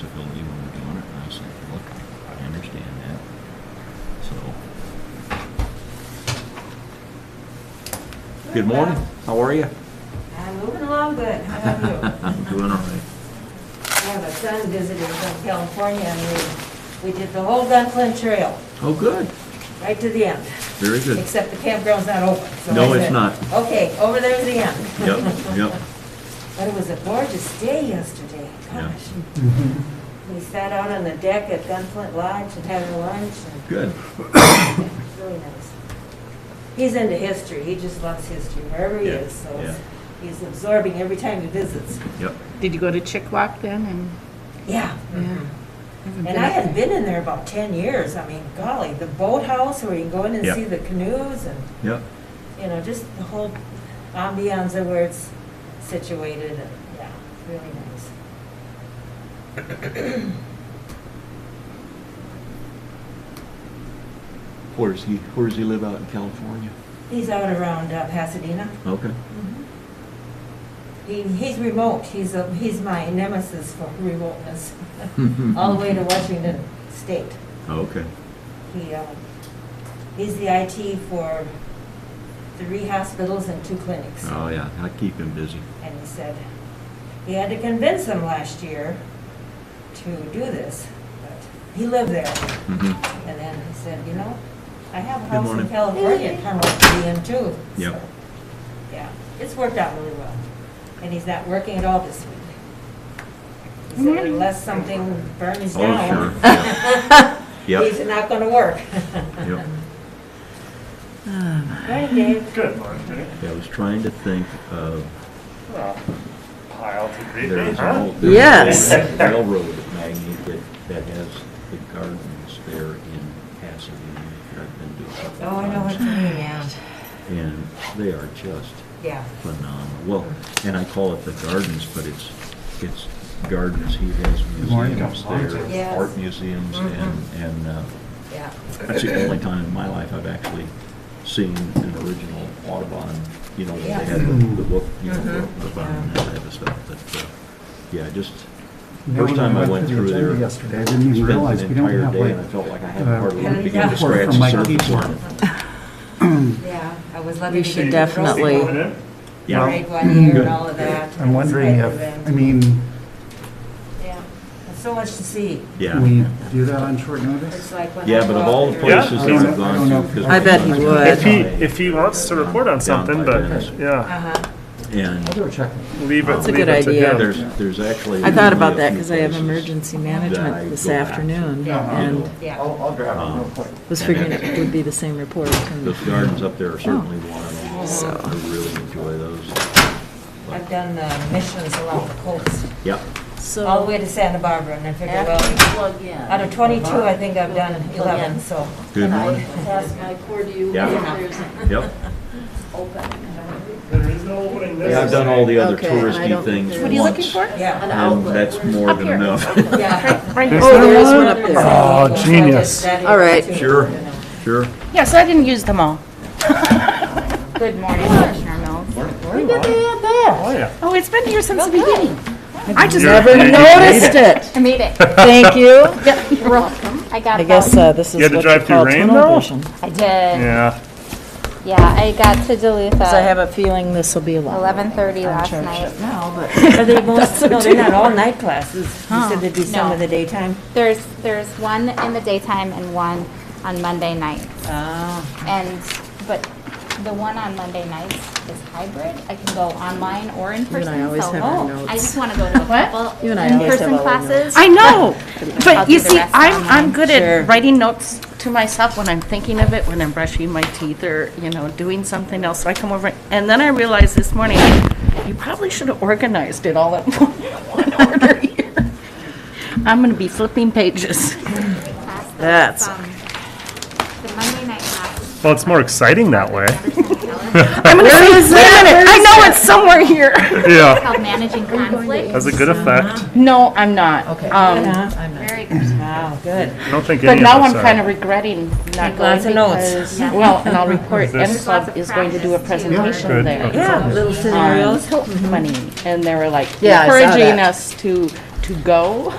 flexibility when we're doing it. And I said, look, I understand that. So. Good morning. How are you? I'm moving along good. How about you? I'm doing all right. I have a son visiting from California, and we did the whole Gunflint Trail, Oh, good. right to the end, Very good. except the campground's not open. So No, I it's said, not. Okay, over there's the end. Yep. But it was a gorgeous day yesterday, Yeah. gosh. We sat out on the deck at Gunflint Lodge and had lunch, and Good. it was really nice. He's into history, he just loves history, wherever he Yeah, is, so yeah. he's absorbing every time he visits. Yep. Did you go to Chickawauk then? And Yeah. haven't And been I up hadn't been in there about 10 years. I mean, golly, the boathouse where you can go in and Yeah. see the canoes and, Yep. you know, just the whole ambiance of where it's situated. And yeah, really nice. Where does he live out in California? He's out around Pasadena. Okay. He's remote. He's my nemesis for remoteness. All the way to Washington State. Okay. He's the IT for 3 hospitals and 2 clinics. Oh, yeah. I keep him busy. And he said, he had to convince them last year to do this, but he lived there. Mm-hmm. And then he said, you know, I have a Good house morning. in California, I'd kind of like to be in too. Yep. So, yeah, it's worked out really well. And he's not working at all this week. He said unless something burns Oh, down, sure. Yep. he's not gonna work. Yep. Right, Dave? Good morning, Dave. Yeah, I was trying to think of, Well, pile to greet there me, is huh? an old Yes. railroad at Magny that has the gardens there in Pasadena. I've been to a couple Oh, I know what times. you mean, yeah. And they are just Yeah. phenomenal. Well, and I call it the gardens, but it's gardens. He has morning. museums there, Yes. art museums, and Yeah. that's the only time in my life I've actually seen an original Audubon, you know, when they Yes. had the book, you know, Audubon and that type of stuff. But, yeah, just, Yeah, first time I went to the through agenda there, Yesterday, I didn't even spent realize an we don't entire have day, like, and I felt like I hadn't hardly uh, begun to report scratch from the Mike surface Keefer. on it. Yeah, I was lucky We to should get to definitely- go Coming see in? Yeah. parade one year Good. and all of that. I'm wondering Spike if, event. I mean, Yeah, there's so much to see. Yeah. can we do that on short It's notice? like when Yeah, I but go of out all the there- places Yeah. that I've gone to. 'cause I bet he we've would. gone If he wants to report on something, but, yeah, Uh-huh. And I'll do a check. leave it, That's a leave good it to idea. him. there's actually. I thought about only a that few because I have places emergency that I management this go back to. afternoon Yeah. and Yeah. I'll grab it real quick. was figuring it would be the same report. and- Those gardens up there are certainly one of them. So- I really enjoy those. I've done missions along the coast, Yep. all the So way to Santa Barbara, and I figured, After you well, plug in. out of 22, I think I've done 11, so. Good Can I morning. pass my cord to you? Yeah. If there's Yep. open. There is no opening this. Yeah, I've done all the other Okay, and I touristy don't think things there's- once. What are you looking for? Yeah. An And outlet. that's more than enough. Yeah. Oh, there is one up there. Oh, genius. All right. Sure, sure. Yes, I didn't use them all. Good morning, Commissioner Mills. Oh, yeah. Oh, it's been here since the beginning. I just You're- never you made noticed it. I made it. Thank you. You're welcome. I got I guess about, this is You had to what drive you through call rain, tunnel though? vision. I did. Yeah. Yeah, I got to Duluth Because I have at a feeling this will be a lot. 11:30 I'm last charged night. up now, but. Are they most, no, they're not all night classes. You said there'd be some No. in the daytime? There's one in the daytime and one on Monday nights. Oh. But the one on Monday nights is hybrid. I can go online or in You and I person. always So have our I notes. just want to go to a couple You and I always have in-person all our classes. I know, I'll but do you the see, rest I'm online. good Sure. at writing notes to myself when I'm thinking of it, when I'm brushing my teeth or, doing something else. So I come over, and then I realized this morning, you probably should have organized it all in one order here. I'm going to be flipping pages. Class, though, That's- the Monday night class. Well, it's more exciting that way. I'm going to say, wait a minute, I know it's somewhere here. Yeah. Called Managing Conflict. Has a good effect. No, I'm not. Okay. Um, Very good. Wow, good. I don't think But any now of us I'm kind of are. regretting not Take lots going of notes. because, Yeah. well, and I'll report, Is this- M Club is going to do a presentation Good. there. Okay. Yeah, little scenarios. on money, and they were like Yeah, I saw encouraging that. us to go.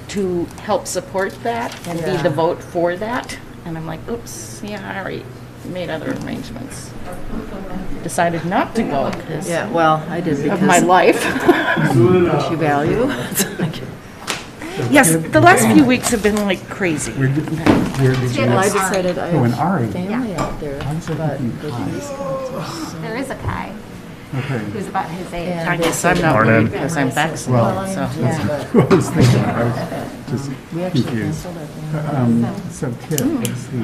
to help support that and be the vote for that. And I'm like, oops, yeah, I already made other arrangements. Decided not to go because Yeah, well, I did of my life. you value. Yes, the last few weeks have been like crazy. Where did you? Well, I decided I Oh, in have Ari. family out there, I'm so but thinking the Kai. East Coast. There is a Kai Okay. who's about his age. And I guess I'm not Morning. worried because I'm vaccinated, Well, so. Yeah, but I was thinking, I was just we actually confused. canceled it. So Kit, what's the,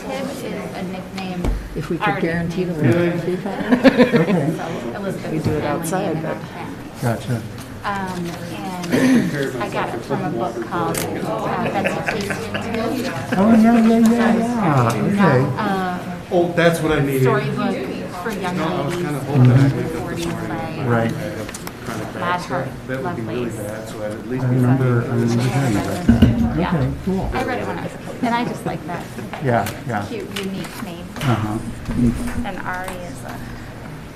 Tib is a nickname. If we our could guarantee the nickname. weather would be fine. okay, So Elizabeth We is do a it family outside, name in our but- family. gotcha. And I got it from a book called Betsy Taste. Oh, yeah, okay. Oh, that's what I needed. Storybook for young ladies, kind of hoping I could 40s by Right. kind of Mad bad, so Heart that would be really Lovelace. bad, so I'd at least I be remember hearing about that. Yeah. Okay, cool. I read it when I was a kid, and I just like that Yeah, yeah. cute, unique name. Uh-huh. And Ari is a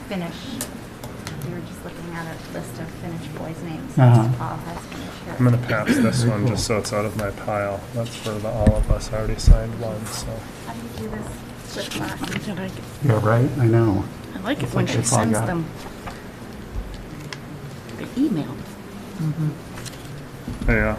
Finnish. We were just looking at a list of Finnish boys' names. Uh-huh. Paul has Finnish hair. I'm gonna pass this one just so it's out of my pile. That's for the all of us. I already signed one, so. How do you do this with glasses? Did I Yeah, right, I know. I like it It's when like she it's all sends got- them the email. Yeah.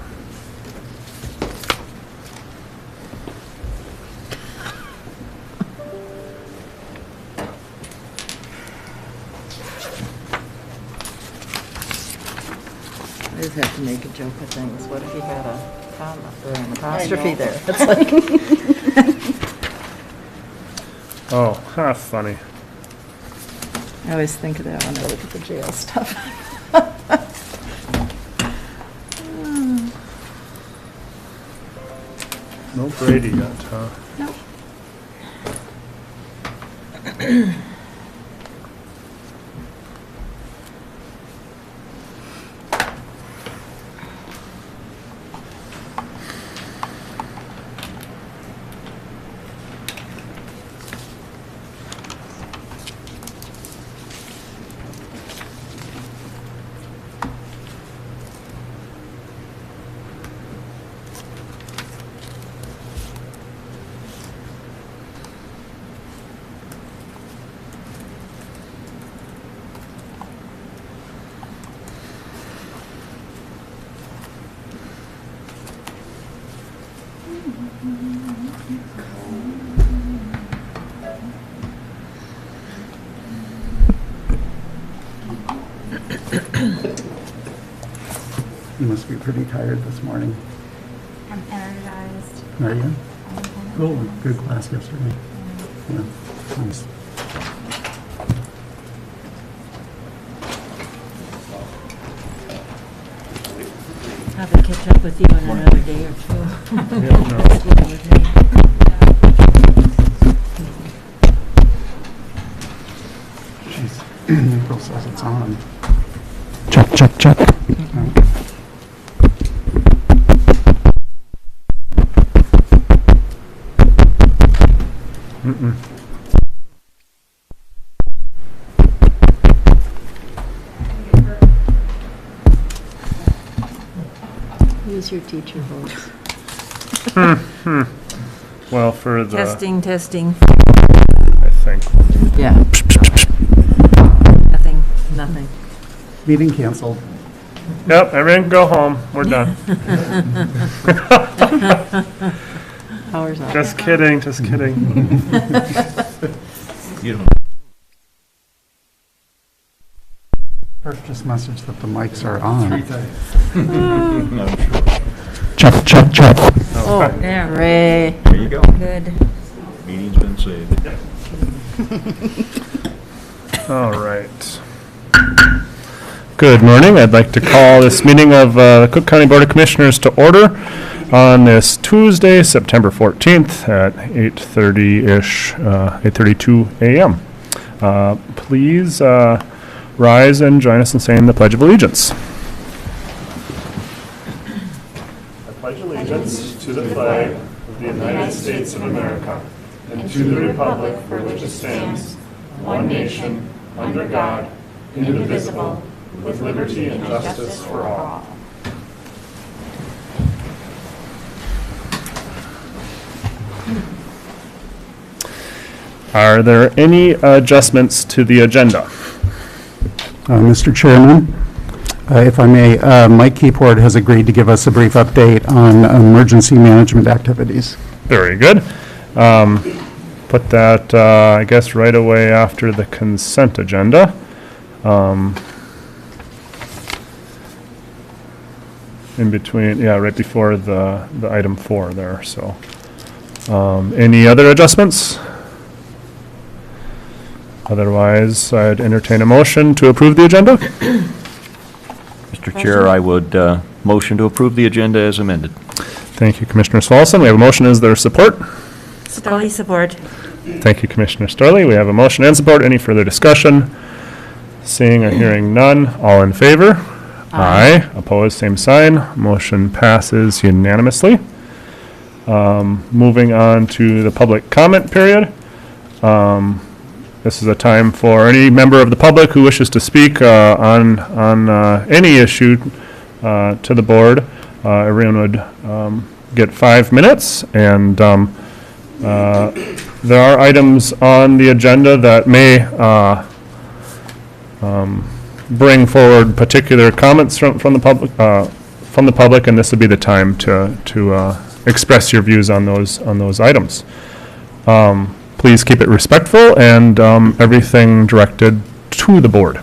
I just have to make a joke of things. What if you had a comma or an apostrophe there? It's like, Oh, funny. I always think of that when I look at the jail stuff. No Brady yet, huh? You must be pretty tired this morning. I'm energized. Are you? I'm Cool, good class yesterday. Yeah, nice. Probably catch up with you in another day or two. Jeez, April says it's on. Check, check, check. Mm-mm. Use your teacher voice. Well, for the, Testing, testing, I think. Yeah, nothing. nothing. Meeting canceled. Yep, everyone go home. We're done. Hours up. Just kidding, just kidding. You don't First, just message that the mics are on. I'm sure. Check, check, check. Oh, There, Ray. There you go. good. Meeting's been saved. All right. Good morning. I'd like to call this meeting of the Cook County Board of Commissioners to order on this Tuesday, September 14th at 8:30-ish, 8:32 a.m. Please rise and join us in saying the Pledge of Allegiance. I pledge allegiance to the flag of the United States of America and to the republic for which it stands, one nation, under God, indivisible, with liberty and justice for all. Are there any adjustments to the agenda? Mr. Chairman, if I may, Mike Keyport has agreed to give us a brief update on emergency management activities. Very good. Put that, I guess, right away after the consent agenda. In between, yeah, right before the item 4 there, so. Any other adjustments? Otherwise, I'd entertain a motion to approve the agenda. Mr. Chair, I would motion to approve the agenda as amended. Thank you, Commissioner Swalson. We have a motion. Is there support? Starley support. Thank you, Commissioner Starley. We have a motion and support. Any further discussion? Seeing or hearing none, all in favor? Aye. Opposed, same sign. Motion passes unanimously. Moving on to the public comment period. This is a time for any member of the public who wishes to speak on any issue to the board. Everyone would get 5 minutes, and there are items on the agenda that may bring forward particular comments from the public, and this would be the time to express your views on those items. Please keep it respectful and everything directed to the board.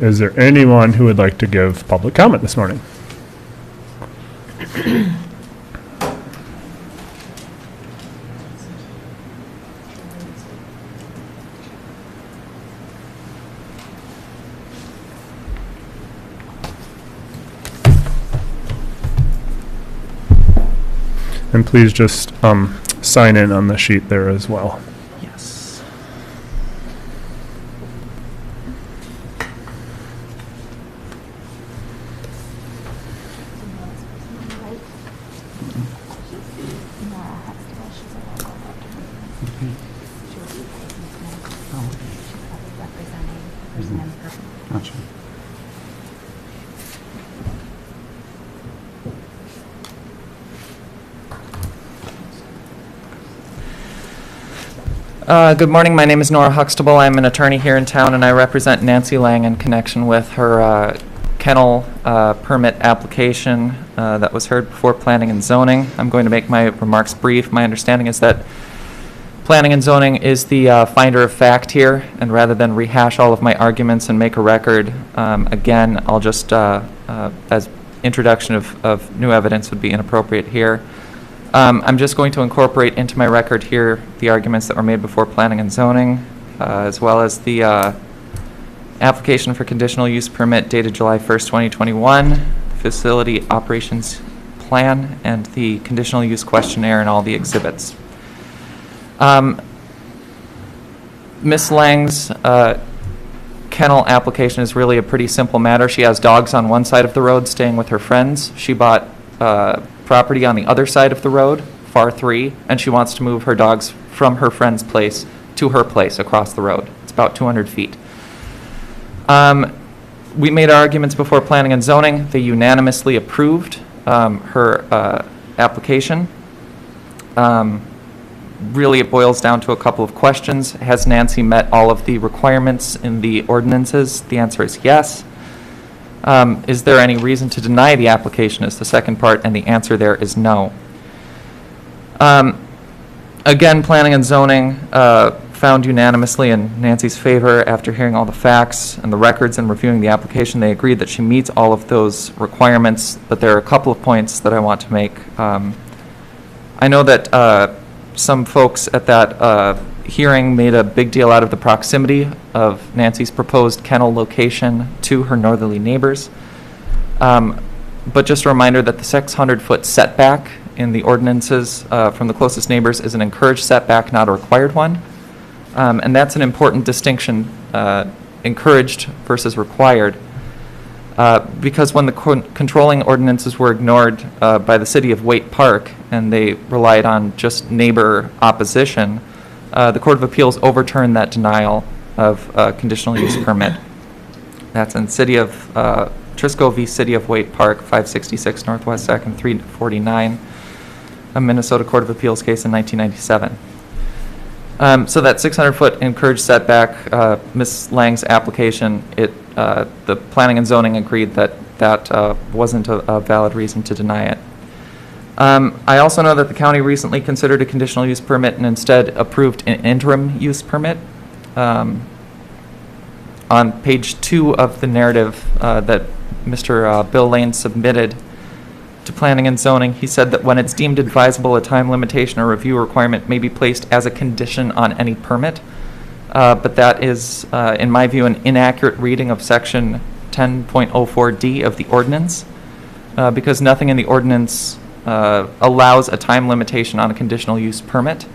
Is there anyone who would like to give public comment this morning? And please just sign in on the sheet there as well. Yes. Gotcha. Good morning. My name is Nora Huxtable. I'm an attorney here in town, and I represent Nancy Lang in connection with her kennel permit application that was heard before Planning and Zoning. I'm going to make my remarks brief. My understanding is that Planning and Zoning is the finder of fact here, and rather than rehash all of my arguments and make a record, again, I'll just, as introduction of new evidence would be inappropriate here. I'm just going to incorporate into my record here the arguments that were made before Planning and Zoning, as well as the application for conditional use permit dated July 1st, 2021, facility operations plan, and the conditional use questionnaire and all the exhibits. Ms. Lang's kennel application is really a pretty simple matter. She has dogs on one side of the road staying with her friends. She bought property on the other side of the road, FAR 3, and she wants to move her dogs from her friend's place to her place across the road. It's about 200 feet. We made our arguments before Planning and Zoning. They unanimously approved her application. Really, it boils down to a couple of questions. Has Nancy met all of the requirements in the ordinances? The answer is yes. Is there any reason to deny the application is the second part, and the answer there is no. Again, Planning and Zoning found unanimously in Nancy's favor after hearing all the facts and the records and reviewing the application. They agreed that she meets all of those requirements, but there are a couple of points that I want to make. I know that some folks at that hearing made a big deal out of the proximity of Nancy's proposed kennel location to her northerly neighbors. But just a reminder that the 600-foot setback in the ordinances from the closest neighbors is an encouraged setback, not a required one. And that's an important distinction, encouraged versus required. Because when the controlling ordinances were ignored by the city of Waite Park and they relied on just neighbor opposition, the Court of Appeals overturned that denial of conditional use permit. That's in City of Trisco v. City of Waite Park, 566 Northwest 2nd, 349, a Minnesota Court of Appeals case in 1997. So that 600-foot encouraged setback, Ms. Lang's application, the planning and zoning agreed that that wasn't a valid reason to deny it. I also know that the county recently considered a conditional use permit and instead approved an interim use permit. On page 2 of the narrative that Mr. Bill Lane submitted to planning and zoning, he said that when it's deemed advisable, a time limitation or review requirement may be placed as a condition on any permit. But that is, in my view, an inaccurate reading of section 10.04D of the ordinance, because nothing in the ordinance allows a time limitation on a conditional use permit,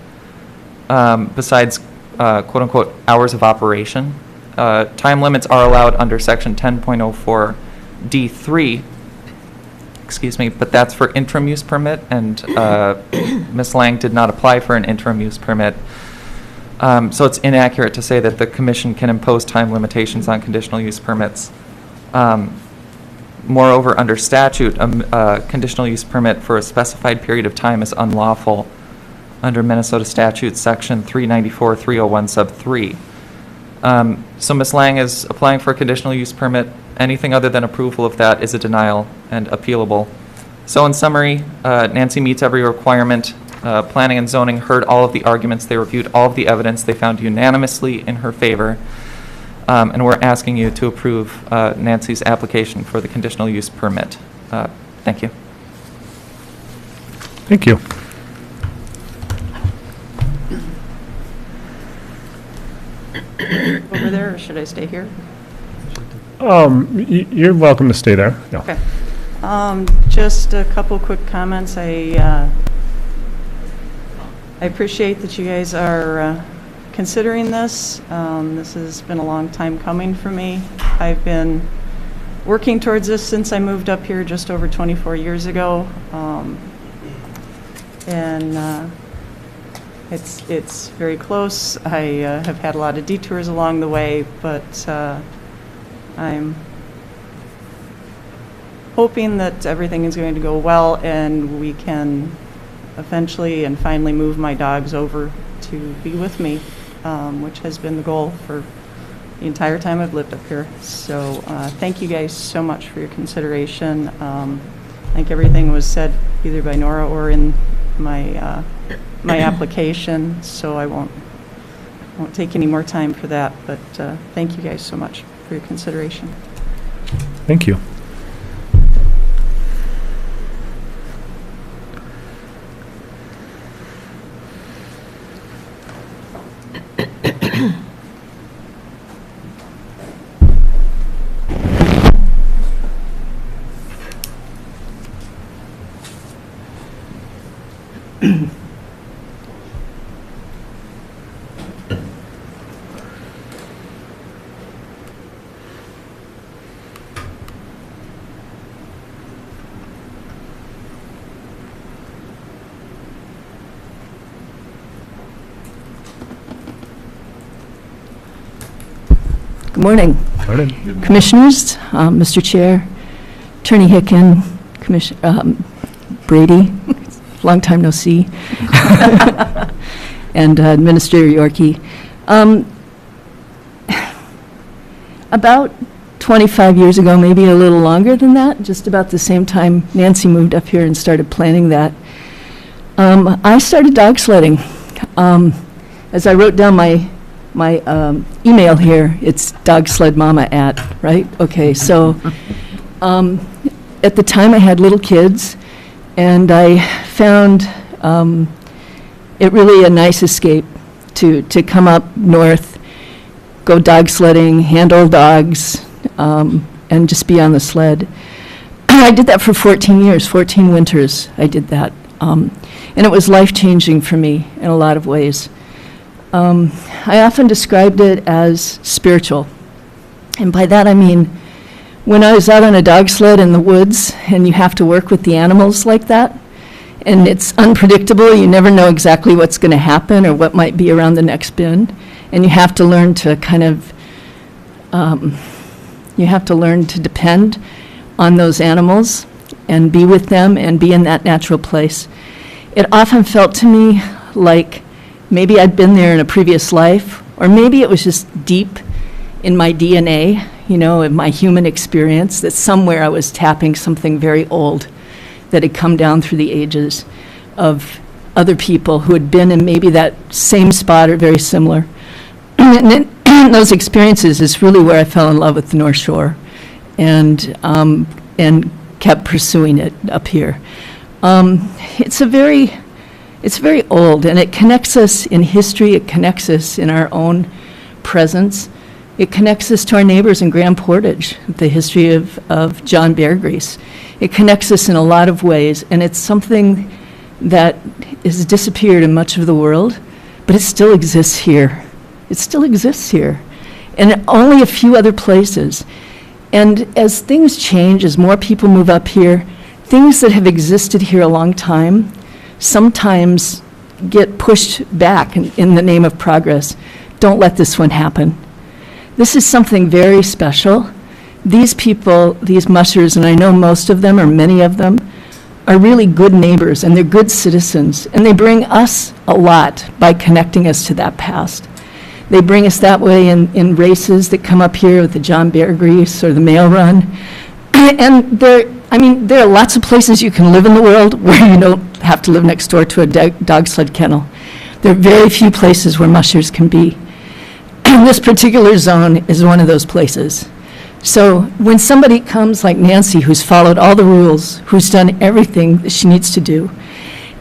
besides quote-unquote hours of operation. Time limits are allowed under section 10.04D3, excuse me, but that's for interim use permit, and Ms. Lang did not apply for an interim use permit. So it's inaccurate to say that the commission can impose time limitations on conditional use permits. Moreover, under statute, a conditional use permit for a specified period of time is unlawful under Minnesota statute section 394-301 sub 3. So Ms. Lang is applying for a conditional use permit. Anything other than approval of that is a denial and appealable. So in summary, Nancy meets every requirement. Planning and zoning heard all of the arguments. They reviewed all of the evidence. They found unanimously in her favor. And we're asking you to approve Nancy's application for the conditional use permit. Thank you. Thank you. Over there, or should I stay here? You're welcome to stay there. Yeah. Okay. Just a couple quick comments. I appreciate that you guys are considering this. This has been a long time coming for me. I've been working towards this since I moved up here just over 24 years ago. It's very close. I have had a lot of detours along the way, but I'm hoping that everything is going to go well and we can eventually and finally move my dogs over to be with me, which has been the goal for the entire time I've lived up here. So thank you guys so much for your consideration. I think everything was said either by Nora or in my my application, so I won't take any more time for that, but thank you guys so much for your consideration. Thank you. Good morning, Commissioners, Mr. Chair, Attorney Hicken, Brady, long time no see, and Administrator Yorkie. About 25 years ago, maybe a little longer than that, just about the same time Nancy moved up here and started planning that, I started dog sledding. As I wrote down my email here, it's dog sled mama at, right? Okay, so at the time I had little kids, and I found it really a nice escape to come up north, go dog sledding, handle dogs, and just be on the sled. I did that for 14 years, 14 winters I did that. And it was life-changing for me in a lot of ways. I often described it as spiritual. And by that I mean, when I was out on a dog sled in the woods and you have to work with the animals like that, and it's unpredictable, you never know exactly what's going to happen or what might be around the next bend, and you have to learn to kind of, you have to learn to depend on those animals and be with them and be in that natural place. It often felt to me like Maybe I'd been there in a previous life, or maybe it was just deep in my DNA, you know, in my human experience, that somewhere I was tapping something very old that had come down through the ages of other people who had been in maybe that same spot or very similar. And in those experiences is really where I fell in love with the North Shore and kept pursuing it up here. It's very old, and it connects us in history, it connects us in our own presence. It connects us to our neighbors in Grand Portage, the history of John Bear Grease. It connects us in a lot of ways, and it's something that has disappeared in much of the world, but it still exists here. It still exists here, and only a few other places. And as things change, as more people move up here, things that have existed here a long time sometimes get pushed back in the name of progress. Don't let this one happen. This is something very special. These people, these mushers, and I know most of them, or many of them, are really good neighbors, and they're good citizens, and they bring us a lot by connecting us to that past. They bring us that way in races that come up here with the John Bear Grease or the Mail Run. And there are lots of places you can live in the world where you don't have to live next door to a dog sled kennel. There are very few places where mushers can be. And this particular zone is one of those places. So when somebody comes like Nancy, who's followed all the rules, who's done everything that she needs to do,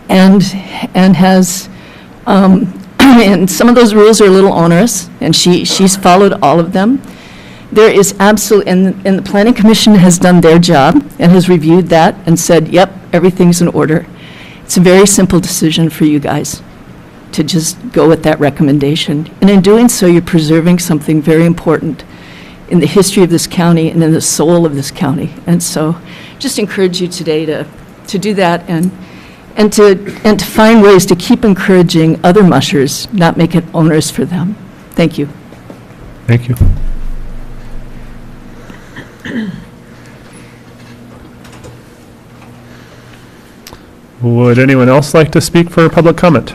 and has, and some of those rules are a little onerous, and she's followed all of them. There is absolutely, and the Planning Commission has done their job and has reviewed that and said, yep, everything's in order. It's a very simple decision for you guys to just go with that recommendation. And in doing so, you're preserving something very important in the history of this county and in the soul of this county. And so just encourage you today to do that and to find ways to keep encouraging other mushers, not make it onerous for them. Thank you. Thank you. Would anyone else like to speak for public comment?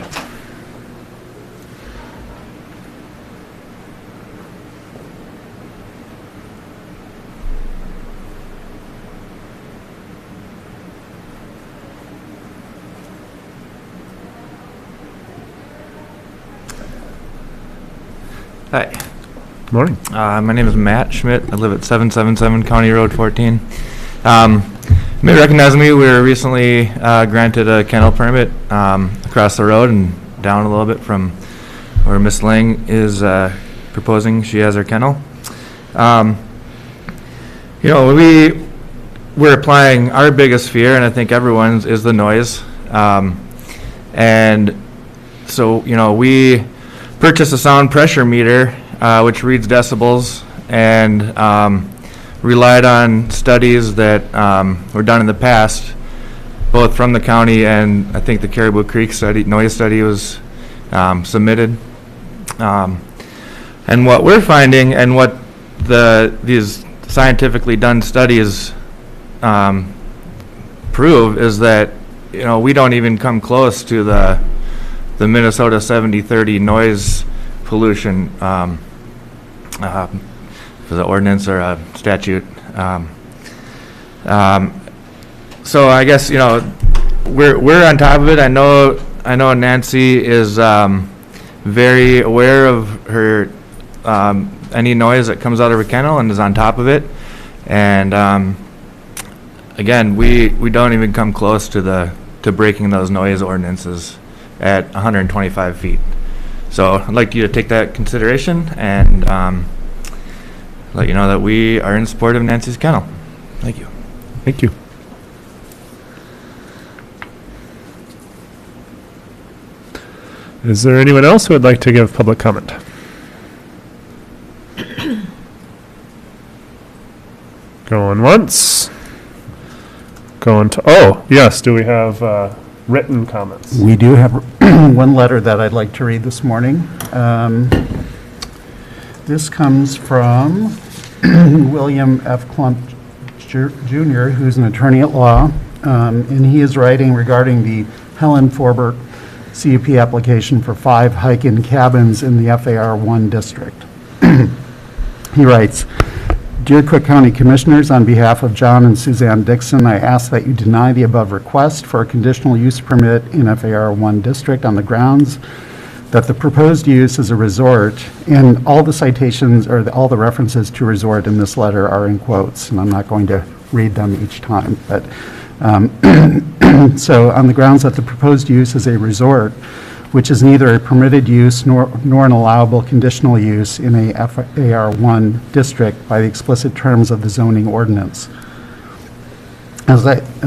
Hi. Morning. My name is Matt Schmidt. I live at 777 County Road 14. You may recognize me. We were recently granted a kennel permit across the road and down a little bit from where Miss Lang is proposing she has her kennel. You know, we're applying our biggest fear, and I think everyone's, is the noise. And so, you know, we purchased a sound pressure meter which reads decibels, and relied on studies that were done in the past, both from the county and I think the Caribou Creek study, noise study was submitted. And what we're finding and what these scientifically done studies prove is that, you know, we don't even come close to the Minnesota 70-30 noise pollution for the ordinance or a statute. So I guess, you know, we're on top of it. I know Nancy is very aware of her any noise that comes out of her kennel and is on top of it. And again, we don't even come close to breaking those noise ordinances at 125 feet. So I'd like you to take that consideration and let you know that we are in support of Nancy's kennel. Thank you. Thank you. Is there anyone else who would like to give public comment? Going once. Going to, oh, yes, do we have written comments? We do have one letter that I'd like to read this morning. This comes from William F. Klump Jr., who's an attorney at law, and he is writing regarding the Helen Forbert CUP application for 5 hike-in cabins in the FAR1 district. He writes, "Dear Cook County Commissioners, on behalf of John and Suzanne Dixon, I ask that you deny the above request for a conditional use permit in FAR1 district on the grounds that the proposed use is a resort," and all the citations or all the references to resort in this letter are in quotes, and I'm not going to read them each time, but so on the grounds that the proposed use is a resort, which is neither a permitted use nor an allowable conditional use in a FAR1 district by the explicit terms of the zoning ordinance. As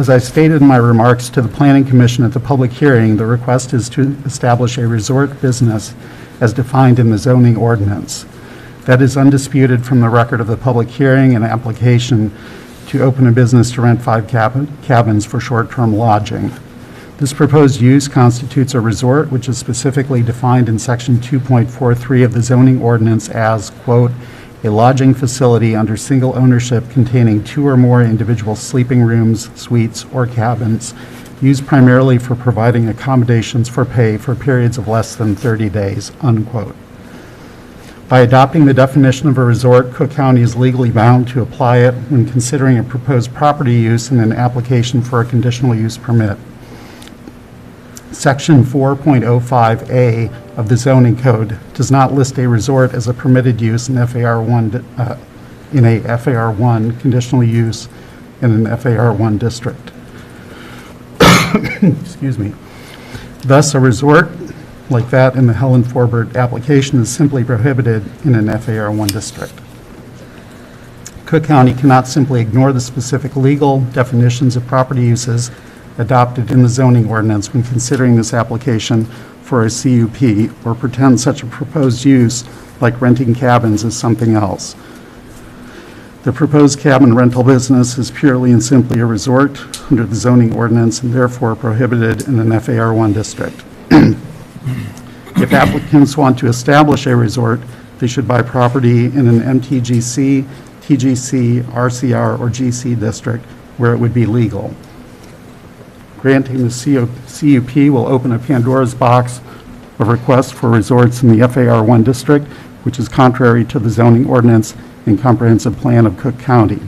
I stated in my remarks to the Planning Commission at the public hearing, the request is to establish a resort business as defined in the zoning ordinance. That is undisputed from the record of the public hearing and application to open a business to rent 5 cabins for short-term lodging. This proposed use constitutes a resort, which is specifically defined in Section 2.43 of the zoning ordinance as, quote, "a lodging facility under single ownership containing 2 or more individual sleeping rooms, suites, or cabins, used primarily for providing accommodations for pay for periods of less than 30 days," unquote. By adopting the definition of a resort, Cook County is legally bound to apply it when considering a proposed property use in an application for a conditional use permit. Section 4.05A of the zoning code does not list a resort as a permitted use in FAR1 in a FAR1 conditional use in an FAR1 district. Excuse me. Thus, a resort like that in the Helen Forbert application is simply prohibited in an FAR1 district. Cook County cannot simply ignore the specific legal definitions of property uses adopted in the zoning ordinance when considering this application for a CUP or pretend such a proposed use, like renting cabins, is something else. The proposed cabin rental business is purely and simply a resort under the zoning ordinance and therefore prohibited in an FAR1 district. If applicants want to establish a resort, they should buy property in an MTGC, TGC, RCR, or GC district where it would be legal. Granting the CUP will open a Pandora's box of requests for resorts in the FAR1 district, which is contrary to the zoning ordinance and comprehensive plan of Cook County.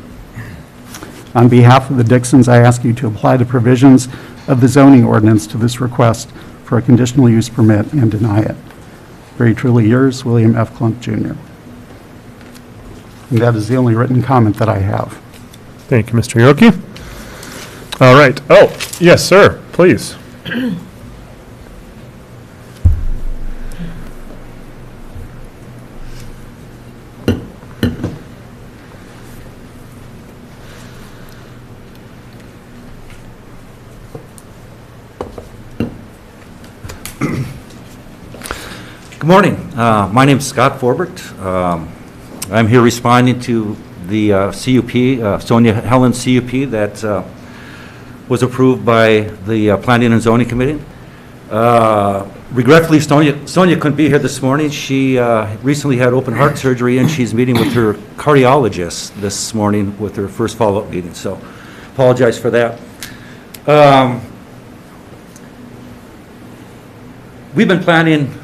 On behalf of the Dixons, I ask you to apply the provisions of the zoning ordinance to this request for a conditional use permit and deny it. Very truly yours, William F. Klunk, Jr. And that is the only written comment that I have. Thank you, Mr. Yoki. All right. Oh, yes, sir, please. Good morning. My name is Scott Forbert. I'm here responding to the CUP, Sonia Helen CUP, that was approved by the Planning and Zoning Committee. Regretfully, Sonia couldn't be here this morning. She recently had open heart surgery, and she's meeting with her cardiologist this morning with her first follow-up meeting, so apologize for that. We've been planning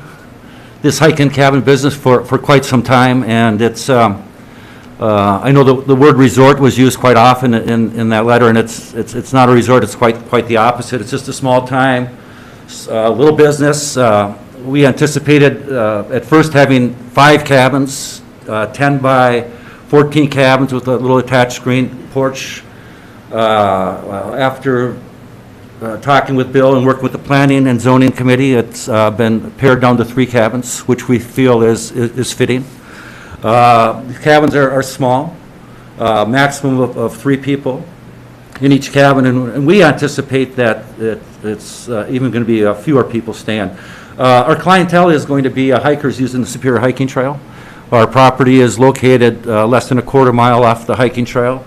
this hike-in cabin business for quite some time, and it's, I know the word resort was used quite often in that letter, and it's not a resort, it's quite the opposite. It's just a small-time, little business. We anticipated at first having 5 cabins, 10 by 14 cabins with a little attached screen porch. After talking with Bill and working with the Planning and Zoning Committee, it's been pared down to 3 cabins, which we feel is fitting. The cabins are small, maximum of 3 people in each cabin, and we anticipate that it's even going to be fewer people staying. Our clientele is going to be hikers using the Superior Hiking Trail. Our property is located less than a quarter mile off the hiking trail,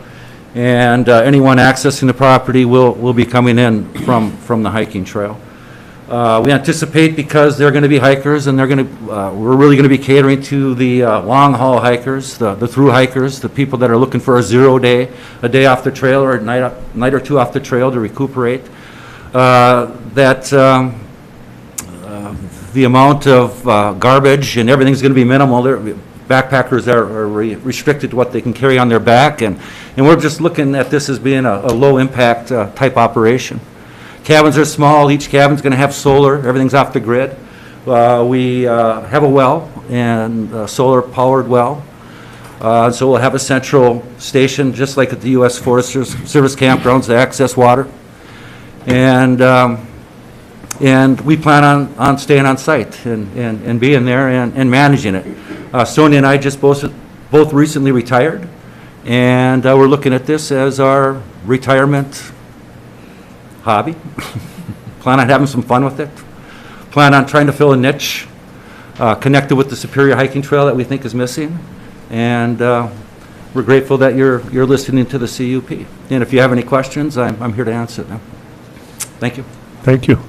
and anyone accessing the property will be coming in from the hiking trail. We anticipate, because they're going to be hikers, and we're really going to be catering to the long haul hikers, the through hikers, the people that are looking for a day off the trail or a night or two off the trail to recuperate. That the amount of garbage and everything's going to be minimal. Backpackers are restricted to what they can carry on their back, and we're just looking at this as being a low-impact type operation. Cabins are small. Each cabin's going to have solar. Everything's off the grid. We have a well, and solar-powered well. So we'll have a central station, just like at the U.S. Forest Service campgrounds, to access water. And we plan on staying on site and being there and managing it. Sonia and I just both recently retired, and we're looking at this as our retirement hobby. Plan on having some fun with it. Plan on trying to fill a niche connected with the Superior Hiking Trail that we think is missing. And we're grateful that you're listening to the CUP. And if you have any questions, I'm here to answer them. Thank you. Thank you.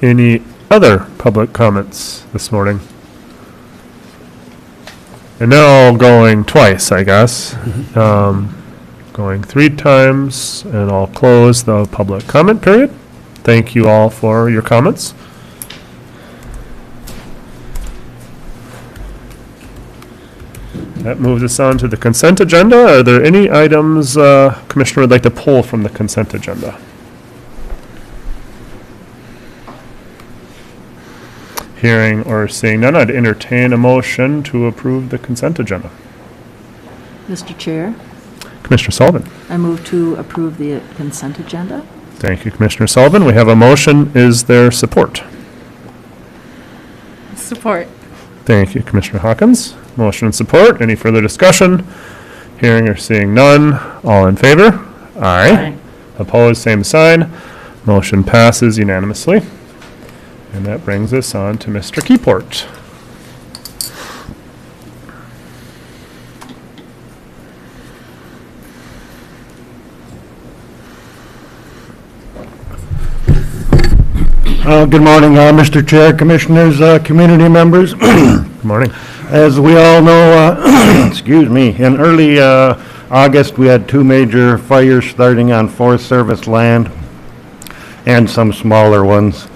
Any other public comments this morning? And now going twice, I guess. Going 3 times, and I'll close the public comment period. Thank you all for your comments. That moves us on to the consent agenda. Are there any items Commissioner would like to pull from the consent agenda? Hearing or seeing none, I'd entertain a motion to approve the consent agenda. Mr. Chair, Commissioner Sullivan. I move to approve the consent agenda. Thank you, Commissioner Sullivan. We have a motion. Is there support? Support. Thank you, Commissioner Hawkins. Motion and support. Any further discussion? Hearing or seeing none. All in favor? Aye. Opposed, same sign. Motion passes unanimously. And that brings us on to Mr. Keyport. Good morning, Mr. Chair, Commissioners, community members. Good morning. As we all know, excuse me, in early August, we had 2 major fires starting on Forest Service land and some smaller ones.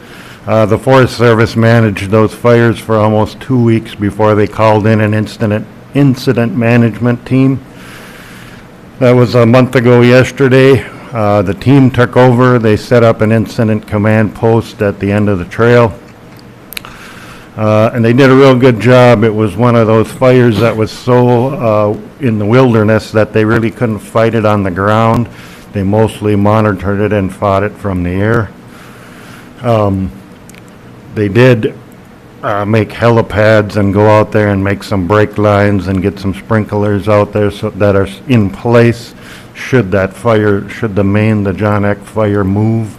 The Forest Service managed those fires for almost 2 weeks before they called in an incident management team. That was a month ago yesterday. The team took over. They set up an incident command post at the end of the trail. And they did a real good job. It was one of those fires that was so in the wilderness that they really couldn't fight it on the ground. They mostly monitored it and fought it from the air. They did make helipads and go out there and make some brake lines and get some sprinklers out there so that are in place should that fire, should the John Eck fire move.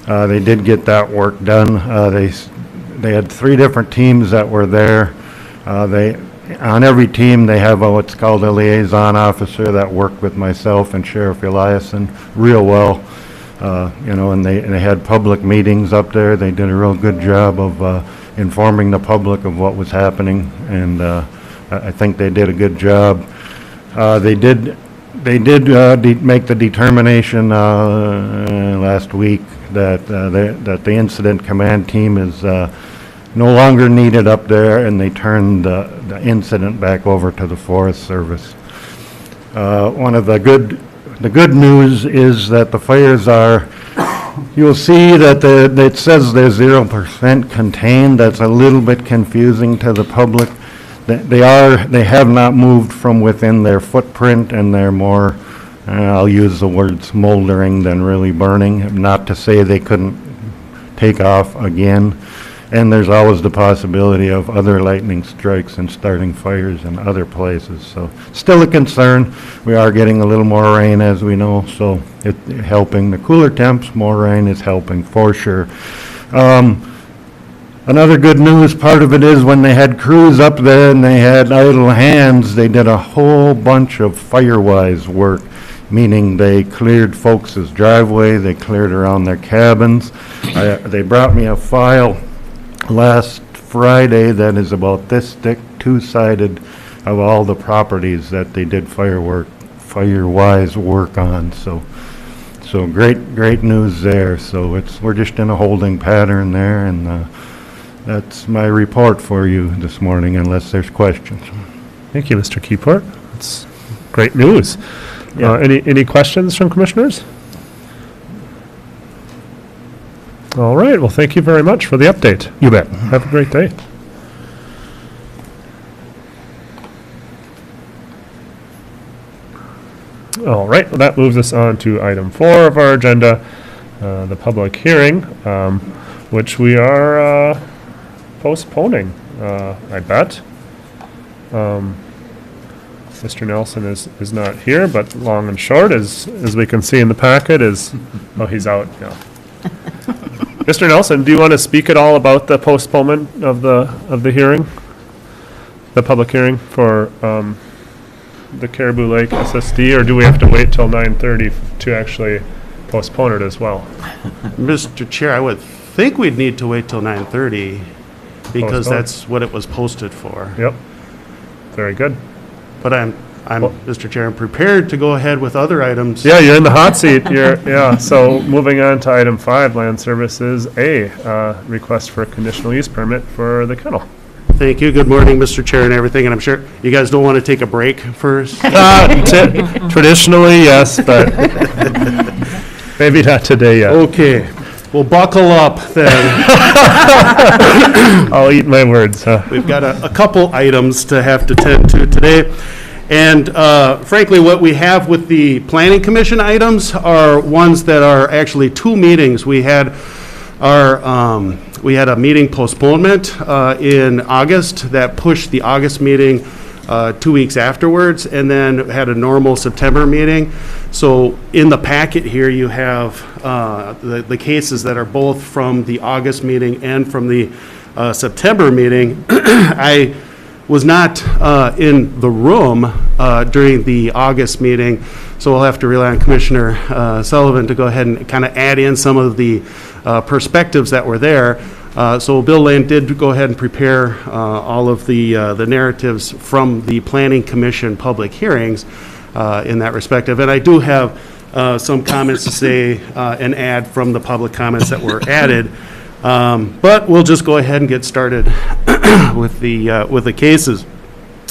They did get that work done. They had 3 different teams that were there. On every team they have what's called a liaison officer that worked with myself and Sheriff Eliason real well. And they had public meetings up there. They did a real good job of informing the public of what was happening, and I think they did a good job. They did make the determination last week that the incident command team is no longer needed up there, and they turned the incident back over to the Forest Service. One of the good news is that the fires are, you'll see that it says they're 0% contained. That's a little bit confusing to the public. They have not moved from within their footprint, and they're more, I'll use the words smoldering than really burning, not to say they couldn't take off again. And there's always the possibility of other lightning strikes and starting fires in other places. So still a concern. We are getting a little more rain, as we know, so it's helping. The cooler temps, more rain is helping for sure. Another good news part of it is when they had crews up there and they had idle hands, they did a whole bunch of fire-wise work, meaning they cleared folks' driveway, they cleared around their cabins. They brought me a file last Friday that is about this thick, 2-sided, of all the properties that they did firework fire-wise work on, so great news there. So we're just in a holding pattern there, and that's my report for you this morning, unless there's questions. Thank you, Mr. Keyport. That's great news. Any questions from commissioners? All right, well, thank you very much for the update. You bet. Have a great day. All right, well, that moves us on to item 4 of our agenda, the public hearing, which we are postponing, I bet. Mr. Nelson is not here, but long and short, as we can see in the packet, is, oh, he's out, yeah. Mr. Nelson, do you want to speak at all about the postponement of the hearing? The public hearing for the Caribou Lake SSD, or do we have to wait till 9:30 to actually postpone it as well? Mr. Chair, I would think we'd need to wait till 9:30 because Postpone. that's what it was posted for. Yep. Very good. But Mr. Chair, I'm prepared to go ahead with other items. Yeah, you're in the hot seat. So moving on to item 5, Land Services A, request for a conditional use permit for the kennel. Thank you. Good morning, Mr. Chair and everything, and I'm sure you guys don't want to take a break first. Traditionally, yes, but maybe not today yet. Okay. Well, buckle up then. I'll eat my words, huh? We've got a couple items to have to tend to today. And frankly, what we have with the Planning Commission items are ones that are actually 2 meetings. We had a meeting postponement in August that pushed the August meeting 2 weeks afterwards, and then had a normal September meeting. So in the packet here, you have the cases that are both from the August meeting and from the September meeting. I was not in the room during the August meeting, so we'll have to rely on Commissioner Sullivan to go ahead and kind of add in some of the perspectives that were there. So Bill Lane did go ahead and prepare all of the narratives from the Planning Commission public hearings in that respective. And I do have some comments to say and add from the public comments that were added. But we'll just go ahead and get started with the cases.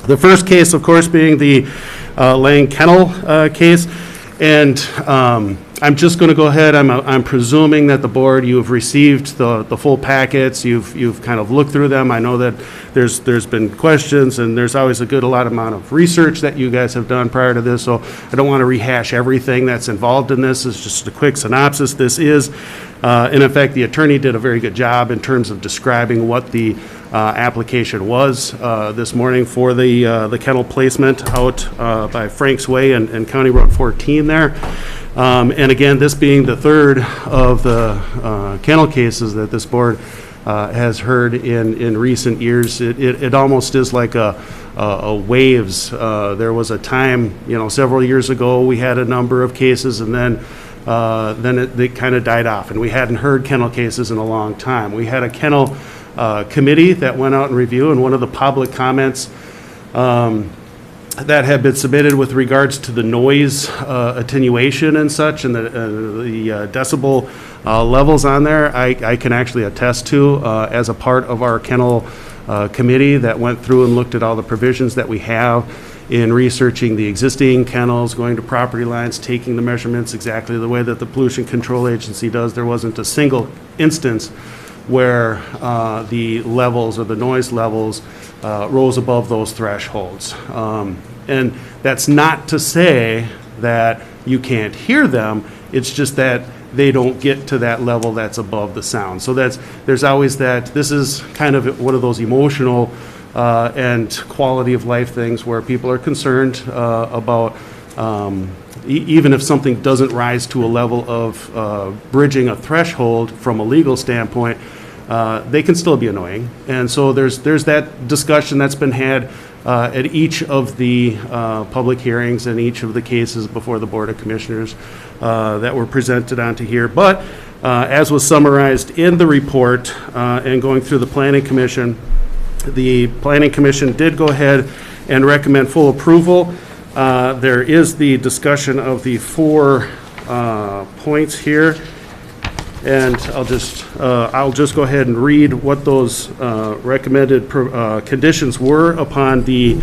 The first case, of course, being the Lang Kennel case. And I'm just going to go ahead, I'm presuming that the board, you have received the full packets, you've kind of looked through them. I know that there's been questions, and there's always a lot amount of research that you guys have done prior to this, so I don't want to rehash everything that's involved in this. It's just a quick synopsis. This is, and in fact, the attorney did a very good job in terms of describing what the application was this morning for the kennel placement out by Franks Way and County Road 14 there. And again, this being the third of the kennel cases that this board has heard in recent years, it almost is like a waves. There was a time, several years ago, we had a number of cases, and then it kind of died off, and we hadn't heard kennel cases in a long time. We had a kennel committee that went out and reviewed, and one of the public comments that had been submitted with regards to the noise attenuation and such, and the decibel levels on there, I can actually attest to as a part of our kennel committee that went through and looked at all the provisions that we have in researching the existing kennels, going to property lines, taking the measurements exactly the way that the Pollution Control Agency does. There wasn't a single instance where the levels or the noise levels rose above those thresholds. And that's not to say that you can't hear them, it's just that they don't get to that level that's above the sound. So there's always that. This is kind of one of those emotional and quality of life things where people are concerned about even if something doesn't rise to a level of bridging a threshold from a legal standpoint, they can still be annoying. And so there's that discussion that's been had at each of the public hearings and each of the cases before the Board of Commissioners that were presented onto here. But as was summarized in the report and going through the Planning Commission, the Planning Commission did go ahead and recommend full approval there is the discussion of the 4 points here. And I'll just go ahead and read what those recommended conditions were upon the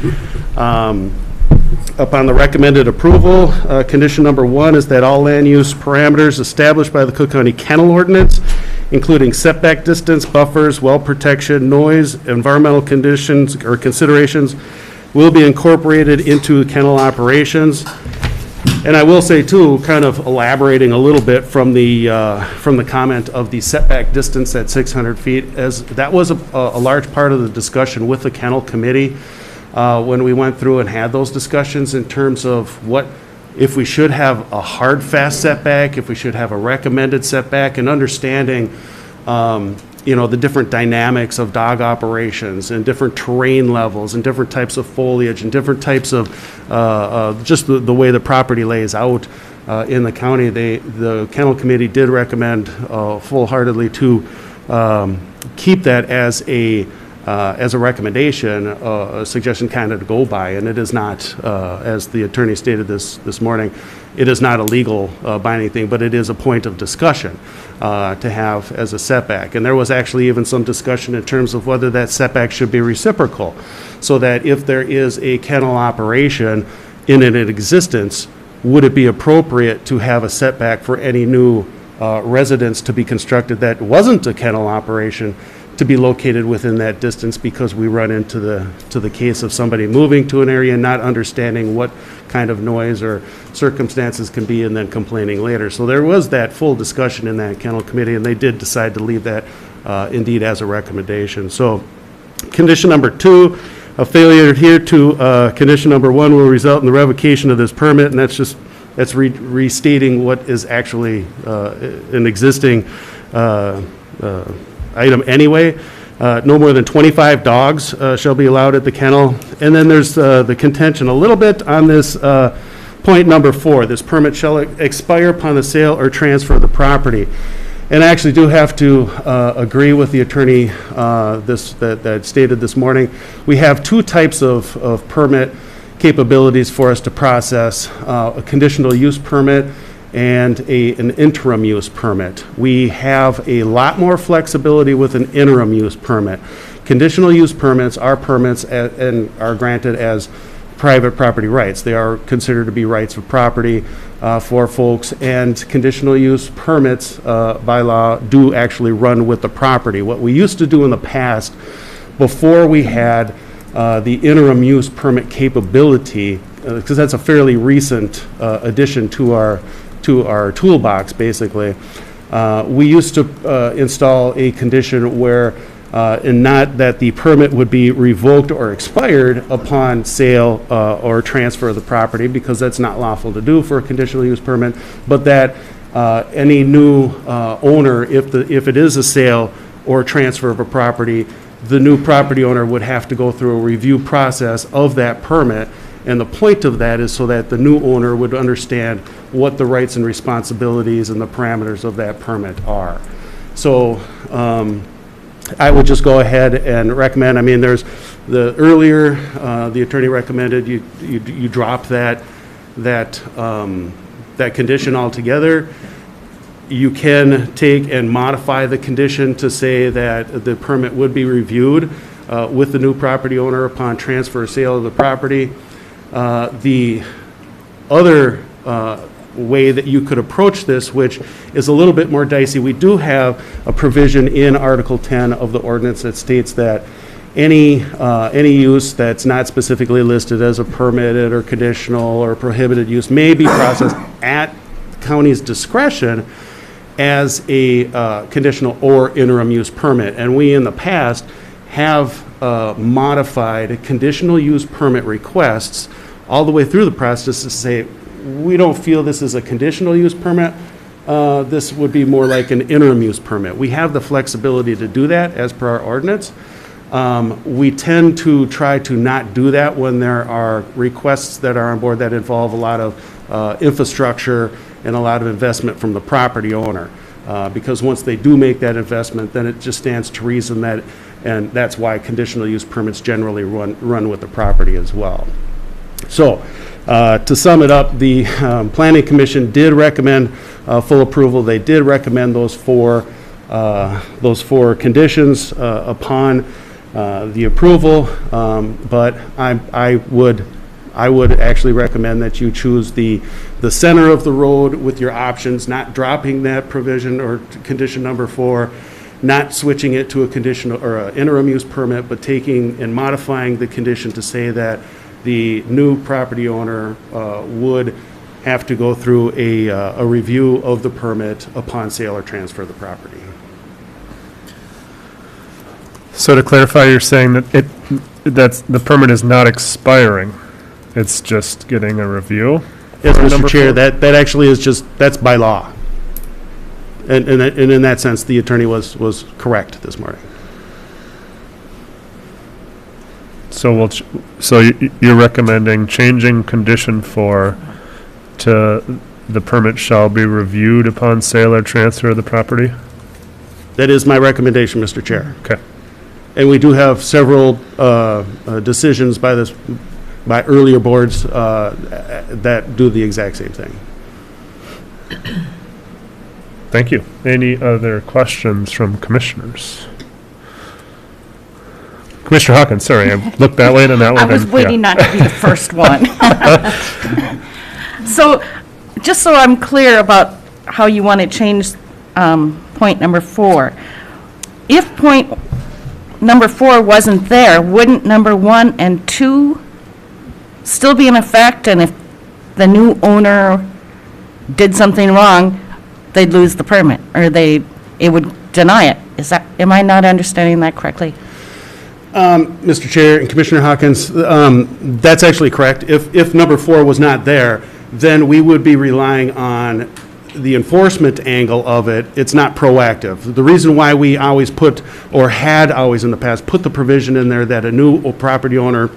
recommended approval. Condition number 1 is that all land use parameters established by the Cook County Kennel Ordinance, including setback distance, buffers, well protection, noise, environmental conditions or considerations, will be incorporated into kennel operations. And I will say too, kind of elaborating a little bit from the comment of the setback distance at 600 feet, as that was a large part of the discussion with the kennel committee when we went through and had those discussions in terms of what, if we should have a hard, fast setback, if we should have a recommended setback, and understanding the different dynamics of dog operations and different terrain levels and different types of foliage and different types of just the way the property lays out in the county. The kennel committee did recommend full-heartedly to keep that as a recommendation, a suggestion kind of to go by, and it is not, as the attorney stated this morning, it is not a legal binding thing, but it is a point of discussion to have as a setback. And there was actually even some discussion in terms of whether that setback should be reciprocal, so that if there is a kennel operation in existence, would it be appropriate to have a setback for any new residence to be constructed that wasn't a kennel operation to be located within that distance, because we run into the case of somebody moving to an area and not understanding what kind of noise or circumstances can be and then complaining later. So there was that full discussion in that kennel committee, and they did decide to leave that indeed as a recommendation. So condition number 2, a failure to adhere to condition number 1 will result in the revocation of this permit, and that's restating what is actually an existing item anyway. No more than 25 dogs shall be allowed at the kennel. And then there's the contention a little bit on this point number 4. This permit shall expire upon the sale or transfer of the property. And I actually do have to agree with the attorney that stated this morning. We have 2 types of permit capabilities for us to process, a conditional use permit and an interim use permit. We have a lot more flexibility with an interim use permit. Conditional use permits are permits and are granted as private property rights. They are considered to be rights of property for folks, and conditional use permits by law do actually run with the property. What we used to do in the past, before we had the interim use permit capability, because that's a fairly recent addition to our toolbox, basically. We used to install a condition where, and not that the permit would be revoked or expired upon sale or transfer of the property, because that's not lawful to do for a conditional use permit, but that any new owner, if it is a sale or transfer of a property, the new property owner would have to go through a review process of that permit. And the point of that is so that the new owner would understand what the rights and responsibilities and the parameters of that permit are. So I would just go ahead and recommend, I mean, there's the earlier, the attorney recommended you drop that condition altogether. You can take and modify the condition to say that the permit would be reviewed with the new property owner upon transfer or sale of the property. The other way that you could approach this, which is a little bit more dicey, we do have a provision in Article 10 of the ordinance that states that any use that's not specifically listed as a permitted or conditional or prohibited use may be processed at county's discretion as a conditional or interim use permit. And we in the past have modified conditional use permit requests all the way through the process to say, we don't feel this is a conditional use permit, this would be more like an interim use permit. We have the flexibility to do that as per our ordinance. We tend to try to not do that when there are requests that are on board that involve a lot of infrastructure and a lot of investment from the property owner. Because once they do make that investment, then it just stands to reason that, and that's why conditional use permits generally run with the property as well. So To sum it up, the Planning Commission did recommend full approval. They did recommend those four conditions upon the approval, but I would actually recommend that you choose the center of the road with your options, not dropping that provision or condition number 4, not switching it to a conditional or an interim use permit, but taking and modifying the condition to say that the new property owner would have to go through a review of the permit upon sale or transfer of the property. So to clarify, you're saying that that's, the permit is not expiring, it's just getting a review? Yes, for Mr. number Chair, 4? that actually is just, that's by law. And in that sense, the attorney was correct this morning. So you're recommending changing condition 4 to the permit shall be reviewed upon sale or transfer of the property? That is my recommendation, Mr. Chair. Okay. And we do have several decisions by earlier boards that do the exact same thing. Thank you. Any other questions from commissioners? Commissioner Hawkins, sorry, I looked that way and that way. I was and- waiting yeah. not to be the first one. So, just so I'm clear about how you want to change point number 4. If point number 4 wasn't there, wouldn't number 1 and 2 still be in effect? And if the new owner did something wrong, they'd lose the permit, or it would deny it? Am I not understanding that correctly? Mr. Chair and Commissioner Hawkins, that's actually correct. If number 4 was not there, then we would be relying on the enforcement angle of it. It's not proactive. The reason why we always put, or had always in the past, put the provision in there that a new property owner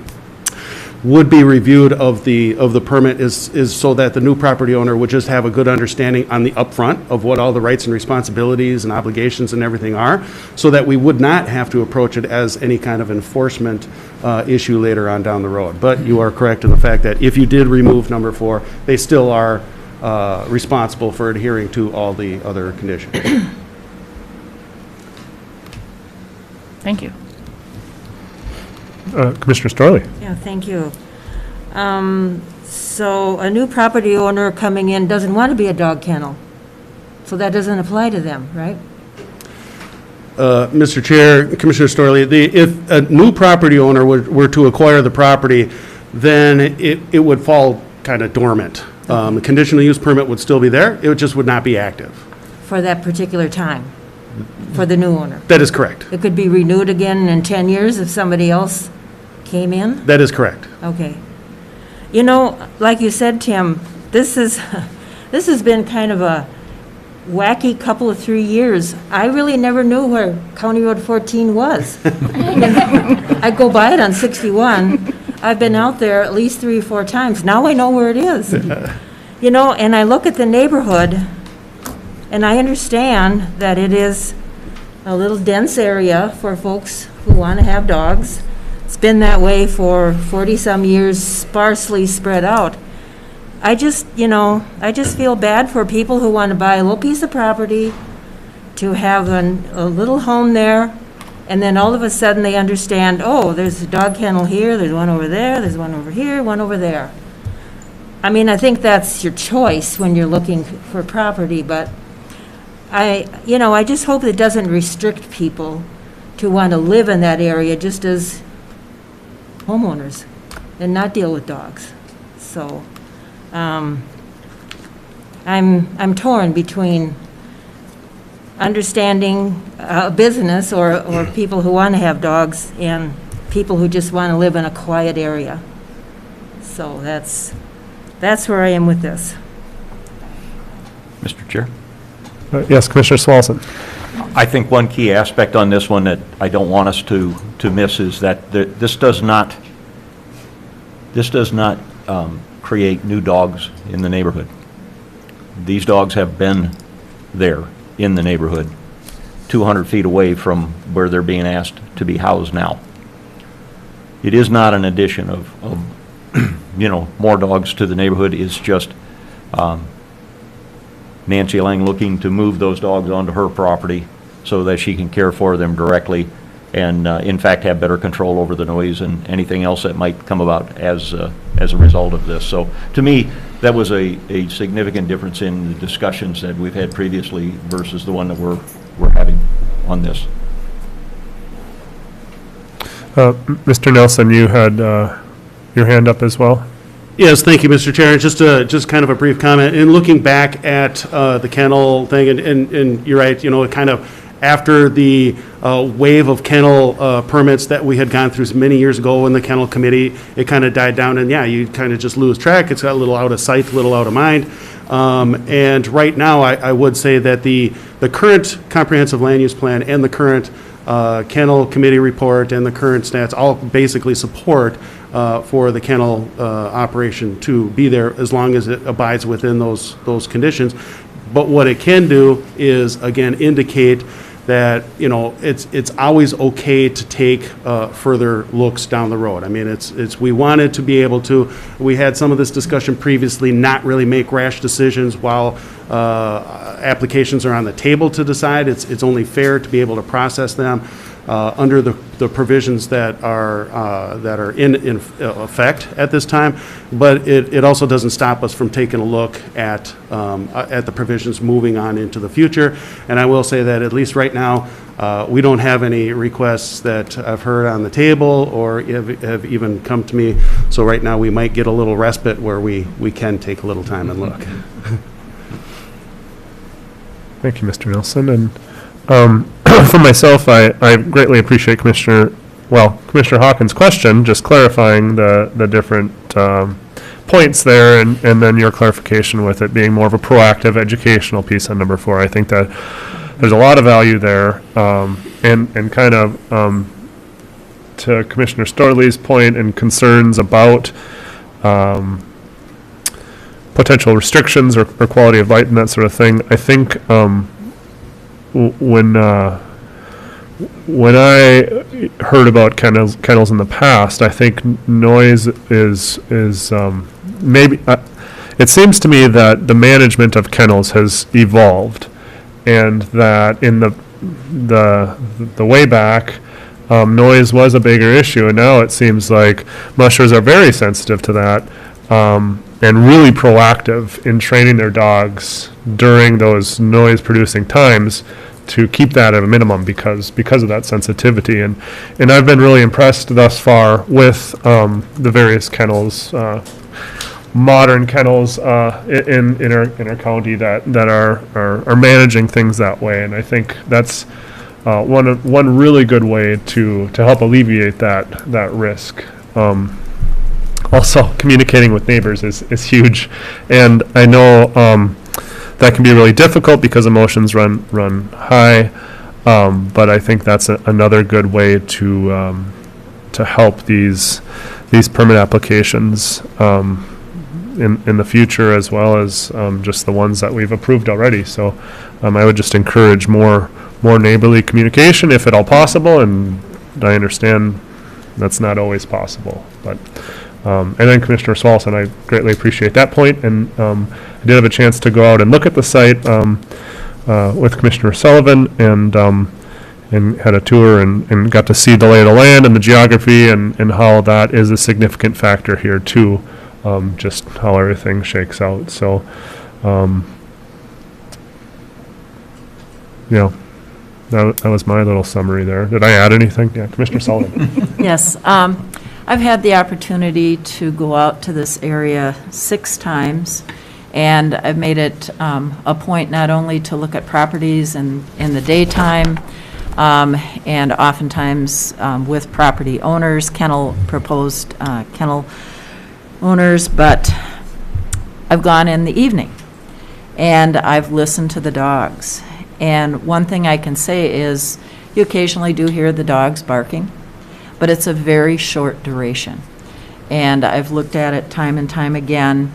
would be reviewed of the permit is so that the new property owner would just have a good understanding on the upfront of what all the rights and responsibilities and obligations and everything are, so that we would not have to approach it as any kind of enforcement issue later on down the road. But you are correct in the fact that if you did remove number 4, they still are responsible for adhering to all the other conditions. Thank you. Commissioner Storley? Yeah, thank you. So a new property owner coming in doesn't want to be a dog kennel, so that doesn't apply to them, right? Mr. Chair, Commissioner Storley, if a new property owner were to acquire the property, then it would fall kind of dormant. The conditional use permit would still be there, it just would not be active. For that particular time, for the new owner. That is correct. It could be renewed again in 10 years if somebody else came in? That is correct. Okay. You know, like you said, Tim, this has been kind of a wacky couple of 3 years. I really never knew where County Road 14 was. I go by it on 61. I've been out there at least 3 or 4 times. Now I know where it is. You know, and I look at the neighborhood, and I understand that it is a little dense area for folks who want to have dogs. It's been that way for 40-some years, sparsely spread out. I just feel bad for people who want to buy a little piece of property to have a little home there, and then all of a sudden they understand, oh, there's a dog kennel here, there's one over there, there's one over here, one over there. I mean, I think that's your choice when you're looking for property, but I just hope it doesn't restrict people to want to live in that area just as homeowners and not deal with dogs. So I'm torn between understanding a business or people who want to have dogs and people who just want to live in a quiet area. So that's where I am with this. Mr. Chair? Yes, Commissioner Swalson. I think one key aspect on this one that I don't want us to miss is that this does not create new dogs in the neighborhood. These dogs have been there in the neighborhood, 200 feet away from where they're being asked to be housed now. It is not an addition of more dogs to the neighborhood is just Nancy Lang looking to move those dogs onto her property so that she can care for them directly and, in fact, have better control over the noise and anything else that might come about as a result of this. So, to me, that was a significant difference in the discussions that we've had previously versus the one that we're having on this. Mr. Nelson, you had your hand up as well? Yes, thank you, Mr. Chair. Just kind of a brief comment. In looking back at the kennel thing, and you're right, kind of after the wave of kennel permits that we had gone through many years ago in the kennel committee, it kind of died down, and yeah, you kind of just lose track. It's got a little out of sight, a little out of mind. And right now, I would say that the current comprehensive land use plan and the current kennel committee report and the current stats all basically support for the kennel operation to be there as long as it abides within those conditions. But what it can do is, again, indicate that, it's always okay to take further looks down the road. I mean, we wanted to be able to, we had some of this discussion previously, not really make rash decisions while applications are on the table to decide. It's only fair to be able to process them under the provisions that are in effect at this time, but it also doesn't stop us from taking a look at the provisions moving on into the future. And I will say that at least right now, we don't have any requests that I've heard on the table or have even come to me. So right now, we might get a little respite where we can take a little time and look. Thank you, Mr. Nelson. And for myself, I greatly appreciate Commissioner Hawkins' question, just clarifying the different points there, and then your clarification with it being more of a proactive educational piece on number 4. I think that there's a lot of value there, and kind of to Commissioner Storley's point and concerns about potential restrictions or quality of light and that sort of thing. I think when I heard about kennels in the past, I think noise is maybe. It seems to me that the management of kennels has evolved, and that in the way back, noise was a bigger issue, and now it seems like mushers are very sensitive to that. And really proactive in training their dogs during those noise-producing times to keep that at a minimum because of that sensitivity. And I've been really impressed thus far with the various kennels, modern kennels in our county that are managing things that way. And I think that's one really good way to help alleviate that risk. Also, communicating with neighbors is huge, and I know that can be really difficult because emotions run high. But I think that's another good way to help these permit applications in the future, as well as just the ones that we've approved already. So I would just encourage more neighborly communication if at all possible, and I understand that's not always possible, but. And then Commissioner Swalson, I greatly appreciate that point, and I did have a chance to go out and look at the site with Commissioner Sullivan, and had a tour and got to see the lay of the land and the geography and how that is a significant factor here too, just how everything shakes out. So, that was my little summary there. Did I add anything? Yeah, Commissioner Sullivan. Yes. I've had the opportunity to go out to this area 6 times, and I've made it a point not only to look at properties in the daytime, and oftentimes with property owners, proposed kennel owners, but I've gone in the evening, and I've listened to the dogs. And one thing I can say is you occasionally do hear the dogs barking, but it's a very short duration. And I've looked at it time and time again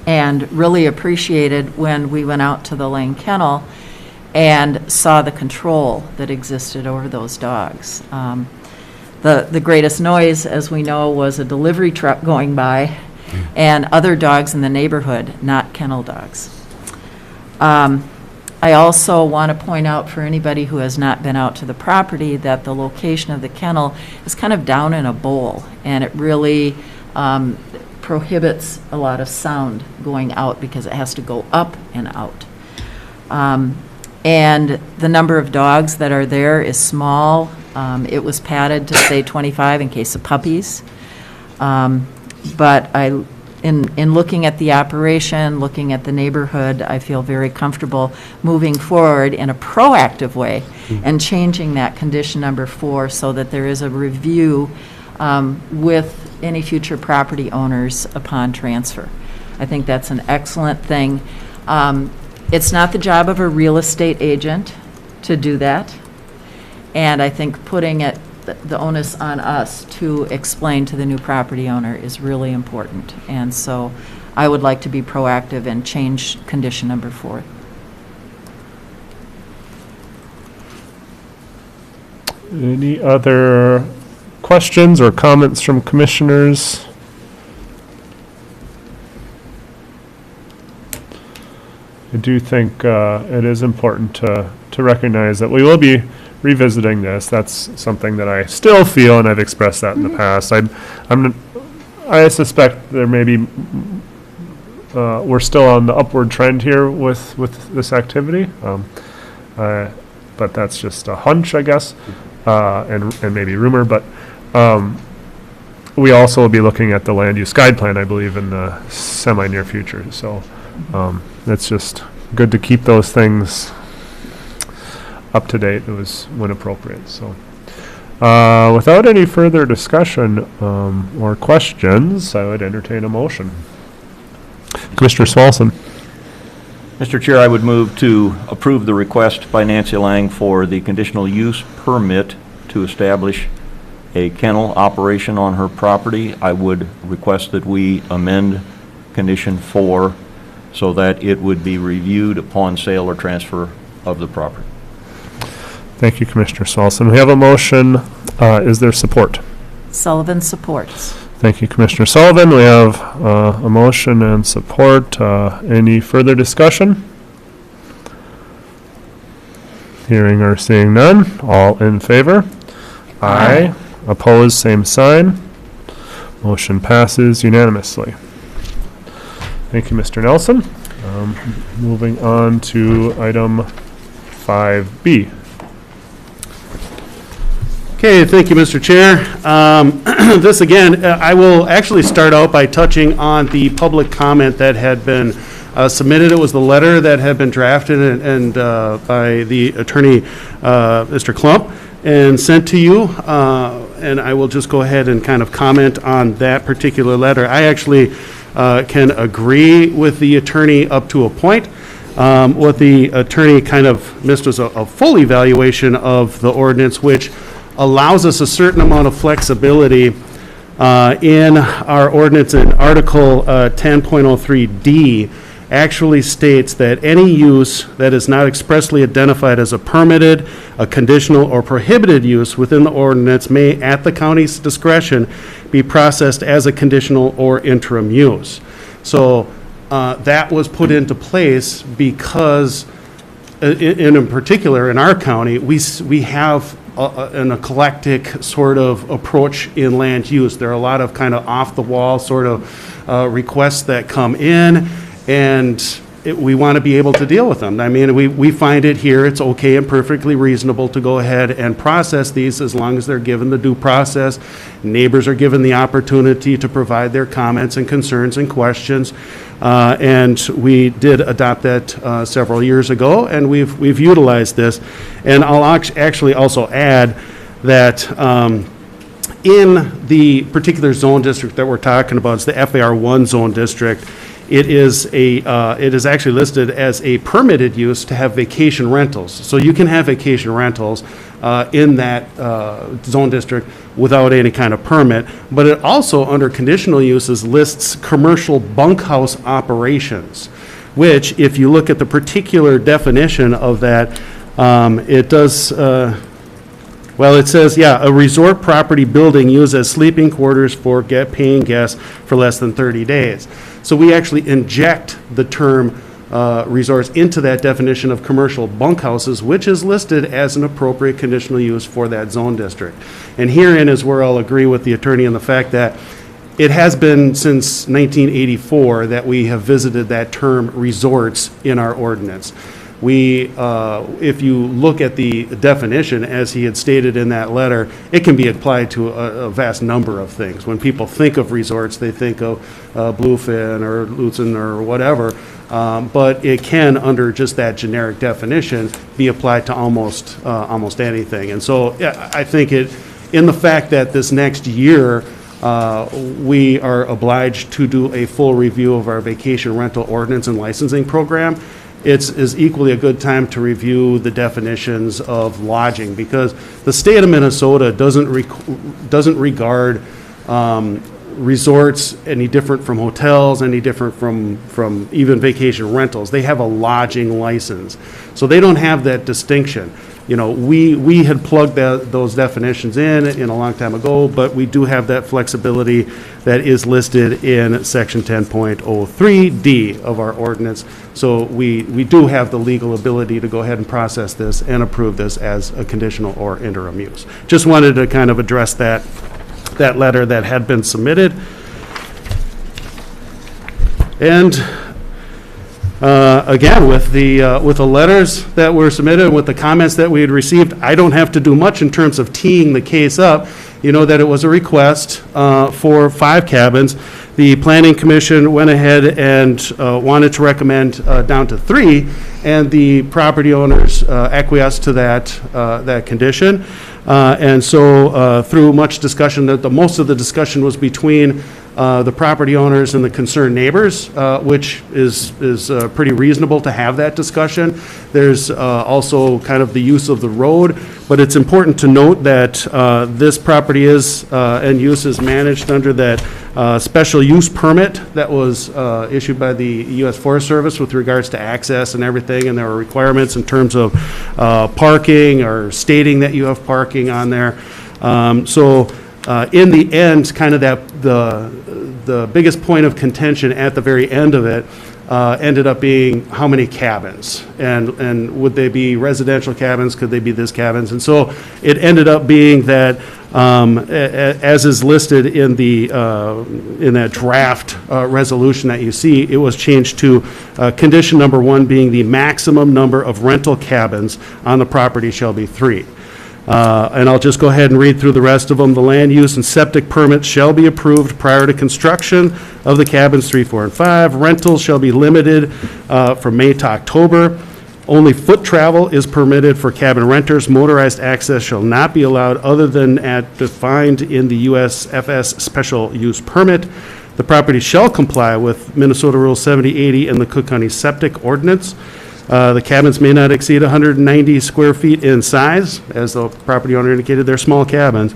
and really appreciated when we went out to the Lane Kennel and saw the control that existed over those dogs. The greatest noise, as we know, was a delivery truck going by, and other dogs in the neighborhood, not kennel dogs. I also want to point out for anybody who has not been out to the property that the location of the kennel is kind of down in a bowl, and it really prohibits a lot of sound going out because it has to go up and out. And the number of dogs that are there is small. It was padded to say 25 in case of puppies. But in looking at the operation, looking at the neighborhood, I feel very comfortable moving forward in a proactive way and changing that condition number 4 so that there is a review with any future property owners upon transfer. I think that's an excellent thing. It's not the job of a real estate agent to do that. And I think putting the onus on us to explain to the new property owner is really important. And so I would like to be proactive and change condition number 4. Any other questions or comments from commissioners? I do think it is important to recognize that we will be revisiting this. That's something that I still feel, and I've expressed that in the past. I suspect there may be, we're still on the upward trend here with this activity, but that's just a hunch, I guess, and maybe rumor, but we also will be looking at the land use guide plan, I believe, in the semi-near future. So it's just good to keep those things up to date when appropriate. So without any further discussion or questions, I would entertain a motion. Commissioner Swalson. Mr. Chair, I would move to approve the request by Nancy Lang for the conditional use permit to establish a kennel operation on her property. I would request that we amend condition 4 so that it would be reviewed upon sale or transfer of the property. Thank you, Commissioner Swalson. We have a motion. Is there support? Sullivan supports. Thank you, Commissioner Sullivan. We have a motion and support. Any further discussion? Hearing or seeing none. All in favor? Aye. Opposed, same sign. Motion passes unanimously. Thank you, Mr. Nelson. Moving on to item 5B. Okay, thank you, Mr. Chair. This again, I will actually start out by touching on the public comment that had been submitted. It was the letter that had been drafted and by the attorney, Mr. Klump, and sent to you. And I will just go ahead and kind of comment on that particular letter. I actually can agree with the attorney up to a point. What the attorney kind of missed was a full evaluation of the ordinance, which allows us a certain amount of flexibility in our ordinance. In Article 10.03D actually states that any use that is not expressly identified as a permitted, a conditional, or prohibited use within the ordinance may, at the county's discretion, be processed as a conditional or interim use. So that was put into place because, in particular, in our county, we have an eclectic sort of approach in land use. There are a lot of kind of off-the-wall sort of requests that come in, and we want to be able to deal with them. I mean, we find it here, it's okay and perfectly reasonable to go ahead and process these as long as they're given the due process. Neighbors are given the opportunity to provide their comments and concerns and questions. And we did adopt that several years ago, and we've utilized this. And I'll actually also add that in the particular zone district that we're talking about, it's the FAR1 zone district. It is actually listed as a permitted use to have vacation rentals. So you can have vacation rentals in that zone district without any kind of permit. But it also, under conditional uses, lists commercial bunkhouse operations, which, if you look at the particular definition of that, it does Well, it says, yeah, a resort property building used as sleeping quarters for paying guests for less than 30 days. So we actually inject the term resorts into that definition of commercial bunkhouses, which is listed as an appropriate conditional use for that zone district. And herein is where I'll agree with the attorney in the fact that it has been since 1984 that we have visited that term resorts in our ordinance. We, if you look at the definition, as he had stated in that letter, it can be applied to a vast number of things. When people think of resorts, they think of Bluefin or Lutsen or whatever, but it can, under just that generic definition, be applied to almost anything. And so yeah, I think in the fact that this next year, we are obliged to do a full review of our vacation rental ordinance and licensing program. Is equally a good time to review the definitions of lodging, because the state of Minnesota doesn't regard resorts any different from hotels, any different from even vacation rentals. They have a lodging license, so they don't have that distinction. You know, we had plugged those definitions in a long time ago, but we do have that flexibility that is listed in section 10.03D of our ordinance. So we do have the legal ability to go ahead and process this and approve this as a conditional or interim use. Just wanted to kind of address that letter that had been submitted. And again, with the letters that were submitted, with the comments that we had received, I don't have to do much in terms of teeing the case up. You know that it was a request for 5 cabins. The Planning Commission went ahead and wanted to recommend down to 3, and the property owners acquiesced to that condition. And so through much discussion, most of the discussion was between the property owners and the concerned neighbors, which is pretty reasonable to have that discussion. There's also kind of the use of the road, but it's important to note that this property is and use is managed under that special use permit that was issued by the U.S. Forest Service with regards to access and everything, and there are requirements in terms of parking or stating that you have parking on there. In the end, kind of the biggest point of contention at the very end of it ended up being how many cabins, and would they be residential cabins, could they be this cabins, and so it ended up being that as is listed in that draft resolution that you see, it was changed to condition number 1 being the maximum number of rental cabins on the property shall be 3. And I'll just go ahead and read through the rest of them. The land use and septic permits shall be approved prior to construction of the cabins 3, 4, and 5. Rentals shall be limited from May to October. Only foot travel is permitted for cabin renters. Motorized access shall not be allowed other than at defined in the USFS special use permit. The property shall comply with Minnesota Rule 7080 and the Cook County Septic Ordinance. The cabins may not exceed 190 square feet in size. As the property owner indicated, they're small cabins.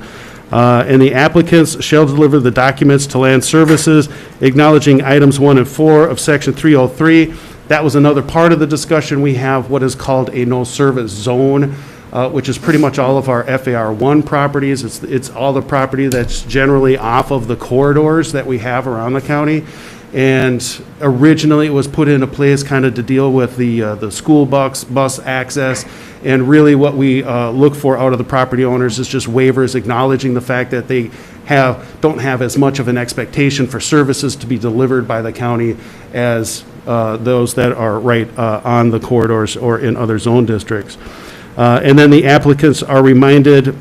And the applicants shall deliver the documents to Land Services acknowledging items 1 and 4 of Section 303. That was another part of the discussion. We have what is called a no-service zone, which is pretty much all of our FAR 1 properties. It's all the property that's generally off of the corridors that we have around the county. And originally it was put into place kind of to deal with the school bus access. And really what we look for out of the property owners is just waivers acknowledging the fact that they don't have as much of an expectation for services to be delivered by the county as those that are right on the corridors or in other zone districts. And then the applicants are reminded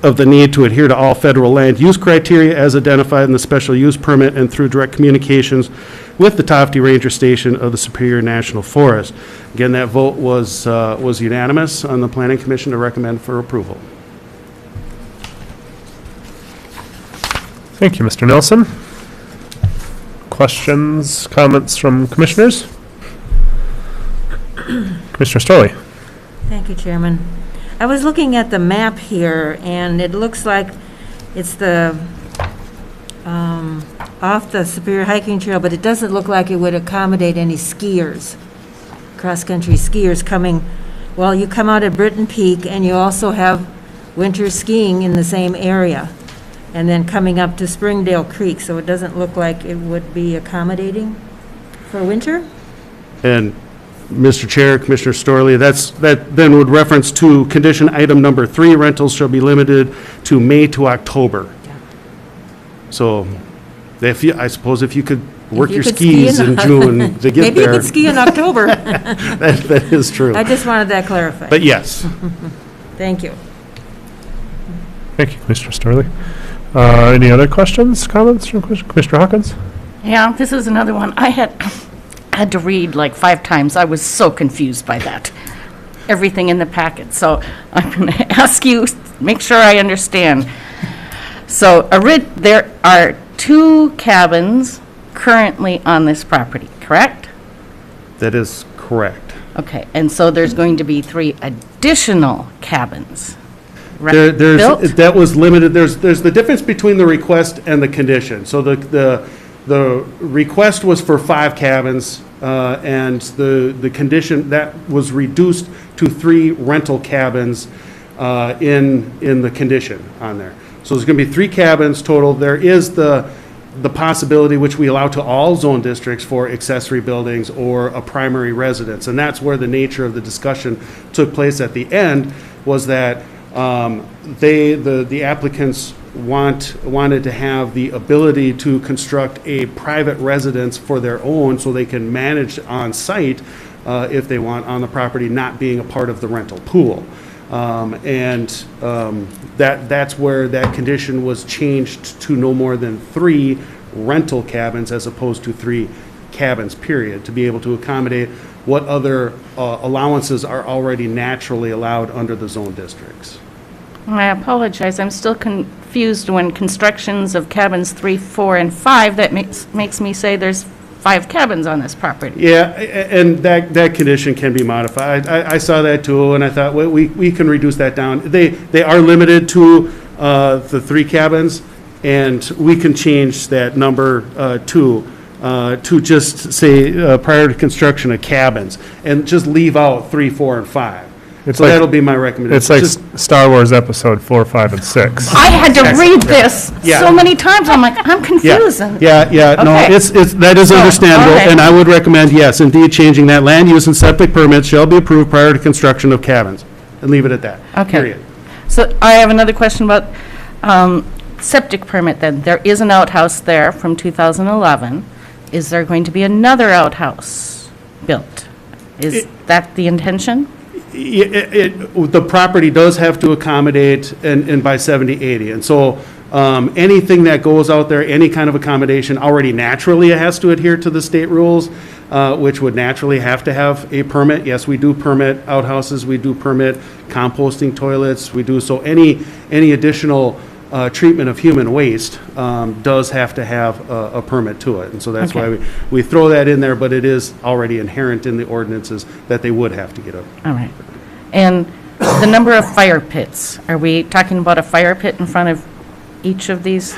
of the need to adhere to all federal land use criteria as identified in the special use permit and through direct communications with the Tofte Ranger Station of the Superior National Forest. Again, that vote was unanimous on the Planning Commission to recommend for approval. Thank you, Mr. Nelson. Questions, comments from commissioners? Commissioner Storley. Thank you, Chairman. I was looking at the map here, and it looks like it's off the Superior Hiking Trail, but it doesn't look like it would accommodate any skiers, cross-country skiers coming. Well, you come out at Britton Peak, and you also have winter skiing in the same area, and then coming up to Springdale Creek, so it doesn't look like it would be accommodating for winter? And Mr. Chair, Commissioner Storley, that then would reference to condition item number 3, rentals shall be limited to May to October. So I suppose if you could work your skis in June to get Maybe you there. could ski in October. That is true. I just wanted that clarified. But yes. Thank you. Thank you, Commissioner Storley. Any other questions, comments from Commissioner Hawkins? Yeah, this is another one. I had to read like 5 times. I was so confused by that. Everything in the packet. So I'm going to ask you, make sure I understand. So there are 2 cabins currently on this property, correct? That is correct. Okay, and so there's going to be 3 additional cabins There's built? that was limited. There's the difference between the request and the condition. So the request was for 5 cabins, and the condition that was reduced to 3 rental cabins in the condition on there. So there's going to be 3 cabins total. There is the possibility, which we allow to all zone districts, for accessory buildings or a primary residence. And that's where the nature of the discussion took place at the end, was that the applicants wanted to have the ability to construct a private residence for their own, so they can manage on site if they want, on the property, not being a part of the rental pool. That's where that condition was changed to no more than 3 rental cabins as opposed to 3 cabins, period, to be able to accommodate what other allowances are already naturally allowed under the zone districts. I apologize. I'm still confused when constructions of cabins 3, 4, and 5, that makes me say there's 5 cabins on this property. Yeah, and that condition can be modified. I saw that too, and I thought, well, we can reduce that down. They are limited to the 3 cabins, and we can change that number to just say prior to construction of cabins, and just leave out 3, 4, and 5. It's So like- that'll be my recommendation. It's like Just- Star Wars Episode 4, 5, and 6. I had to read this Yeah. so many times. I'm like, I'm Yeah, confused. yeah, no, Okay. that is So, understandable, okay. and I would recommend, yes, indeed, changing that. Land use and septic permits shall be approved prior to construction of cabins, and leave it at that. Okay. Period. So I have another question about septic permit then. There is an outhouse there from 2011. Is there going to be another outhouse built? Is that the intention? The property does have to accommodate and by 70/80, and so anything that goes out there, any kind of accommodation, already naturally has to adhere to the state rules, which would naturally have to have a permit. Yes, we do permit outhouses, we do permit composting toilets, we do, so any additional treatment of human waste does have to have a permit to it, and so that's Okay. why we throw that in there, but it is already inherent in the ordinances that they would have to get a. All right. And the number of fire pits, are we talking about a fire pit in front of each of these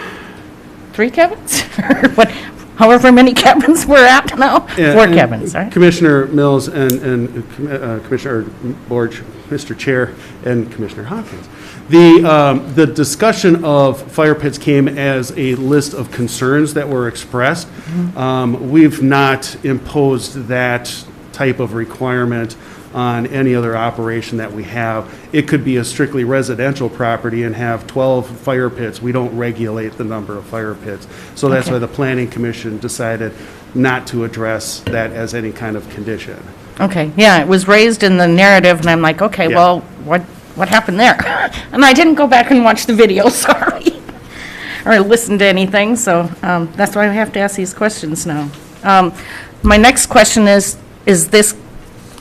3 cabins? Or what, however many cabins we're at now? Yeah, 4 and cabins, right? Commissioner Mills and Commissioner Borge, Mr. Chair, and Commissioner Hopkins. The discussion of fire pits came as a list of concerns that were expressed. We've not imposed that type of requirement on any other operation that we have. It could be a strictly residential property and have 12 fire pits. We don't regulate the number of fire pits. So that's Okay. why the Planning Commission decided not to address that as any kind of condition. Okay, yeah, it was raised in the narrative, and I'm like, okay, Yeah. well, what happened there? And I didn't go back and watch the video, sorry, or listen to anything, so that's why I have to ask these questions now. My next question is this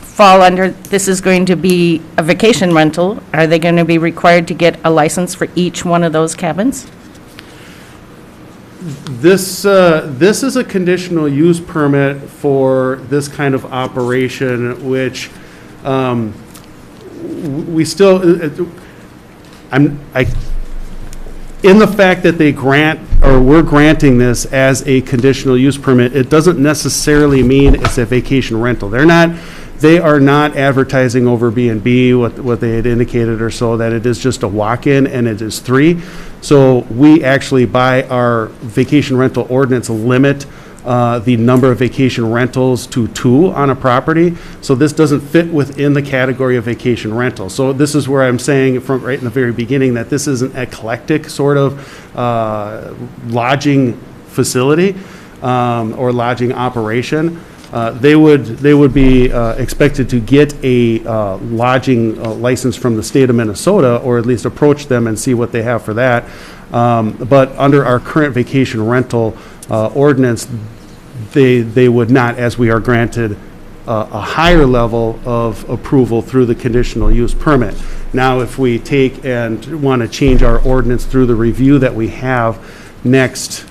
fall under, this is going to be a vacation rental? Are they going to be required to get a license for each one of those cabins? This is a conditional use permit for this kind of operation, which we still, in the fact that they grant, or we're granting this as a conditional use permit, it doesn't necessarily mean it's a vacation rental. They're They are not advertising over B&B, what they had indicated or so, that it is just a walk-in and it is 3. So we actually, by our vacation rental ordinance, limit the number of vacation rentals to 2 on a property. So this doesn't fit within the category of vacation rental. So this is where I'm saying from right in the very beginning that this is an eclectic sort of lodging facility or lodging operation. They would be expected to get a lodging license from the state of Minnesota, or at least approach them and see what they have for that. But under our current vacation rental ordinance, they would not, as we are granted a higher level of approval through the conditional use permit. Now, if we take and want to change our ordinance through the review that we have next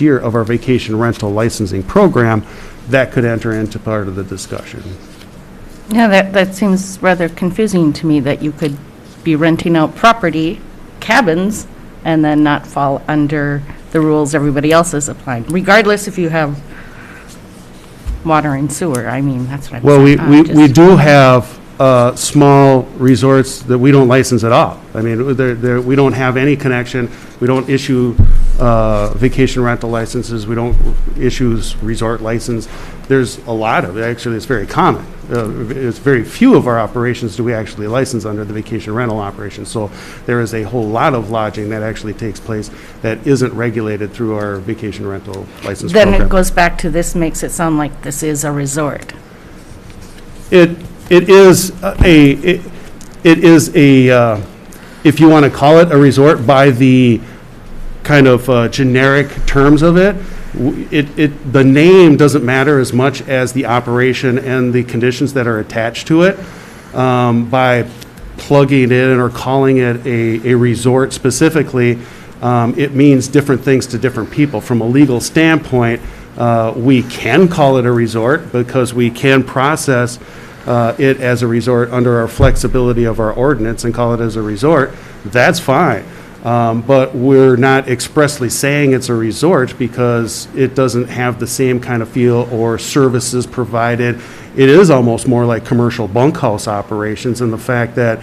year of our vacation rental licensing program, that could enter into part of the discussion. Yeah, that seems rather confusing to me, that you could be renting out property, cabins, and then not fall under the rules everybody else is applying, regardless if you have water and sewer. I mean, that's what I'm Well, saying. we do have small resorts that we don't license at all. I mean, we don't have any connection. We don't issue vacation rental licenses. We don't issue resort license. There's a lot of it. Actually, it's very common. It's very few of our operations do we actually license under the vacation rental operation. So there is a whole lot of lodging that actually takes place that isn't regulated through our vacation rental license program. Then it goes back to, this makes it sound like this is a resort. It is a if you want to call it a resort by the kind of generic terms of it, the name doesn't matter as much as the operation and the conditions that are attached to it. By plugging it in or calling it a resort specifically, it means different things to different people. From a legal standpoint, we can call it a resort because we can process it as a resort under our flexibility of our ordinance and call it as a resort. That's fine. But we're not expressly saying it's a resort because it doesn't have the same kind of feel or services provided. It is almost more like commercial bunkhouse operations in the fact that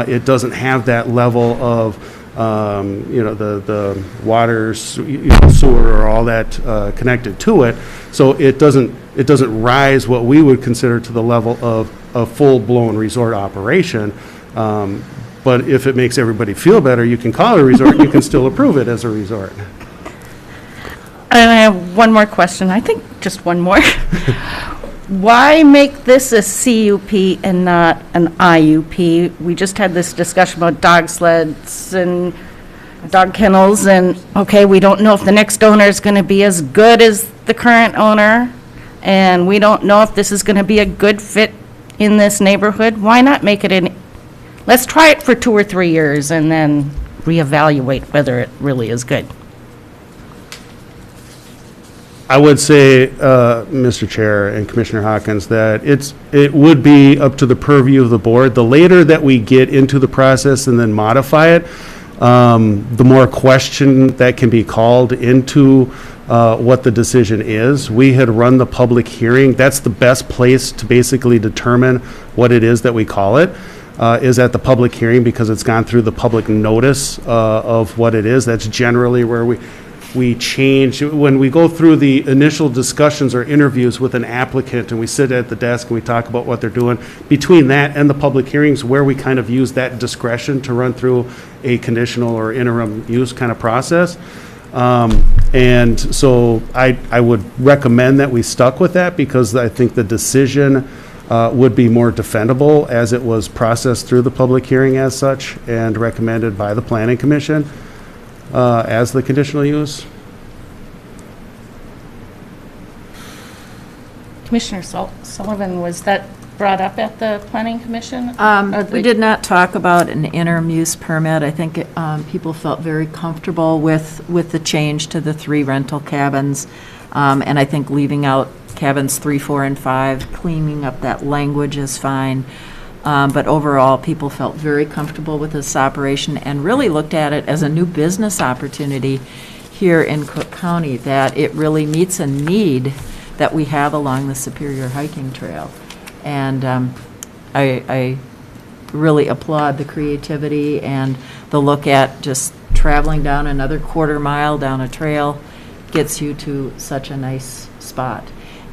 it doesn't have that level of the water, sewer, or all that connected to it. So it doesn't rise what we would consider to the level of a full-blown resort operation. But if it makes everybody feel better, you can call it a resort, you can still approve it as a resort. And I have one more question, I think just one more. Why make this a CUP and not an IUP? We just had this discussion about dog sleds and dog kennels, and, okay, we don't know if the next owner is going to be as good as the current owner, and we don't know if this is going to be a good fit in this neighborhood. Why not make it let's try it for 2 or 3 years and then reevaluate whether it really is good? I would say, Mr. Chair and Commissioner Hawkins, that it would be up to the purview of the board. The later that we get into the process and then modify it, the more question that can be called into what the decision is. We had run the public hearing. That's the best place to basically determine what it is that we call it, is at the public hearing, because it's gone through the public notice of what it is. That's generally where we change. When we go through the initial discussions or interviews with an applicant and we sit at the desk and we talk about what they're doing, between that and the public hearings, where we kind of use that discretion to run through a conditional or interim use kind of process. And so I would recommend that we stuck with that, because I think the decision would be more defendable as it was processed through the public hearing as such and recommended by the Planning Commission as the conditional use. Commissioner Sullivan, was that brought up at the Planning Commission? We did not talk about an interim use permit. I think people felt very comfortable with the change to the 3 rental cabins. And I think leaving out cabins 3, 4, and 5, cleaning up that language is fine. But overall, people felt very comfortable with this operation and really looked at it as a new business opportunity here in Cook County, that it really meets a need that we have along the Superior Hiking Trail. And I really applaud the creativity and the look at just traveling down another quarter mile down a trail gets you to such a nice spot.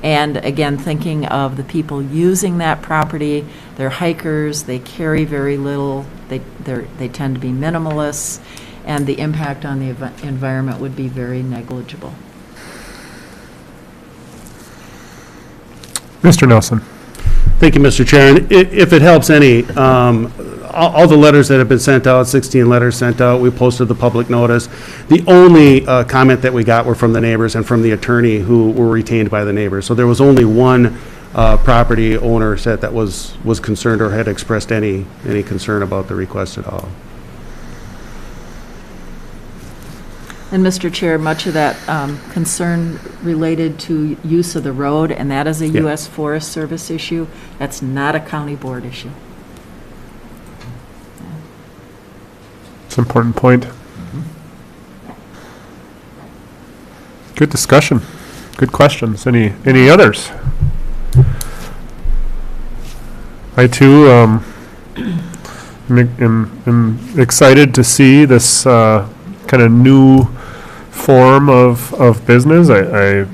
And again, thinking of the people using that property, they're hikers, they carry very little, they tend to be minimalists, and the impact on the environment would be very negligible. Mr. Nelson. Thank you, Mr. Chair. And if it helps any, all the letters that have been sent out, 16 letters sent out, we posted the public notice. The only comment that we got were from the neighbors and from the attorney who were retained by the neighbors. So there was only one property owner said that was concerned or had expressed any concern about the request at all. And Mr. Chair, much of that concern related to use of the road, and that is a Yeah. U.S. Forest Service issue. That's not a county board issue. It's an important point. Good discussion. Good questions. Any others? I too am excited to see this kind of new form of business. I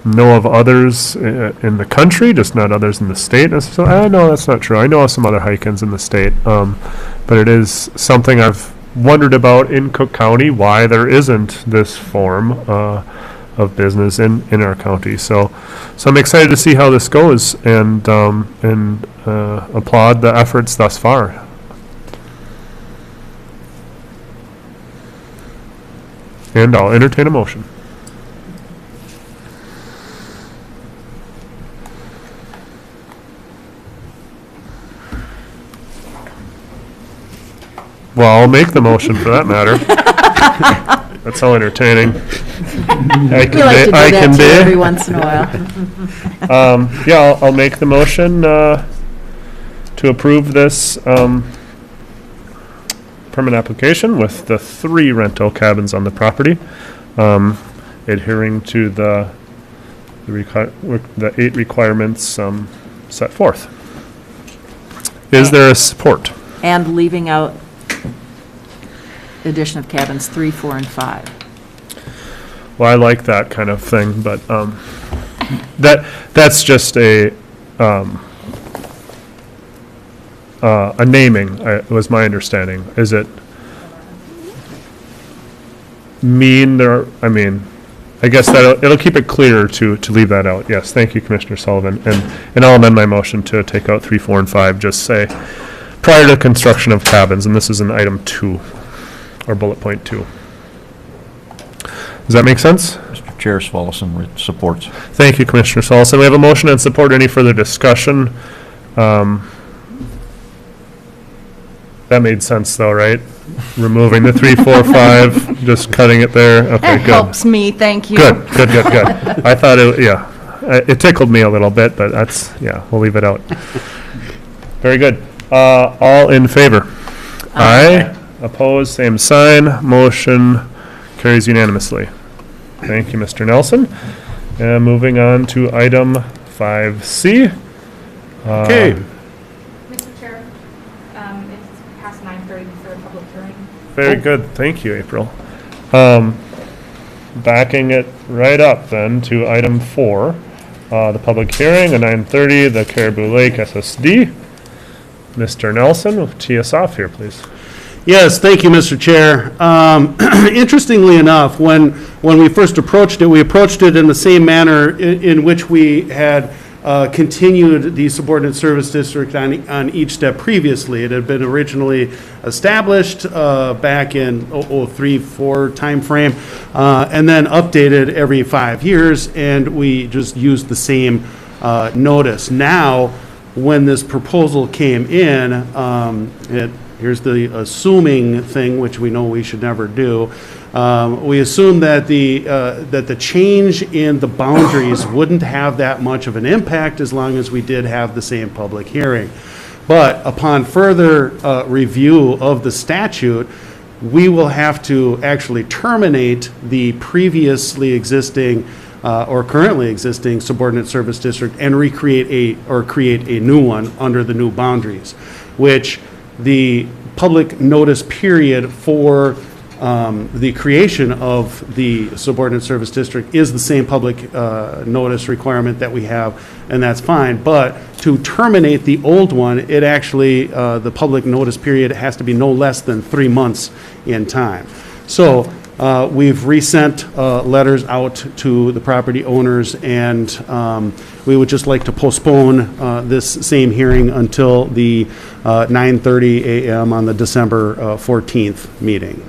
know of others in the country, just not others in the state. So I know that's not true. I know of some other hike-ins in the state, but it is something I've wondered about in Cook County, why there isn't this form of business in our county. So I'm excited to see how this goes and applaud the efforts thus far. And I'll entertain a motion. Well, I'll make the motion for that matter. That's how entertaining I We like to do I that can too every be. once in a while. Yeah, I'll make the motion to approve this permit application with the 3 rental cabins on the property, adhering to the 8 requirements set forth. Is there a support? And leaving out addition of cabins 3, 4, and 5. Well, I like that kind of thing, but that's just a naming, was my understanding. Is it mean there, I mean, I guess that it'll keep it clear to leave that out. Yes, thank you, Commissioner Sullivan. And I'll amend my motion to take out 3, 4, and 5, just say prior to construction of cabins, and this is in item 2, or bullet point 2. Does that make sense? Mr. Chair, Swallowson supports. Thank you, Commissioner Solison. We have a motion and support. Any further discussion? That made sense though, right? Removing the 3, 4, 5, just cutting it there. Okay, That good. helps me, thank you. Good. I thought it tickled me a little bit, but that's, we'll leave it out. Very good. All in favor? Aye. Opposed, same sign. Motion carries unanimously. Thank you, Mr. Nelson. And moving on to item 5C. Okay. Mr. Chair, it's past 9:30 for a public hearing. Very good. Thank you, April. Backing it right up then to item 4, the public hearing at 9:30, the Caribou Lake SSD. Mr. Nelson, tee us off here, please. Yes, thank you, Mr. Chair. Interestingly enough, when we first approached it, we approached it in the same manner in which we had continued the subordinate service district on each step previously. It had been originally established back in 03-04 timeframe, and then updated every 5 years, and we just used the same notice. Now, when this proposal came in, here's the assuming thing, which we know we should never do. We assume that the change in the boundaries wouldn't have that much of an impact as long as we did have the same public hearing. But upon further review of the statute, we will have to actually terminate the previously existing or currently existing subordinate service district and create a new one under the new boundaries, which the public notice period for the creation of the subordinate service district is the same public notice requirement that we have, and that's fine. But to terminate the old one, it actually, the public notice period has to be no less than 3 months in time. So we've resent letters out to the property owners, and we would just like to postpone this same hearing until the 9:30 a.m. on the December 14th meeting.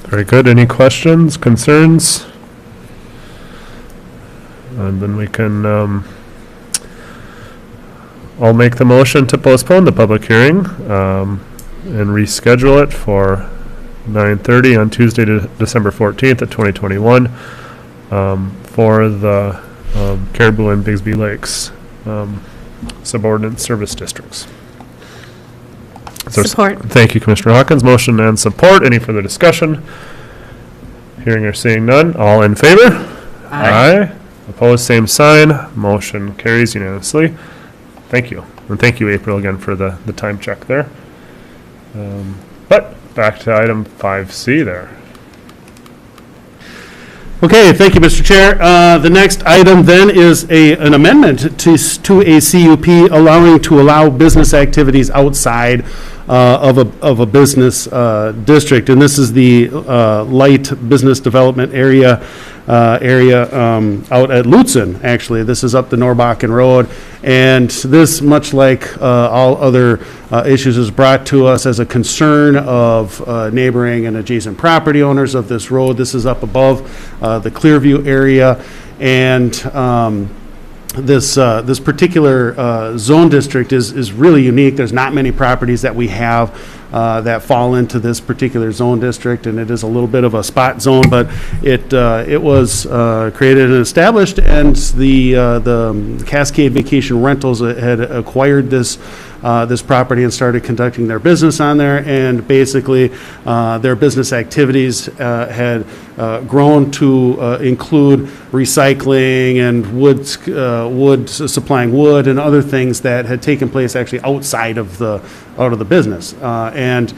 Very good. Any questions, concerns? And then we can, I'll make the motion to postpone the public hearing and reschedule it for 9:30 on Tuesday, December 14th at 2021 for the Caribou and Bigsby Lakes subordinate service districts. Support. Thank you, Commissioner Hawkins. Motion and support. Any further discussion? Hearing or seeing none. All in favor? Aye. Opposed, same sign. Motion carries unanimously. Thank you. And thank you, April, again for the time check there. But back to item 5C there. Okay, thank you, Mr. Chair. The next item then is an amendment to a CUP allow business activities outside of a business district, and this is the light business development area out at Lutzen. Actually, this is up the Norbakken Road, and this, much like all other issues, is brought to us as a concern of neighboring and adjacent property owners of this road. This is up above the Clearview area, and this particular zone district is really unique. There's not many properties that we have that fall into this particular zone district, and it is a little bit of a spot zone, but it was created and established, and the Cascade Vacation Rentals had acquired this property and started conducting their business on there, and basically their business activities had grown to include recycling and supplying wood and other things that had taken place actually outside of the business, and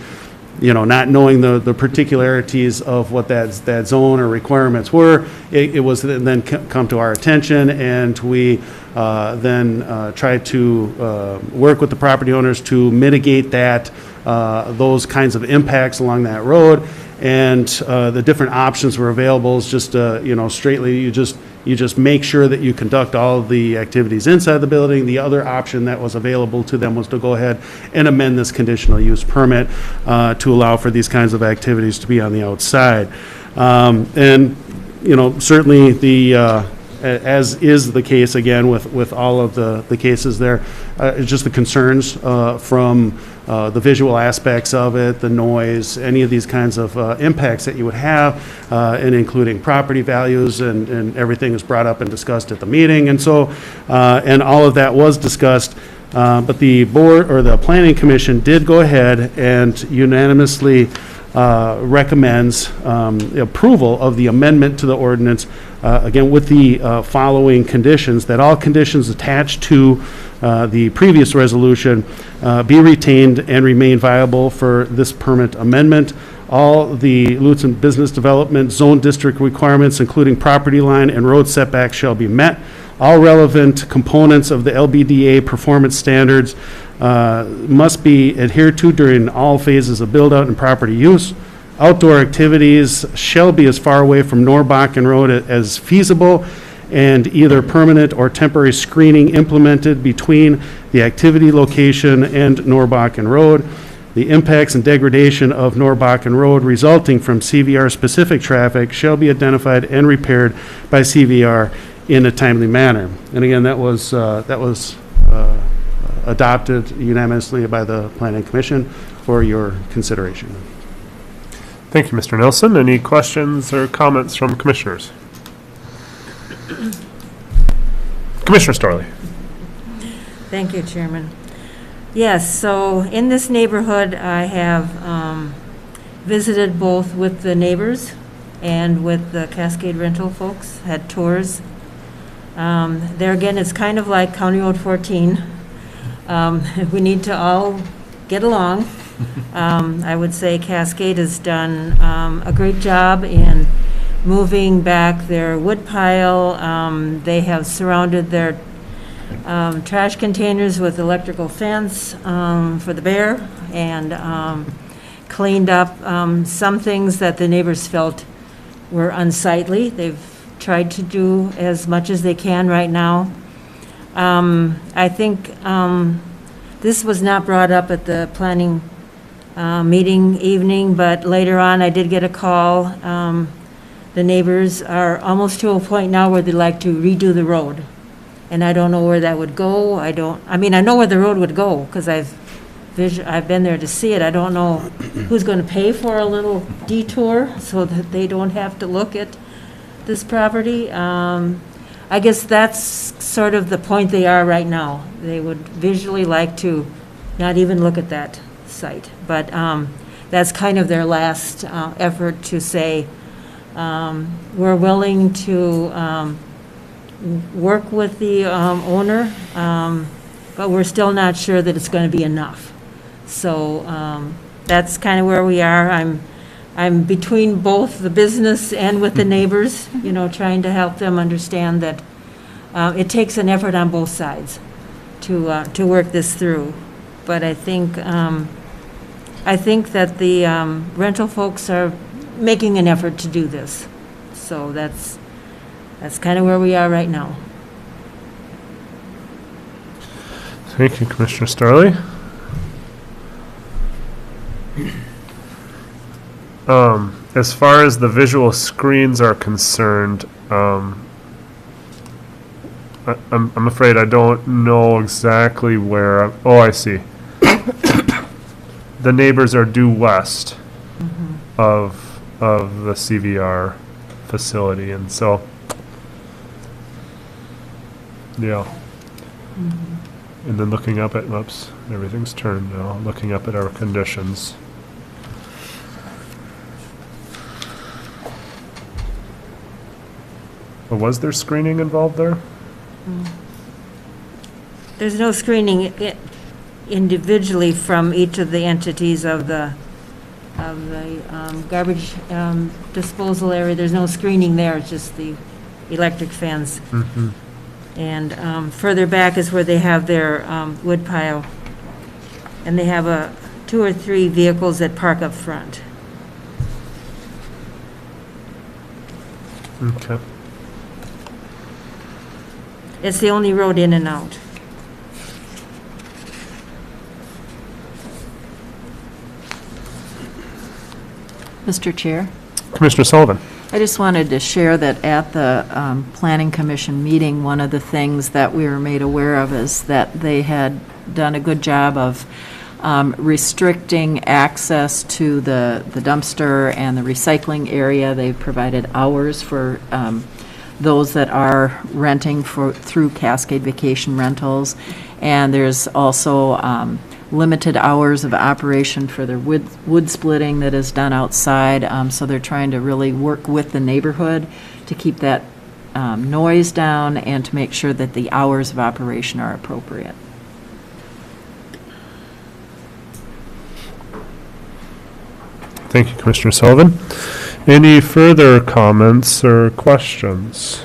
not knowing the particularities of what that zone or requirements were, it was then come to our attention, and we then tried to work with the property owners to mitigate those kinds of impacts along that road. And the different options were available is just straightly you just make sure that you conduct all of the activities inside the building. The other option that was available to them was to go ahead and amend this conditional use permit to allow for these kinds of activities to be on the outside. And certainly as is the case again with all of the cases there, it's just the concerns from the visual aspects of it, the noise, any of these kinds of impacts that you would have, and including property values, and everything is brought up and discussed at the meeting. And so, and all of that was discussed, but the board or the planning commission did go ahead and unanimously recommends approval of the amendment to the ordinance, again with the following conditions: that all conditions attached to the previous resolution be retained and remain viable for this permit amendment. All the Lutzen Business Development Zone District requirements, including property line and road setbacks, shall be met. All relevant components of the LBDA performance standards must be adhered to during all phases of build-out and property use. Outdoor activities shall be as far away from Norbakken Road as feasible, and either permanent or temporary screening implemented between the activity location and Norbakken Road. The impacts and degradation of Norbakken Road resulting from CVR-specific traffic shall be identified and repaired by CVR in a timely manner. And again, that was adopted unanimously by the Planning Commission for your consideration. Thank you, Mr. Nelson. Any questions or comments from commissioners? Commissioner Storley. Thank you, Chairman. Yes, so in this neighborhood, I have visited both with the neighbors and with the Cascade Rental folks, had tours. There again, it's kind of like County Road 14. We need to all get along. I would say Cascade has done a great job in moving back their wood pile. They have surrounded their trash containers with electrical fence for the bear, and cleaned up some things that the neighbors felt were unsightly. They've tried to do as much as they can right now. I think this was not brought up at the planning meeting evening, but later on, I did get a call. The neighbors are almost to a point now where they'd like to redo the road. And I don't know where that would go. I know where the road would go, because I've been there to see it. I don't know who's going to pay for a little detour so that they don't have to look at this property. I guess that's sort of the point they are right now. They would visually like to not even look at that site. But that's kind of their last effort to say, we're willing to work with the owner, but we're still not sure that it's going to be enough. So that's kind of where we are. I'm between both the business and with the neighbors, trying to help them understand that it takes an effort on both sides to work this through. But I think that the rental folks are making an effort to do this. So that's kind of where we are right now. Thank you, Commissioner Starley. As far as the visual screens are concerned, I'm afraid I don't know exactly where. Oh, I see. The neighbors are due west of the CVR facility, and so, yeah. And then looking up at, whoops, everything's turned now, looking up at our conditions. But was there screening involved there? There's no screening individually from each of the entities of the garbage disposal area. There's no screening there, it's just the electric fence. And further back is where they have their wood pile. And they have 2 or 3 vehicles that park up front. Okay. It's the only road in and out. Mr. Chair, Commissioner Sullivan. I just wanted to share that at the Planning Commission meeting, one of the things that we were made aware of is that they had done a good job of restricting access to the dumpster and the recycling area. They provided hours for those that are renting through Cascade Vacation Rentals. And there's also limited hours of operation for their wood splitting that is done outside. So they're trying to really work with the neighborhood to keep that noise down and to make sure that the hours of operation are appropriate. Thank you, Commissioner Sullivan. Any further comments or questions?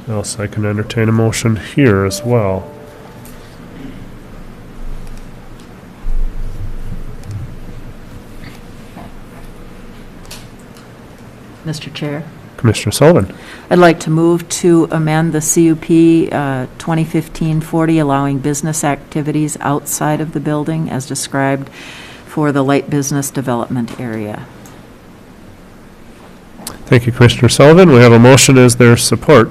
Else I can entertain a motion here as well. Mr. Chair, Commissioner Sullivan. I'd like to move to amend the CUP 2015-40, allowing business activities outside of the building as described for the light business development area. Thank you, Commissioner Sullivan. We have a motion. Is there support?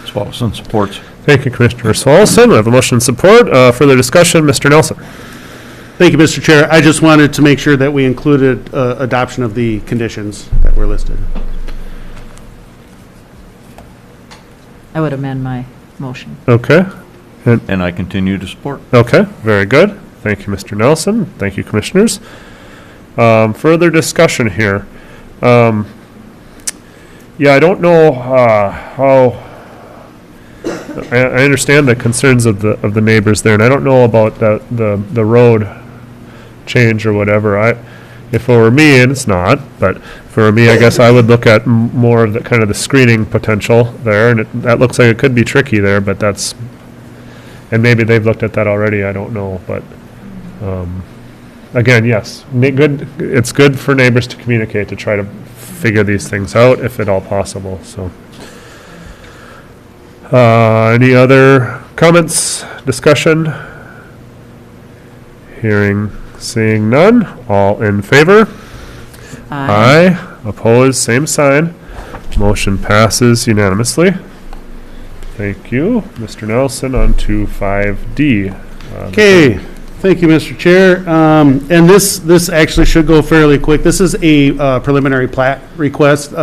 Swallowson supports. Thank you, Commissioner Swallowson. We have a motion and support. Further discussion, Mr. Nelson. Thank you, Mr. Chair. I just wanted to make sure that we included adoption of the conditions that were listed. I would amend my motion. Okay. And I continue to support. Okay, very good. Thank you, Mr. Nelson. Thank you, Commissioners. Further discussion here. Yeah, I don't know how, I understand the concerns of the neighbors there, and I don't know about the road change or whatever. If it were me, and it's not, but for me, I guess I would look at more of the kind of the screening potential there, and that looks like it could be tricky there, but that's, and maybe they've looked at that already, I don't know, but, again, yes, it's good for neighbors to communicate, to try to figure these things out if at all possible, so. Any other comments, discussion? Seeing none, all in favor? Aye. Opposed, same sign. Motion passes unanimously. Thank you. Mr. Nelson, on to 5D. Okay, thank you, Mr. Chair. And this actually should go fairly quick. This is a preliminary plat request.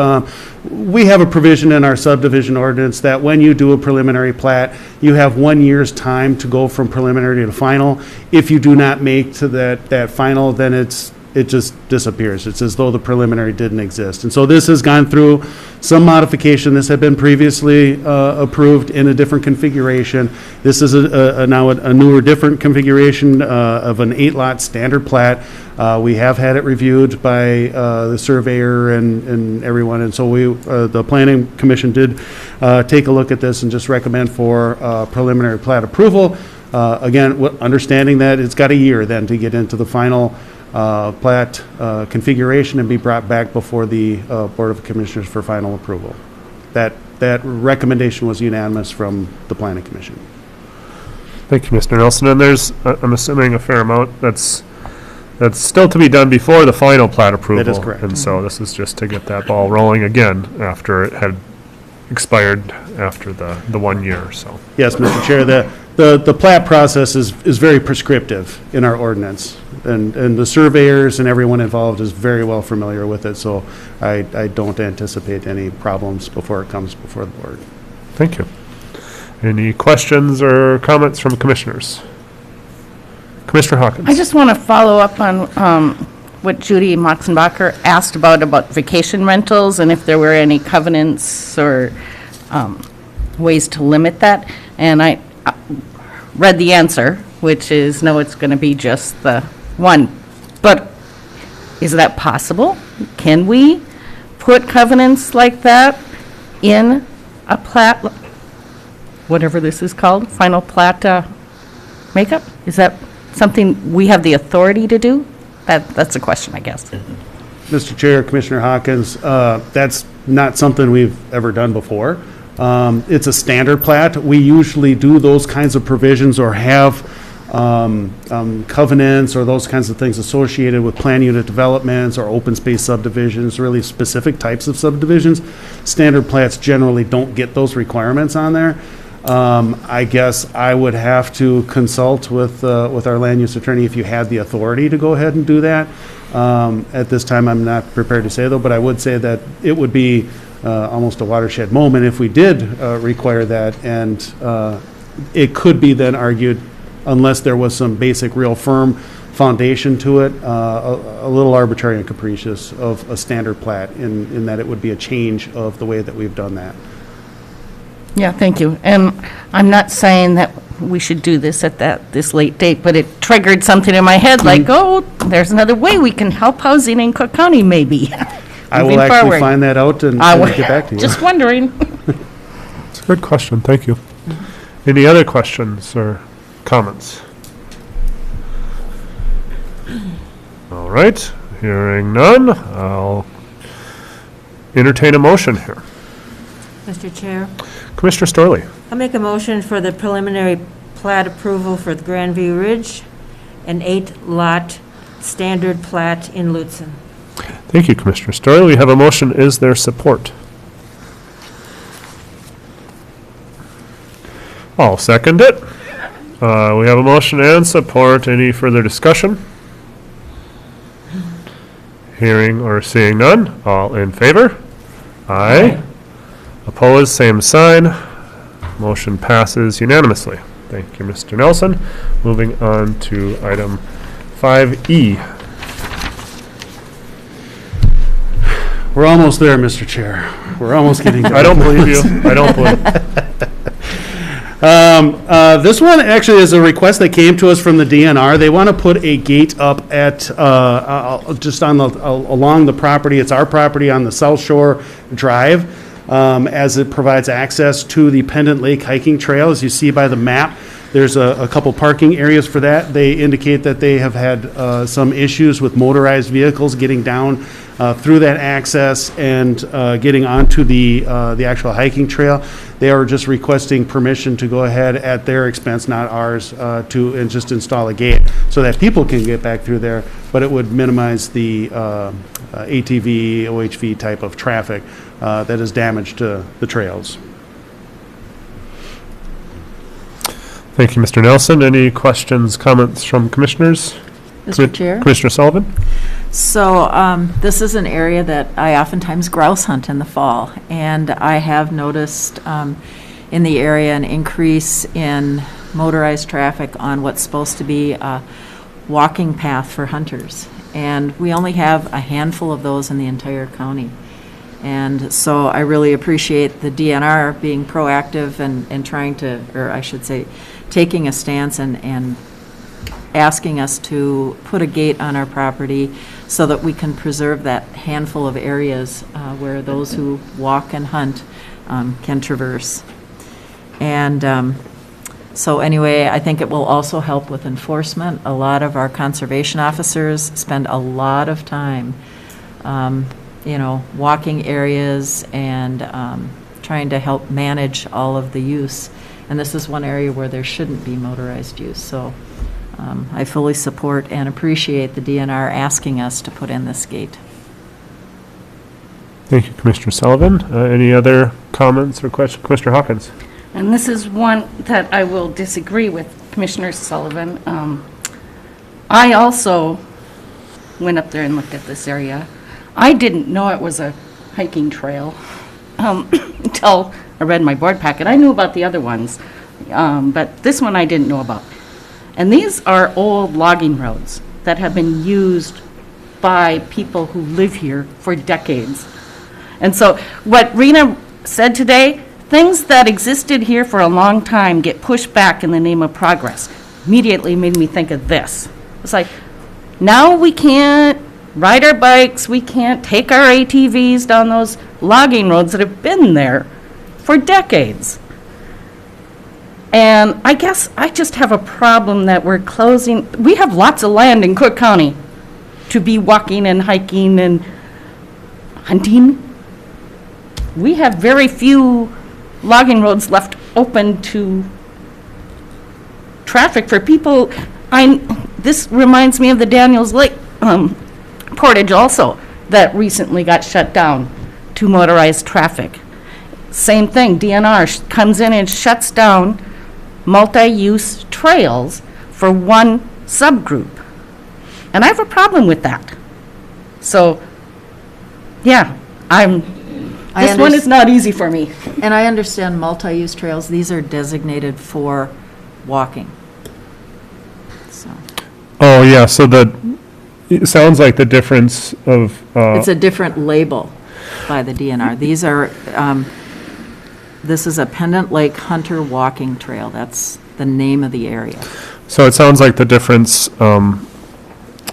We have a provision in our subdivision ordinance that when you do a preliminary plat, you have 1 year's time to go from preliminary to final. If you do not make to that final, then it just disappears. It's as though the preliminary didn't exist. And so this has gone through some modification. This had been previously approved in a different configuration. This is now a newer, different configuration of an 8-lot standard plat. We have had it reviewed by the surveyor and everyone, and so the Planning Commission did take a look at this and just recommend for preliminary plat approval. Again, understanding that it's got a year then to get into the final plat configuration and be brought back before the Board of Commissioners for final approval. That recommendation was unanimous from the Planning Commission. Thank you, Mr. Nelson. And there's, I'm assuming, a fair amount that's still to be done before the final plat approval. That is correct. And so this is just to get that ball rolling again after it had expired after the 1 year, so. Yes, Mr. Chair, the plat process is very prescriptive in our ordinance, and the surveyors and everyone involved is very well familiar with it, so I don't anticipate any problems before it comes before the board. Thank you. Any questions or comments from commissioners? Commissioner Hawkins. I just want to follow up on what Judy Moxenbacher asked about vacation rentals and if there were any covenants or ways to limit that. And I read the answer, which is no, it's going to be just the one. But is that possible? Can we put covenants like that in a plat, whatever this is called, final plat makeup? Is that something we have the authority to do? That's a question, I guess. Mr. Chair, Commissioner Hawkins, that's not something we've ever done before. It's a standard plat. We usually do those kinds of provisions or have covenants or those kinds of things associated with plan unit developments or open space subdivisions, really specific types of subdivisions. Standard plats generally don't get those requirements on there. I guess I would have to consult with our land use attorney if you had the authority to go ahead and do that. At this time, I'm not prepared to say though, but I would say that it would be almost a watershed moment if we did require that, and it could be then argued, unless there was some basic, real firm foundation to it, a little arbitrary and capricious of a standard plat in that it would be a change of the way that we've done that. Yeah, thank you. And I'm not saying that we should do this at this late date, but it triggered something in my head, like, oh, there's another way we can help housing in Cook County, maybe. I will actually find that out and get back to you. Just wondering. It's a good question, thank you. Any other questions or comments? All right, hearing none, I'll entertain a motion here. Mr. Chair, Commissioner Storley. I'll make a motion for the preliminary plat approval for the Grandview Ridge, an 8-lot standard plat in Lutzen. Thank you, Commissioner Storley. We have a motion. Is there support? I'll second it. We have a motion and support. Any further discussion? Hearing or seeing none. All in favor? Aye. Opposed, same sign. Motion passes unanimously. Thank you, Mr. Nelson. Moving on to item 5E. We're almost there, Mr. Chair. We're almost getting there. I don't believe you. I don't believe. This one actually is a request that came to us from the DNR. They want to put a gate up at, just on the, along the property. It's our property on the South Shore Drive, as it provides access to the Pendant Lake hiking trail. As you see by the map, there's a couple parking areas for that. They indicate that they have had some issues with motorized vehicles getting down through that access and getting onto the actual hiking trail. They are just requesting permission to go ahead at their expense, not ours, and just install a gate so that people can get back through there, but it would minimize the ATV, OHV type of traffic that is damage to the trails. Thank you, Mr. Nelson. Any questions, comments from commissioners? Mr. Chair? Commissioner Sullivan? So this is an area that I oftentimes grouse hunt in the fall, and I have noticed in the area an increase in motorized traffic on what's supposed to be a walking path for hunters. And we only have a handful of those in the entire county. And so I really appreciate the DNR being proactive and trying to, or I should say, taking a stance and asking us to put a gate on our property so that we can preserve that handful of areas where those who walk and hunt can traverse. And so anyway, I think it will also help with enforcement. A lot of our conservation officers spend a lot of time walking areas and trying to help manage all of the use. And this is one area where there shouldn't be motorized use. So I fully support and appreciate the DNR asking us to put in this gate. Thank you, Commissioner Sullivan. Any other comments or questions? Commissioner Hawkins? And this is one that I will disagree with Commissioner Sullivan. I also went up there and looked at this area. I didn't know it was a hiking trail until I read my board packet. I knew about the other ones, but this one I didn't know about. And these are old logging roads that have been used by people who live here for decades. And so what Rena said today, things that existed here for a long time get pushed back in the name of progress, immediately made me think of this. It's like, now we can't ride our bikes, we can't take our ATVs down those logging roads that have been there for decades. And I guess I just have a problem that we're closing. We have lots of land in Cook County to be walking and hiking and hunting. We have very few logging roads left open to traffic for people. This reminds me of the Daniels Lake portage also that recently got shut down to motorized traffic. Same thing, DNR comes in and shuts down multi-use trails for one subgroup. And I have a problem with that. So, yeah, this one is not easy for me. And I understand multi-use trails, these are designated for walking. So Oh, yeah, so it sounds like the difference of, it's a different label by the DNR. These are, this is a Pendant Lake Hunter Walking Trail. That's the name of the area. so it sounds like the difference in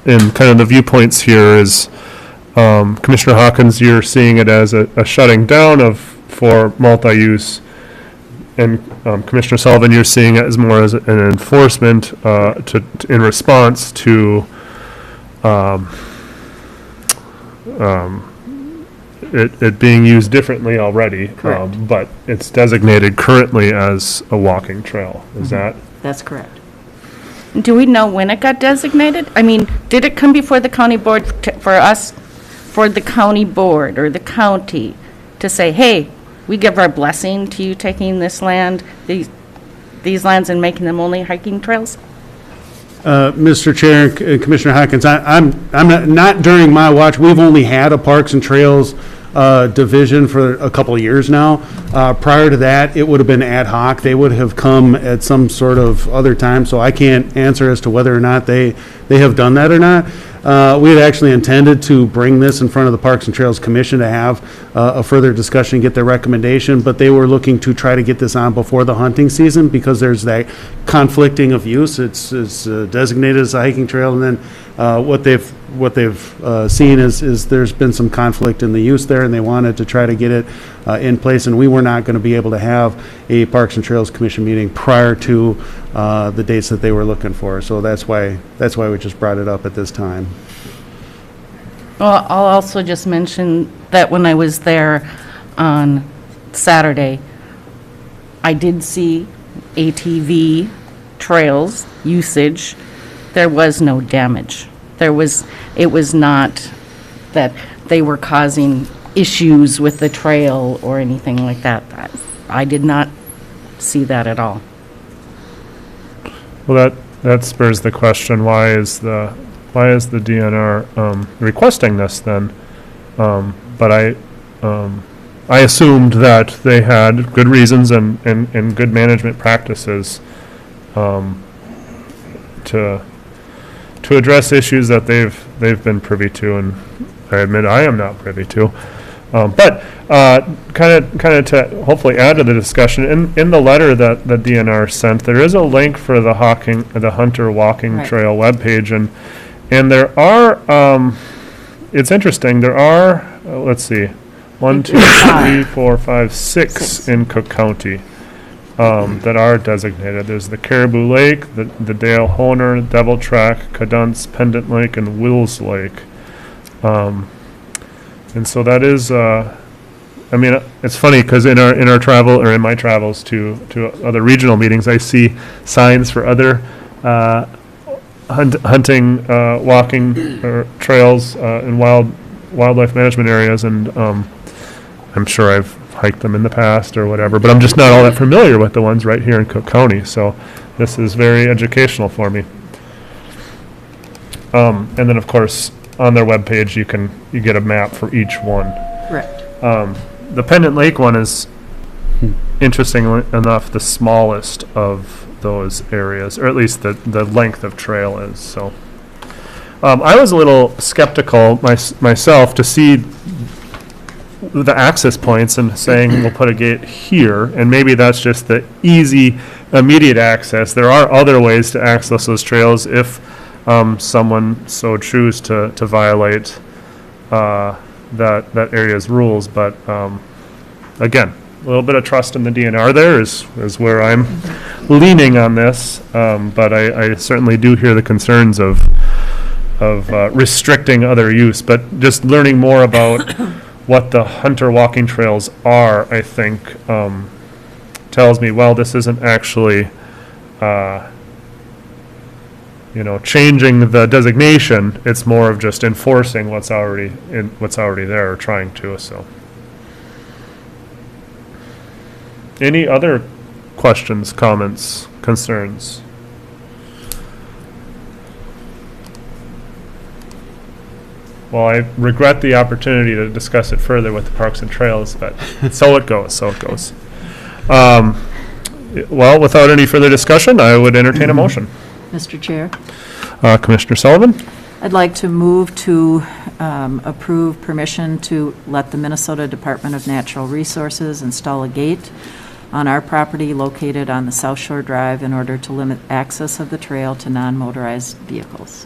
kind of the viewpoints here is, Commissioner Hawkins, you're seeing it as a shutting down for multi-use, and Commissioner Sullivan, you're seeing it as more as an enforcement in response to it being used differently already. Correct. But it's designated currently as a walking trail. Is that? That's correct. Do we know when it got designated? I mean, did it come before the county board for the county board or the county to say, hey, we give our blessing to you taking this land, these lands and making them only hiking trails? Mr. Chair and Commissioner Hawkins, I'm not during my watch. We've only had a Parks and Trails division for a couple of years now. Prior to that, it would have been ad hoc. They would have come at some sort of other time, so I can't answer as to whether or not they have done that or not. We had actually intended to bring this in front of the Parks and Trails Commission to have a further discussion, get their recommendation, but they were looking to try to get this on before the hunting season because there's that conflicting of use. It's designated as a hiking trail, and then what they've seen is there's been some conflict in the use there, and they wanted to try to get it in place, and we were not going to be able to have a Parks and Trails Commission meeting prior to the dates that they were looking for. So that's why we just brought it up at this time. Well, I'll also just mention that when I was there on Saturday, I did see ATV trails usage. There was no damage. It was not that they were causing issues with the trail or anything like that. I did not see that at all. Well, that spurs the question, why is the DNR requesting this then? But I assumed that they had good reasons and good management practices to address issues that they've been privy to, and I admit I am not privy to. But kind of to hopefully add to the discussion, in the letter that the DNR sent, there is a link for the Hunter Walking Right. Trail webpage, and there are, it's interesting, there are, let's see, 1, 2, 3, 4, 5, 6 in Cook County that are designated. There's the Caribou Lake, the Dale Honer, Devil Track, Cadence, Pendant Lake, and Wills Lake. And so that is, I mean, it's funny because in our travel, or in my travels to other regional meetings, I see signs for other hunting, walking or trails in wildlife management areas, and I'm sure I've hiked them in the past or whatever, but I'm just not all that familiar with the ones right here in Cook County. So this is very educational for me. And then of course on their webpage you get a map for each one. Correct. The Pendant Lake one is, interestingly enough, the smallest of those areas, or at least the length of trail is. So I was a little skeptical myself to see the access points and saying we'll put a gate here, and maybe that's just the easy, immediate access. There are other ways to access those trails if someone so choose to violate that area's rules. But again, a little bit of trust in the DNR there is where I'm leaning on this. But I certainly do hear the concerns of restricting other use. But just learning more about what the Hunter walking trails are, I think, tells me, well, this isn't actually, changing the designation. It's more of just enforcing what's already there, or trying to. So, any other questions, comments, concerns? Well, I regret the opportunity to discuss it further with the Parks and Trails, but so it goes. Well, without any further discussion, I would entertain a motion. Mr. Chair, Commissioner Sullivan? I'd like to move to approve permission to let the Minnesota Department of Natural Resources install a gate on our property located on the South Shore Drive in order to limit access of the trail to non-motorized vehicles.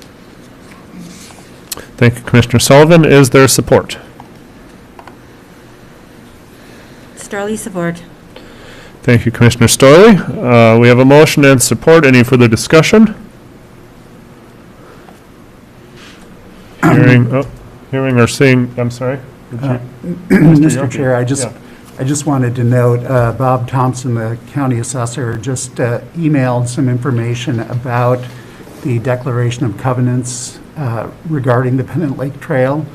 Thank you, Commissioner Sullivan. Is there support? Starley, support. Thank you, Commissioner Storley. We have a motion and support. Any further discussion? Hearing or seeing, I'm sorry? Mr. Chair, I just wanted to note, Bob Thompson, the county assessor, just emailed some information about the declaration of covenants regarding the Pendant Lake Trail,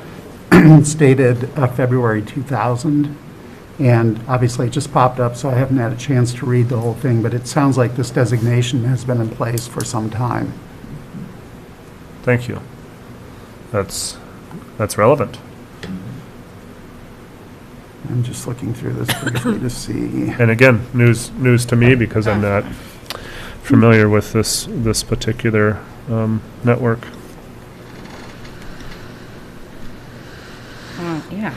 stated February 2000. And obviously it just popped up, so I haven't had a chance to read the whole thing, but it sounds like this designation has been in place for some time. Thank you. That's relevant. I'm just looking through this briefly to see. And again, news to me because I'm not familiar with this particular network. Yeah.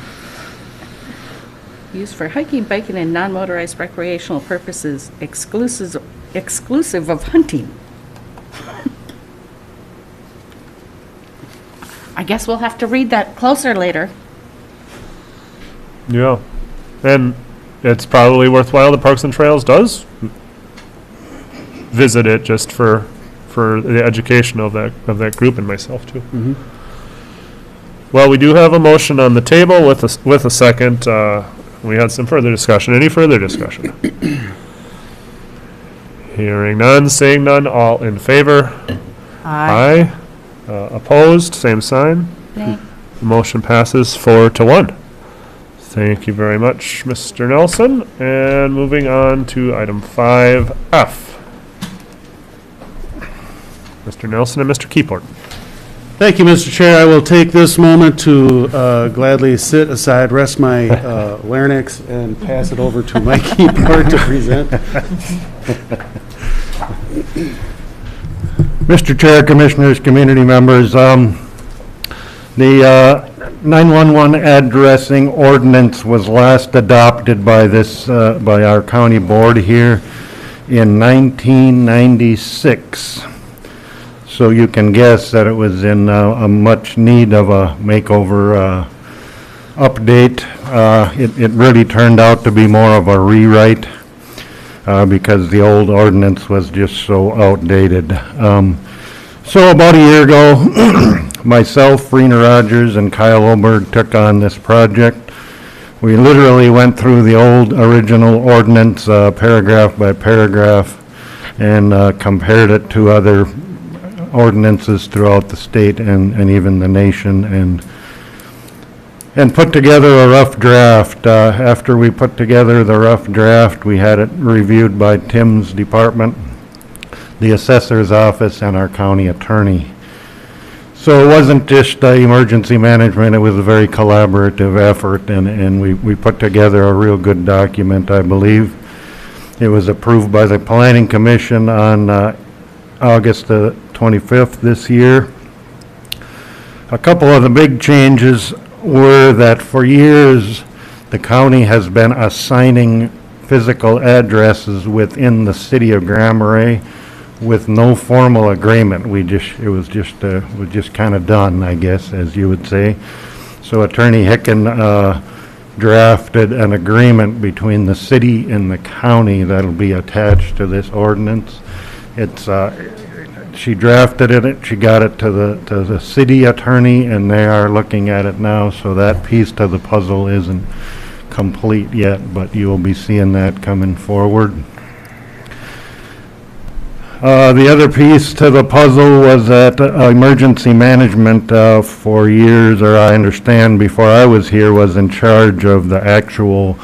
Used for hiking, biking, and non-motorized recreational purposes, exclusive of hunting. I guess we'll have to read that closer later. Yeah. And it's probably worthwhile the Parks and Trails does visit it just for the education of that group and myself too. Well, we do have a motion on the table with a second. We had some further discussion. Any further discussion? Hearing none, seeing none, all in favor? Aye. Opposed, same sign. Nay. Motion passes 4-1. Thank you very much, Mr. Nelson. And moving on to item 5F. Mr. Nelson and Mr. Keyport. Thank you, Mr. Chair. I will take this moment to gladly sit aside, rest my larynx, and pass it over to Mike Keyport to present. Mr. Chair, Commissioners, community members, the 911 addressing ordinance was last adopted by by our county board here in 1996. So you can guess that it was in a much need of a makeover update. It really turned out to be more of a rewrite because the old ordinance was just so outdated. So about a year ago, myself, Rena Rogers, and Kyle Oberg took on this project. We literally went through the old original ordinance paragraph by paragraph and compared it to other ordinances throughout the state and even the nation and put together a rough draft. After we put together the rough draft, we had it reviewed by Tim's department, the assessor's office, and our county attorney. So it wasn't just emergency management, it was a very collaborative effort, and we put together a real good document, I believe. It was approved by the Planning Commission on August 25th this year. A couple of the big changes were that for years the county has been assigning physical addresses within the city of Grand Marais with no formal agreement. It was just kind of done, I guess, as you would say. So Attorney Hicken drafted an agreement between the city and the county that'll be attached to this ordinance. She drafted it, she got it to the city attorney, and they are looking at it now, so that piece to the puzzle isn't complete yet, but you will be seeing that coming forward. The other piece to the puzzle was that emergency management for years, or I understand before I was here, was in charge of the actual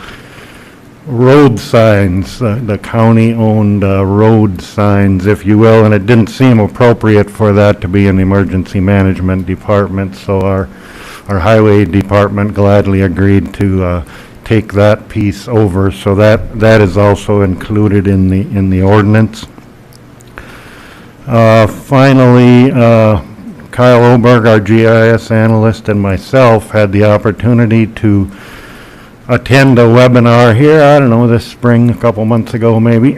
road signs, the county-owned road signs, if you will, and it didn't seem appropriate for that to be an emergency management department, so our highway department gladly agreed to take that piece over, so that is also included in the ordinance. Finally, Kyle Oberg, our GIS analyst, and myself had the opportunity to attend a webinar here, I don't know, this spring, a couple months ago maybe.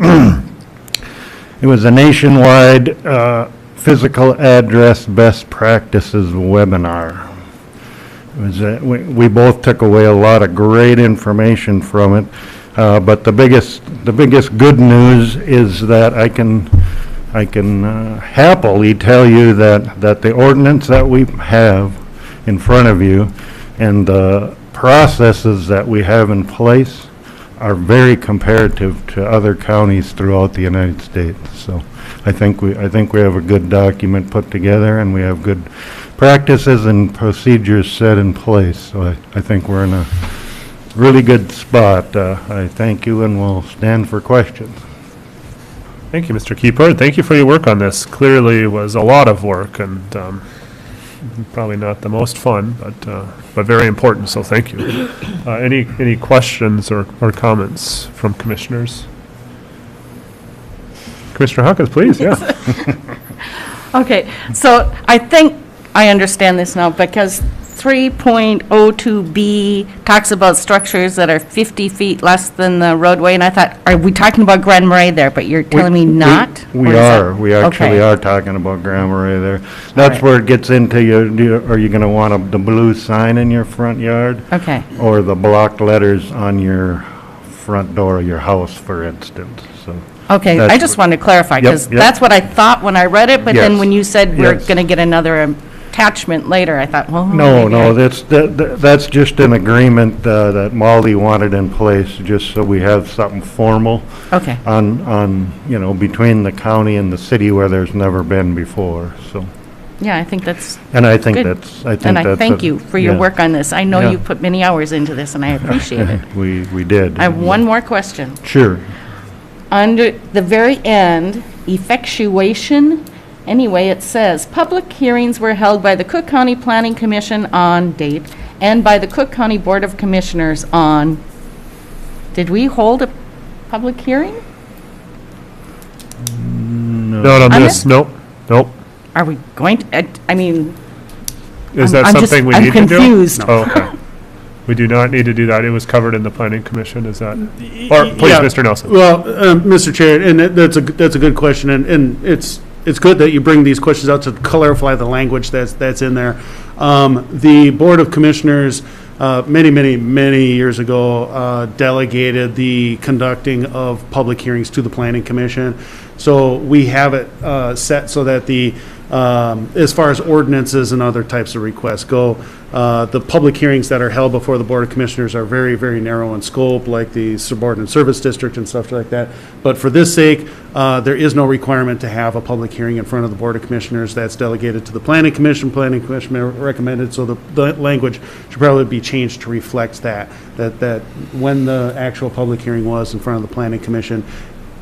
It was a nationwide physical address best practices webinar. It was, we both took away a lot of great information from it, but the biggest good news is that I can happily tell you that the ordinance that we have in front of you and the processes that we have in place are very comparative to other counties throughout the United States. So I think we have a good document put together, and we have good practices and procedures set in place. So I think we're in a really good spot. I thank you, and we'll stand for questions. Thank you, Mr. Keyport. Thank you for your work on this. Clearly it was a lot of work, and probably not the most fun, but very important, so thank you. Any questions or comments from commissioners? Commissioner Hawkins, please, yeah. Okay, so I think I understand this now, because 3.02B talks about structures that are 50 feet less than the roadway, and I thought, are we talking about Grand Marais there? But you're telling me not? We Or is that- are, we actually Okay. are talking about Grand Marais there. That's right. where it gets into are you gonna want the blue sign in your front yard? Okay. Or the block letters on your front door of your house, for instance, so. Okay, I That's just what- wanted to clarify, Yep, because yep. that's what I thought when I read it, but then Yes, when you said we're yes. going to get another attachment later, I thought, well. No, maybe I- no, that's just an agreement that Maldi wanted in place, just so we have something formal Okay, on, between the county and the city where there's never been before, so. yeah, I think that's, And I think Good. that's, and I thank you for your yeah. work on this. I know Yeah. you put many hours into this, and I appreciate it. We did. I have one more question. Sure. Under the very end, effectuation, anyway, it says, public hearings were held by the Cook County Planning Commission on date and by the Cook County Board of Commissioners on, did we hold a public hearing? Not on On this, it? nope, nope. Are we going to, I mean, Is I'm that just- something we I'm need to do? confused. Oh, okay. We do not need to do that. It was covered in the planning commission, is that? Or, please, Yeah. Mr. Nelson. Well, Mr. Chair, and that's a good question, and it's good that you bring these questions out to clarify the language that's in there. The Board of Commissioners, many years ago, delegated the conducting of public hearings to the Planning Commission. So we have it set so that as far as ordinances and other types of requests go, the public hearings that are held before the Board of Commissioners are very narrow in scope, like the subordinate service district and stuff like that. But for this sake, there is no requirement to have a public hearing in front of the Board of Commissioners. That's delegated to the Planning Commission. Planning Commission recommended, so the language should probably be changed to reflect that when the actual public hearing was in front of the Planning Commission,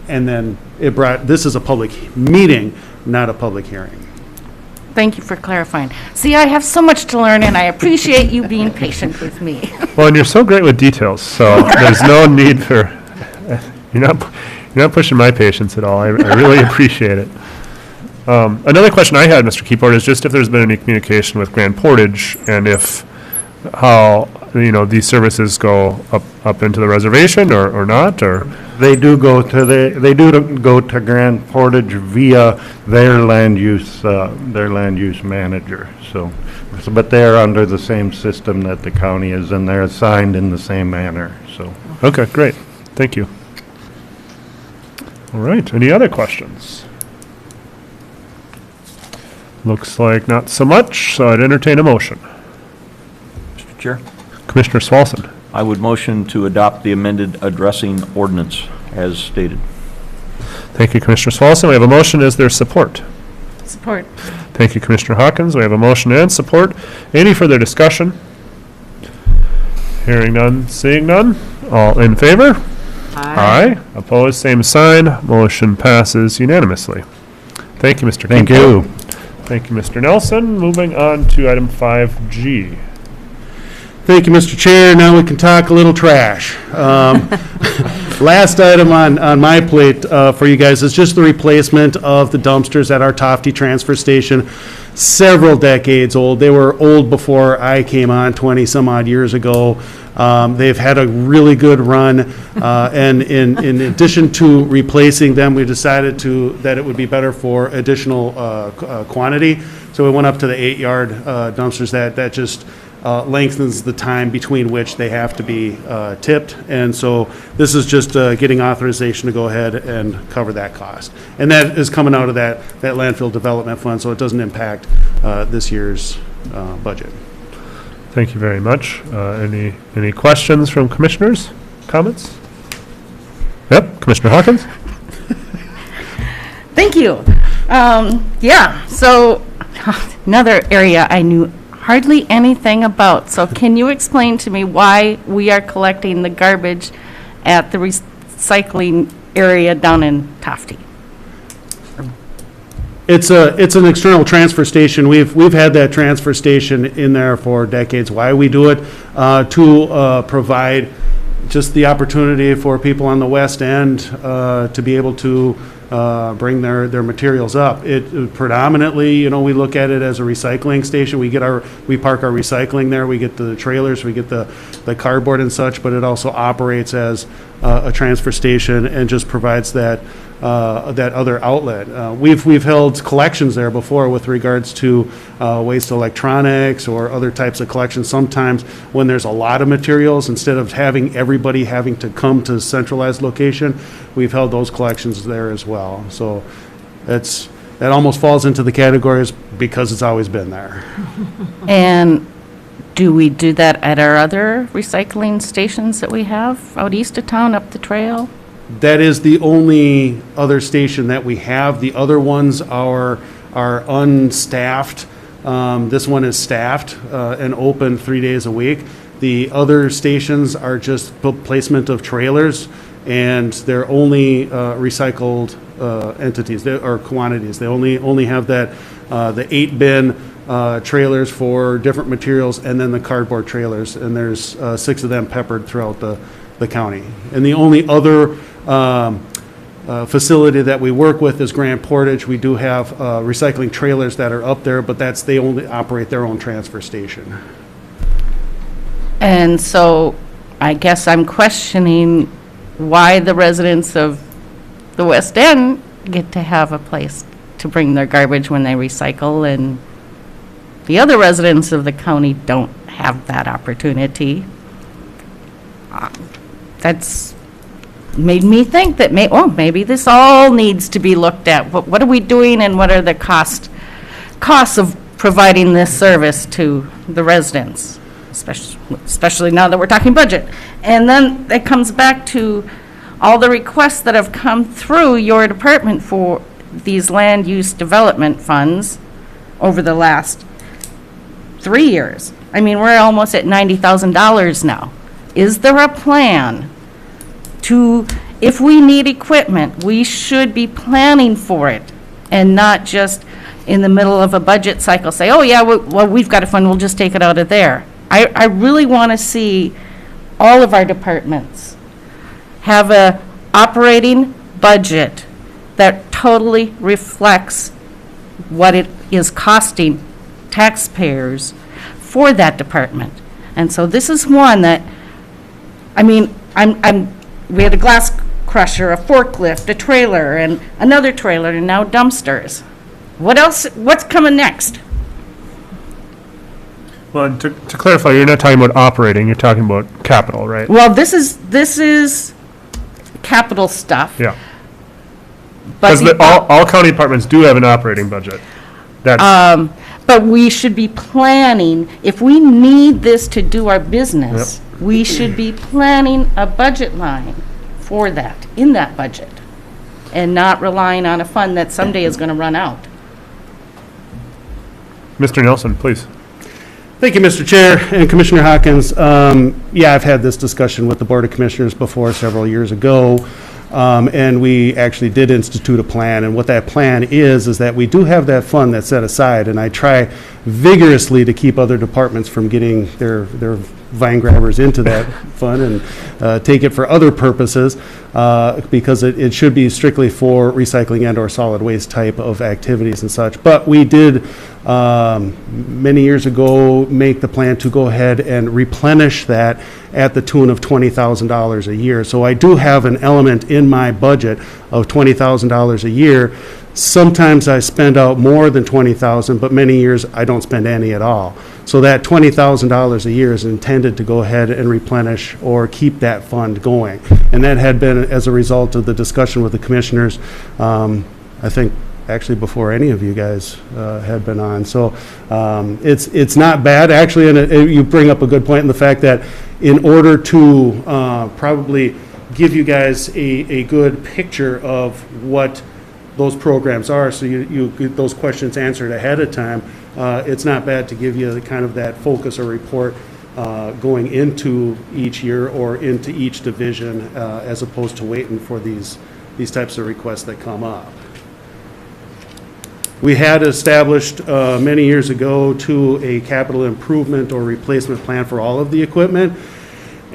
and then this is a public meeting, not a public hearing. thank you for clarifying. See, I have so much to learn, and I appreciate you being patient with me. Well, and you're so great with details, so there's no need for, you're not pushing my patience at all. I really appreciate it. Another question I had, Mr. Keyport, is just if there's been any communication with Grand Portage and how, these services go up into the reservation or not, or? They do go to Grand Portage via their land use manager, but they're under the same system that the county is, and they're assigned in the same manner, so. Okay, great. Thank you. All right, any other questions? Looks like not so much, so I'd entertain a motion. Mr. Chair, Commissioner Swalson. I would motion to adopt the amended addressing ordinance as stated. Thank you, Commissioner Swalson. We have a motion. Is there support? Support. Thank you, Commissioner Hawkins. We have a motion and support. Any further discussion? Hearing none, seeing none. All in favor? Aye. Opposed, same sign. Motion passes unanimously. Thank you, Mr. Thank Keyport. you. Thank you, Mr. Nelson. Moving on to item 5G. Thank you, Mr. Chair. Now we can talk a little trash. Last item on my plate for you guys is just the replacement of the dumpsters at our Tofty Transfer Station. Several decades old. They were old before I came on 20-some-odd years ago. They've had a really good run, and in addition to replacing them, we decided that it would be better for additional quantity. So we went up to the 8-yard dumpsters. That just lengthens the time between which they have to be tipped. And so this is just getting authorization to go ahead and cover that cost. And that is coming out of that landfill development fund, so it doesn't impact this year's budget. Thank you very much. Any questions from commissioners? Comments? Yep, Commissioner Hawkins? Thank you. Yeah, so another area I knew hardly anything about. So can you explain to me why we are collecting the garbage at the recycling area down in Tofty? It's an external transfer station. We've had that transfer station in there for decades. Why we do it? To provide just the opportunity for people on the west end to be able to bring their materials up. It predominantly, you know, we look at it as a recycling station. We park our recycling there. We get the trailers, we get the cardboard and such, but it also operates as a transfer station and just provides that other outlet. We've held collections there before with regards to waste electronics or other types of collections. Sometimes when there's a lot of materials, instead of having everybody having to come to a centralized location, we've held those collections there as well. So that almost falls into the categories because it's always been there. And do we do that at our other recycling stations that we have out east of town, up the trail? That is the only other station that we have. The other ones are unstaffed. This one is staffed and open 3 days a week. The other stations are just placement of trailers, and they're only recycled entities or quantities. They only have that the 8-bin trailers for different materials, and then the cardboard trailers. And there's 6 of them peppered throughout the county. And the only other facility that we work with is Grand Portage. We do have recycling trailers that are up there, but they only operate their own transfer station. And so I guess I'm questioning why the residents of the West End get to have a place to bring their garbage when they recycle, and the other residents of the county don't have that opportunity. That's made me think that maybe this all needs to be looked at. What are we doing, and what are the costs of providing this service to the residents, especially now that we're talking budget. And then it comes back to all the requests that have come through your department for these land use development funds over the last 3 years. I mean, we're almost at $90,000 now. Is there a plan to, if we need equipment, we should be planning for it and not just in the middle of a budget cycle say, oh yeah, well, we've got a fund, we'll just take it out of there. I really want to see all of our departments have a operating budget that totally reflects what it is costing taxpayers for that department. And so this is one that, I mean, we had a glass crusher, a forklift, a trailer, and another trailer, and now dumpsters. What else, what's coming next? Well, and to clarify, you're not talking about operating, you're talking about capital, right? Well, this is capital stuff. Yeah. But Because all county departments do have an operating budget. That's, but we should be planning, if we need this to do our business, we should be planning a budget line for that, in that budget, and not relying on a fund that someday is going to run out. Mr. Nelson, please. Thank you, Mr. Chair and Commissioner Hawkins. Yeah, I've had this discussion with the Board of Commissioners before several years ago, and we actually did institute a plan. And what that plan is that we do have that fund that's set aside, and I try vigorously to keep other departments from getting their vine grabbers into that fund and take it for other purposes, because it should be strictly for recycling and or solid waste type of activities and such. But we did many years ago make the plan to go ahead and replenish that at the tune of $20,000 a year. So I do have an element in my budget of $20,000 a year. Sometimes I spend out more than $20,000, but many years I don't spend any at all. So that $20,000 a year is intended to go ahead and replenish or keep that fund going. And that had been as a result of the discussion with the commissioners, I think actually before any of you guys had been on. So it's not bad, actually, and you bring up a good point in the fact that in order to probably give you guys a good picture of what those programs are, so you get those questions answered ahead of time, it's not bad to give you kind of that focus or report going into each year or into each division, as opposed to waiting for these types of requests that come up. We had established many years ago a capital improvement or replacement plan for all of the equipment.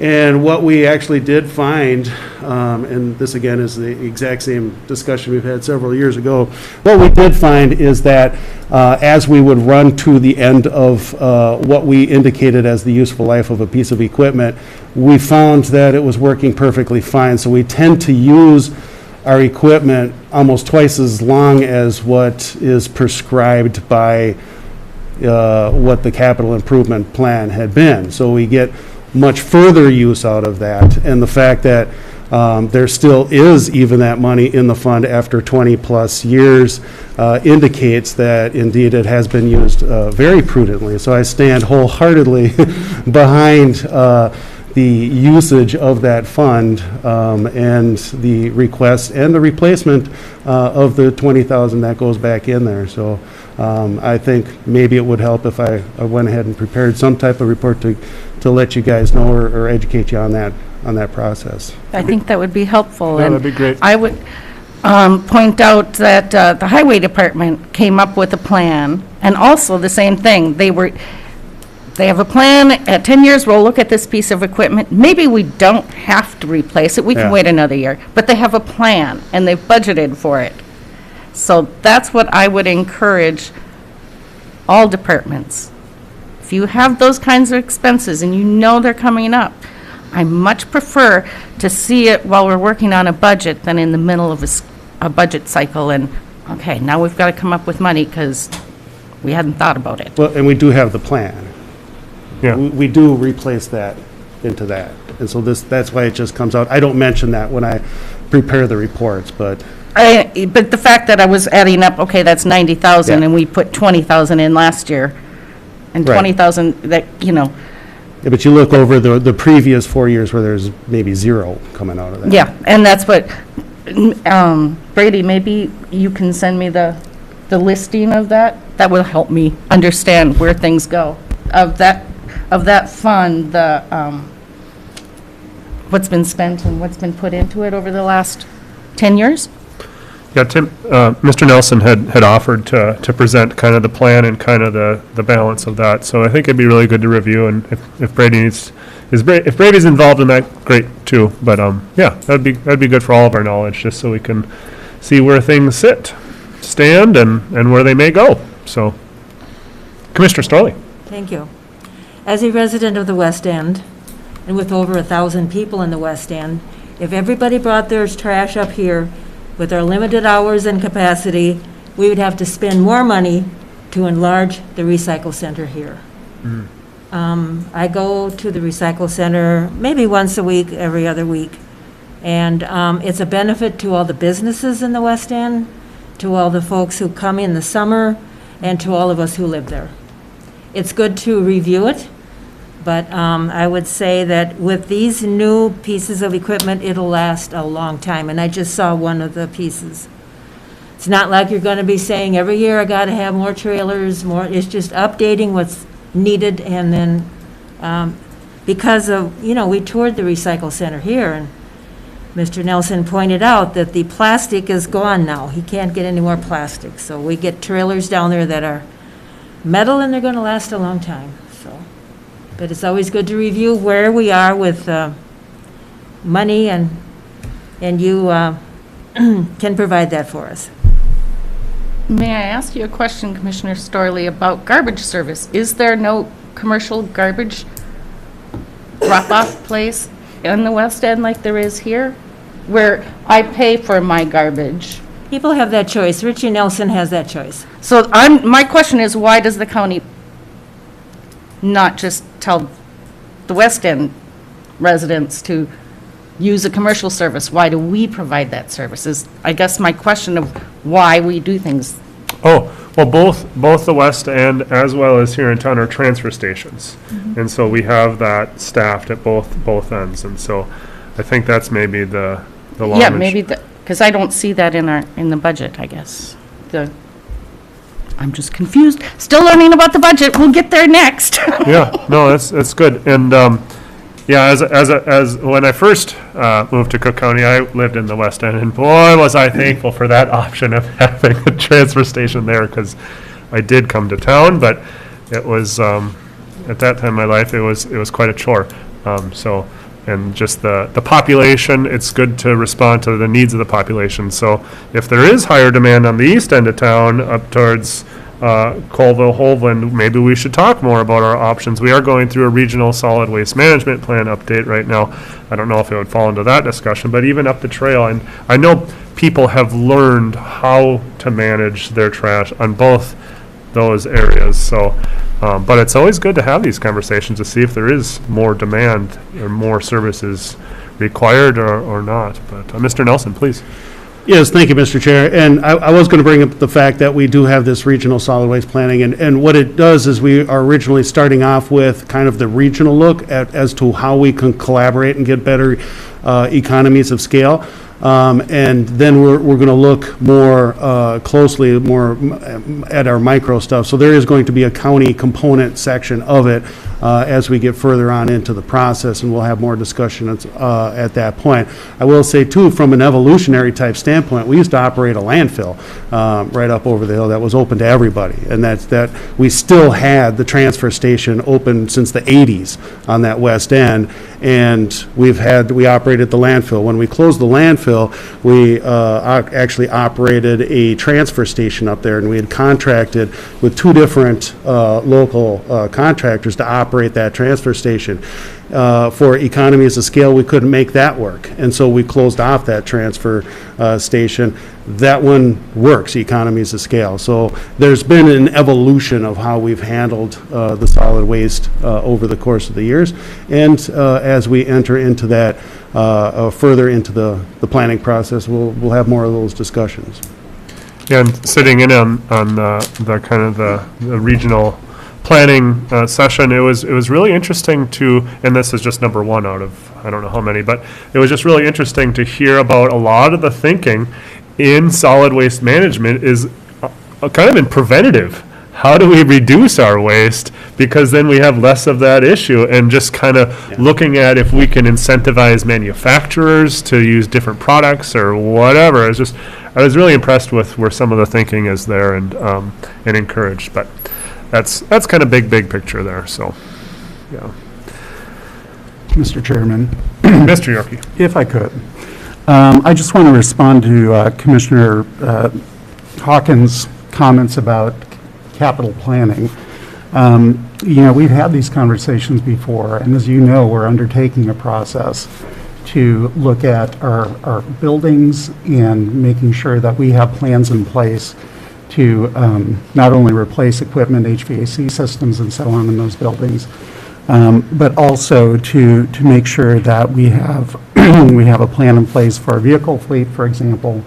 And what we actually did find, and this again is the exact same discussion we've had several years ago, what we did find is that as we would run to the end of what we indicated as the useful life of a piece of equipment, we found that it was working perfectly fine. So we tend to use our equipment almost twice as long as what is prescribed by what the capital improvement plan had been. So we get much further use out of that, and the fact that there still is even that money in the fund after 20-plus years indicates that indeed it has been used very prudently. So I stand wholeheartedly behind the usage of that fund and the request and the replacement of the 20,000 that goes back in there. So I think maybe it would help if I went ahead and prepared some type of report to let you guys know or educate you on that process. I think that would be helpful. Yeah, and that'd be great. I would point out that the Highway Department came up with a plan, and also the same thing. They have a plan, at 10 years, we'll look at this piece of equipment. Maybe we don't have to replace it, we can Yeah. wait another year. But they have a plan, and they've budgeted for it. So that's what I would encourage all departments. If you have those kinds of expenses and you know they're coming up, I much prefer to see it while we're working on a budget than in the middle of a budget cycle and, okay, now we've got to come up with money because we hadn't thought about it. Well, and we do have the plan. Yeah. We do replace that into that. And so that's why it just comes out. I don't mention that when I prepare the reports, but But the fact that I was adding up, okay, that's 90,000 Yeah. and we put 20,000 in last year and Right. 20,000 that, yeah, but you look over the previous 4 years where there's maybe zero coming out of that. yeah, and that's what, Brady, maybe you can send me the listing of that. That will help me understand where things go. Of that fund, what's been spent and what's been put into it over the last 10 years? Yeah, Tim, Mr. Nelson had offered to present kind of the plan and kind of the balance of that. So I think it'd be really good to review, and if Brady if Brady's involved in that, great too. But yeah, that'd be good for all of our knowledge, just so we can see where things stand, and where they may go. So, Commissioner Storley. Thank you. As a resident of the West End, and with over 1,000 people in the West End, if everybody brought their trash up here with our limited hours and capacity, we would have to spend more money to enlarge the recycle center here. I go to the recycle center maybe once a week, every other week, and it's a benefit to all the businesses in the West End, to all the folks who come in the summer, and to all of us who live there. It's good to review it, but I would say that with these new pieces of equipment, it'll last a long time, and I just saw one of the pieces. It's not like you're going to be saying, every year I got to have more trailers, more, it's just updating what's needed, and then because of, we toured the recycle center here, and Mr. Nelson pointed out that the plastic is gone now. He can't get any more plastic, so we get trailers down there that are metal, and they're going to last a long time, so. But it's always good to review where we are with money, and you can provide that for us. May I ask you a question, Commissioner Storley, about garbage service? Is there no commercial garbage drop-off place in the West End like there is here, where I pay for my garbage? People have that choice. Richie Nelson has that choice. So my question is, why does the county not just tell the West End residents to use a commercial service? Why do we provide that service? Is, I guess, my question of why we do things. Oh, well, both the West End as well as here in town are transfer stations. And so we have that staffed at both ends. And so I think that's maybe the long Yeah, and maybe, because I don't see that in the budget, I guess. I'm just confused. Still learning about the budget. We'll get there next. Yeah, no, that's good. And yeah, as when I first moved to Cook County, I lived in the West End, and boy, was I thankful for that option of having a transfer station there, because I did come to town, but it was at that time in my life, it was quite a chore. So and just the population, it's good to respond to the needs of the population. So if there is higher demand on the east end of town, up towards Colville, Holvin, maybe we should talk more about our options. We are going through a regional solid waste management plan update right now. I don't know if it would fall into that discussion, but even up the trail, and I know people have learned how to manage their trash on both those areas. So, but it's always good to have these conversations to see if there is more demand or more services required or not. But Mr. Nelson, please. Yes, thank you, Mr. Chair. And I was going to bring up the fact that we do have this regional solid waste planning, and what it does is we are originally starting off with kind of the regional look as to how we can collaborate and get better economies of scale. And then we're going to look more closely, more at our micro stuff. So there is going to be a county component section of it as we get further on into the process, and we'll have more discussion at that point. I will say, too, from an evolutionary type standpoint, we used to operate a landfill right up over the hill that was open to everybody, and that we still had the transfer station open since the 80s on that west end, and we operated the landfill. When we closed the landfill, we actually operated a transfer station up there, and we had contracted with two different local contractors to operate that transfer station. For economies of scale, we couldn't make that work, and so we closed off that transfer station. That one works, economies of scale. So there's been an evolution of how we've handled the solid waste over the course of the years, and as we enter into that further into the planning process, we'll have more of those discussions. Yeah, and sitting in on the kind of the regional planning session, it was really interesting to, and this is just number one out of I don't know how many, but it was just really interesting to hear about a lot of the thinking in solid waste management is kind of in preventative. How do we reduce our waste? Because then we have less of that issue, and just kind of looking at if we can incentivize manufacturers to use different products or whatever. I was really impressed with where some of the thinking is there, and encouraged. But that's kind of big picture there. So, yeah. Mr. Chairman. Mr. Yorkie. If I could. I just want to respond to Commissioner Hawkins' comments about capital planning. We've had these conversations before, and as you know, we're undertaking a process to look at our buildings and making sure that we have plans in place to not only replace equipment, HVAC systems and so on in those buildings, but also to make sure that we have we have a plan in place for our vehicle fleet, for example.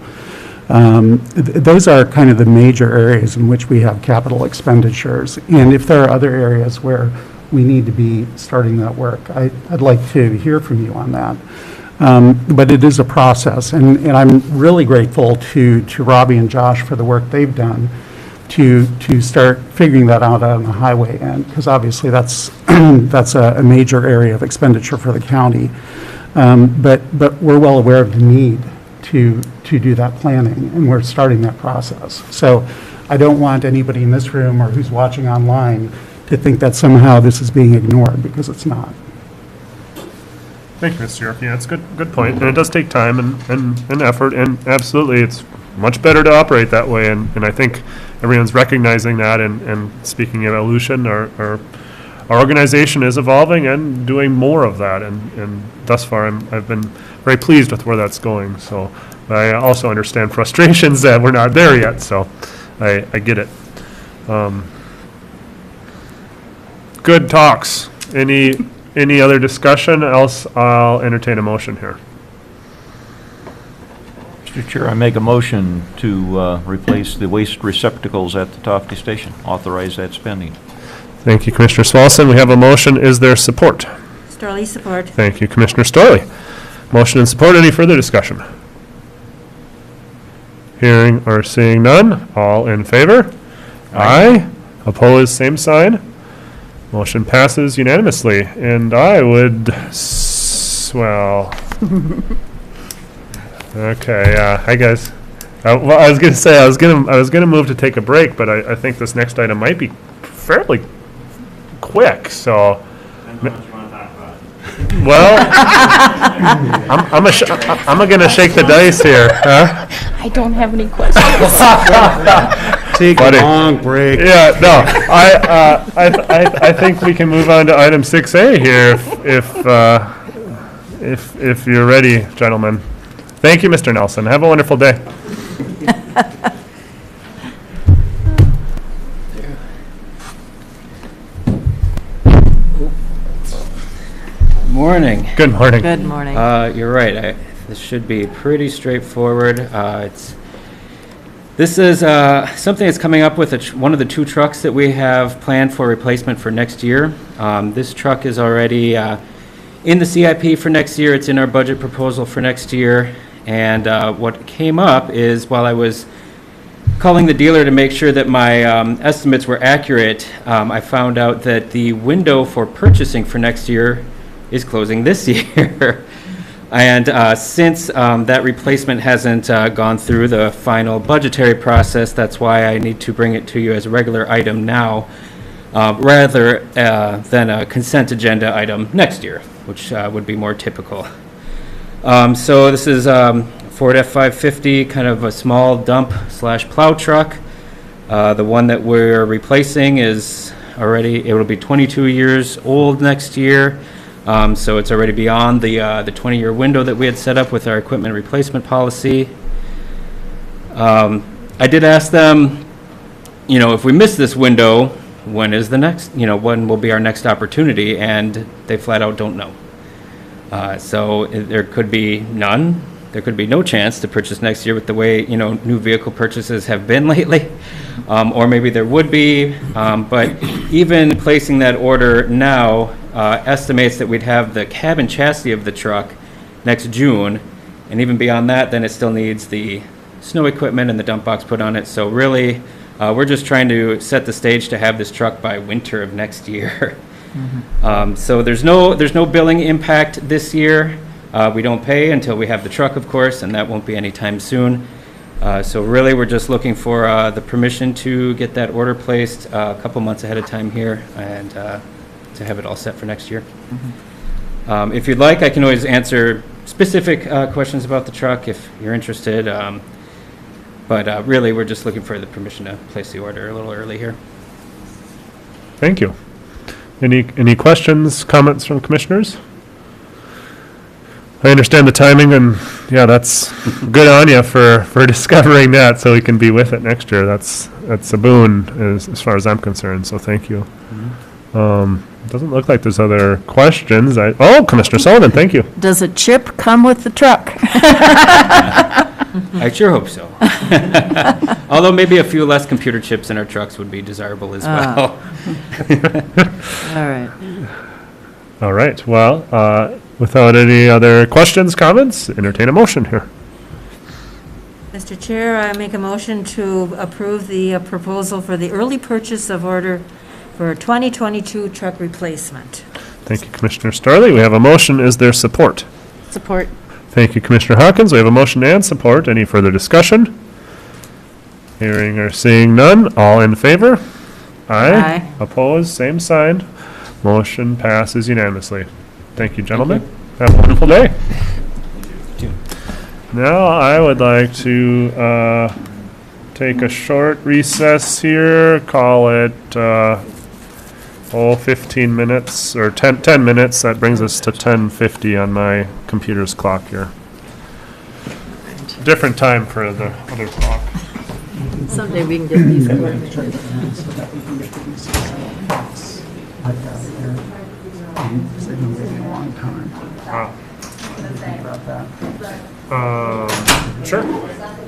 Those are kind of the major areas in which we have capital expenditures. And if there are other areas where we need to be starting that work, I'd like to hear from you on that. But it is a process, and I'm really grateful to Robbie and Josh for the work they've done to start figuring that out on the highway end, because obviously that's a major area of expenditure for the county. But we're well aware of the need to do that planning, and we're starting that process. So I don't want anybody in this room or who's watching online to think that somehow this is being ignored, because it's not. Thank you, Mr. Yorkie. That's a good point. And it does take time and effort, and absolutely it's much better to operate that way. And I think everyone's recognizing that, and speaking of evolution, our organization is evolving and doing more of that. And thus far, I've been very pleased with where that's going. So I also understand frustrations that we're not there yet. So I get it. Good talks. Any other discussion? Else I'll entertain a motion here. Mr. Chair, I make a motion to replace the waste receptacles at the Tofty Station. Authorize that spending. Thank you, Commissioner Swalson. We have a motion. Is there support? Storley, support. Thank you, Commissioner Storley. Motion and support. Any further discussion? Hearing or seeing none. All in favor? Aye. Opposed, same sign. Motion passes unanimously. And I would, okay, hi guys. Well, I was gonna say I was gonna move to take a break, but I think this next item might be fairly quick. So. Well, I'm gonna shake the dice here, huh? I don't have any questions. Take Buddy. a long break. Yeah, no, I think we can move on to item 6A here if you're ready, gentlemen. Thank you, Mr. Nelson. Have a wonderful day. Morning. Good morning. Good morning. You're right. This should be pretty straightforward. This is something that's coming up with one of the two trucks that we have planned for replacement for next year. This truck is already in the CIP for next year. It's in our budget proposal for next year. And what came up is while I was calling the dealer to make sure that my estimates were accurate, I found out that the window for purchasing for next year is closing this year. And since that replacement hasn't gone through the final budgetary process, that's why I need to bring it to you as a regular item now, rather than a consent agenda item next year, which would be more typical. So this is Ford F-550, kind of a small dump / plow truck. The one that we're replacing is already, it will be 22 years old next year. So it's already beyond the 20-year window that we had set up with our equipment replacement policy. I did ask them, if we miss this window, when is the next, when will be our next opportunity? And they flat out don't know. So there could be none. There could be no chance to purchase next year with the way, new vehicle purchases have been lately. Or maybe there would be. But even placing that order now estimates that we'd have the cabin chassis of the truck next June. And even beyond that, then it still needs the snow equipment and the dump box put on it. So really, we're just trying to set the stage to have this truck by winter of next year. So there's no billing impact this year. We don't pay until we have the truck, of course, and that won't be anytime soon. So really, we're just looking for the permission to get that order placed a couple months ahead of time here and to have it all set for next year. If you'd like, I can always answer specific questions about the truck if you're interested. But really, we're just looking for the permission to place the order a little early here. Thank you. Any questions, comments from commissioners? I understand the timing, and yeah, that's good on you for discovering that, so we can be with it next year. That's a boon as far as I'm concerned. So thank you. Doesn't look like there's other questions. Commissioner Sullivan, thank you. Does a chip come with the truck? I sure hope so. Although maybe a few less computer chips in our trucks would be desirable as well. All right. All right. Well, without any other questions, comments, entertain a motion here. Mr. Chair, I make a motion to approve the proposal for the early purchase of order for 2022 truck replacement. Thank you, Commissioner Starley. We have a motion. Is there support? Support. Thank you, Commissioner Hawkins. We have a motion and support. Any further discussion? Hearing or seeing none. All in favor? Aye. Opposed? Same sign. Motion passes unanimously. Thank you, gentlemen. Have a wonderful day. Now, I would like to take a short recess here, call it 15 minutes, or 10 minutes. That brings us to 10:50 on my computer's clock here. Different time for the other clock. Someday we can get these coordinated. They've been waiting a long time. Wow. Sure.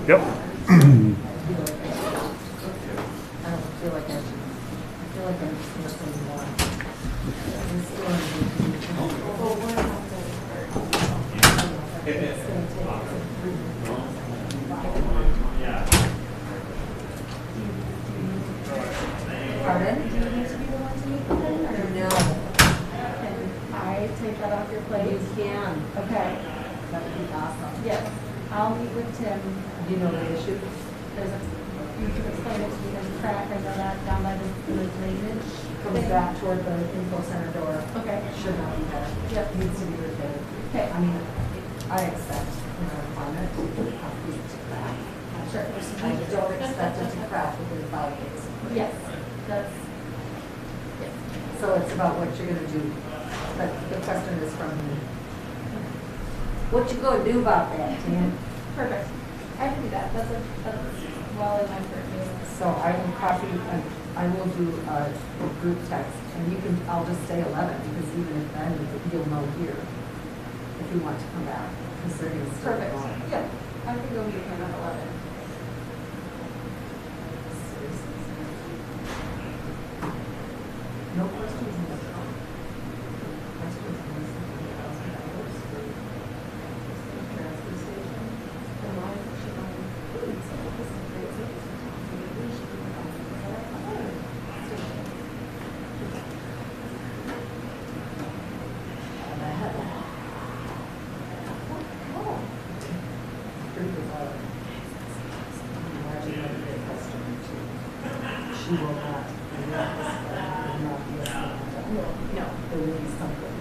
Yep. Pardon? Do you need to be the one to meet with them, or no? Can I take that off your plate? You can. Okay. That would be awesome. Yes. I'll meet with Tim. Do you know the issue? You can explain it to me. There's a crack, I know that, down by the drainage. comes back toward the info center door. Okay. Should not be there. Yep. Needs to be repaired. Okay. I mean, I expect in our climate to have these to crack. Sure. I don't expect it to crack within 5 days. Yes, that's, yes. So it's about what you're gonna do. But the question is from me. What you gonna do about that, Tim? Perfect. I can do that. That's well in my purview. So I will copy, I will do a group text, and you can, I'll just say 11, because even if then, you'll know here if you want to come back, because they're gonna still go on. Yeah, I can go meet him at 11. No questions in this one. Questions in this $1,000 for transfer station. And why should I include some of this in great service? Maybe we should do that. She will not. No, there will be something.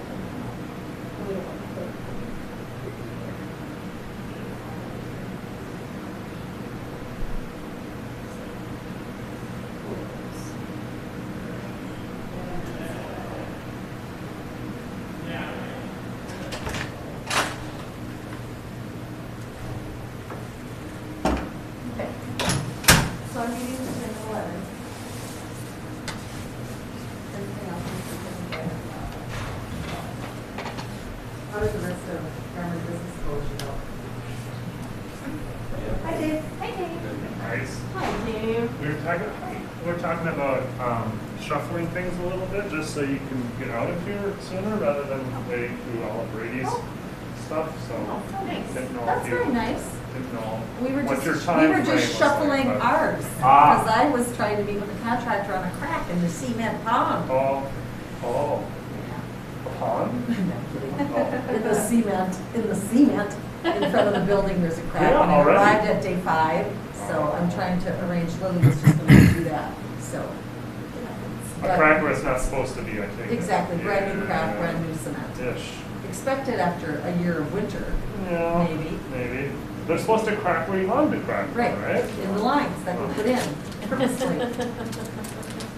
We don't want to put. Okay. So our meeting is at 11. Anything else we can do? How does the rest of family business go, Chanel? Hi, Dave. Hi, Dave. Nice. Hi, Dave. We're talking about shuffling things a little bit, just so you can get out of here sooner rather than waiting through all of Brady's stuff, so. Oh, nice. Didn't know That's if you- very nice. Didn't know We were what your just time frame was shuffling like, but- ours, Ah. because I was trying to meet with the contractor on a crack in the cement pond. Oh, pond? In the cement, in front of the building, there's a crack. Yeah, And I already? arrived at day 5, so I'm trying to arrange, Lily was just going to do that, so. A But- crack where it's not supposed to be, I think. Exactly, brand new crack, brand new cement. Ish. Expected after a year of winter, Yeah. maybe. Maybe. They're supposed to crack where you want them to crack, Right, right? in the lines that we put in purposely.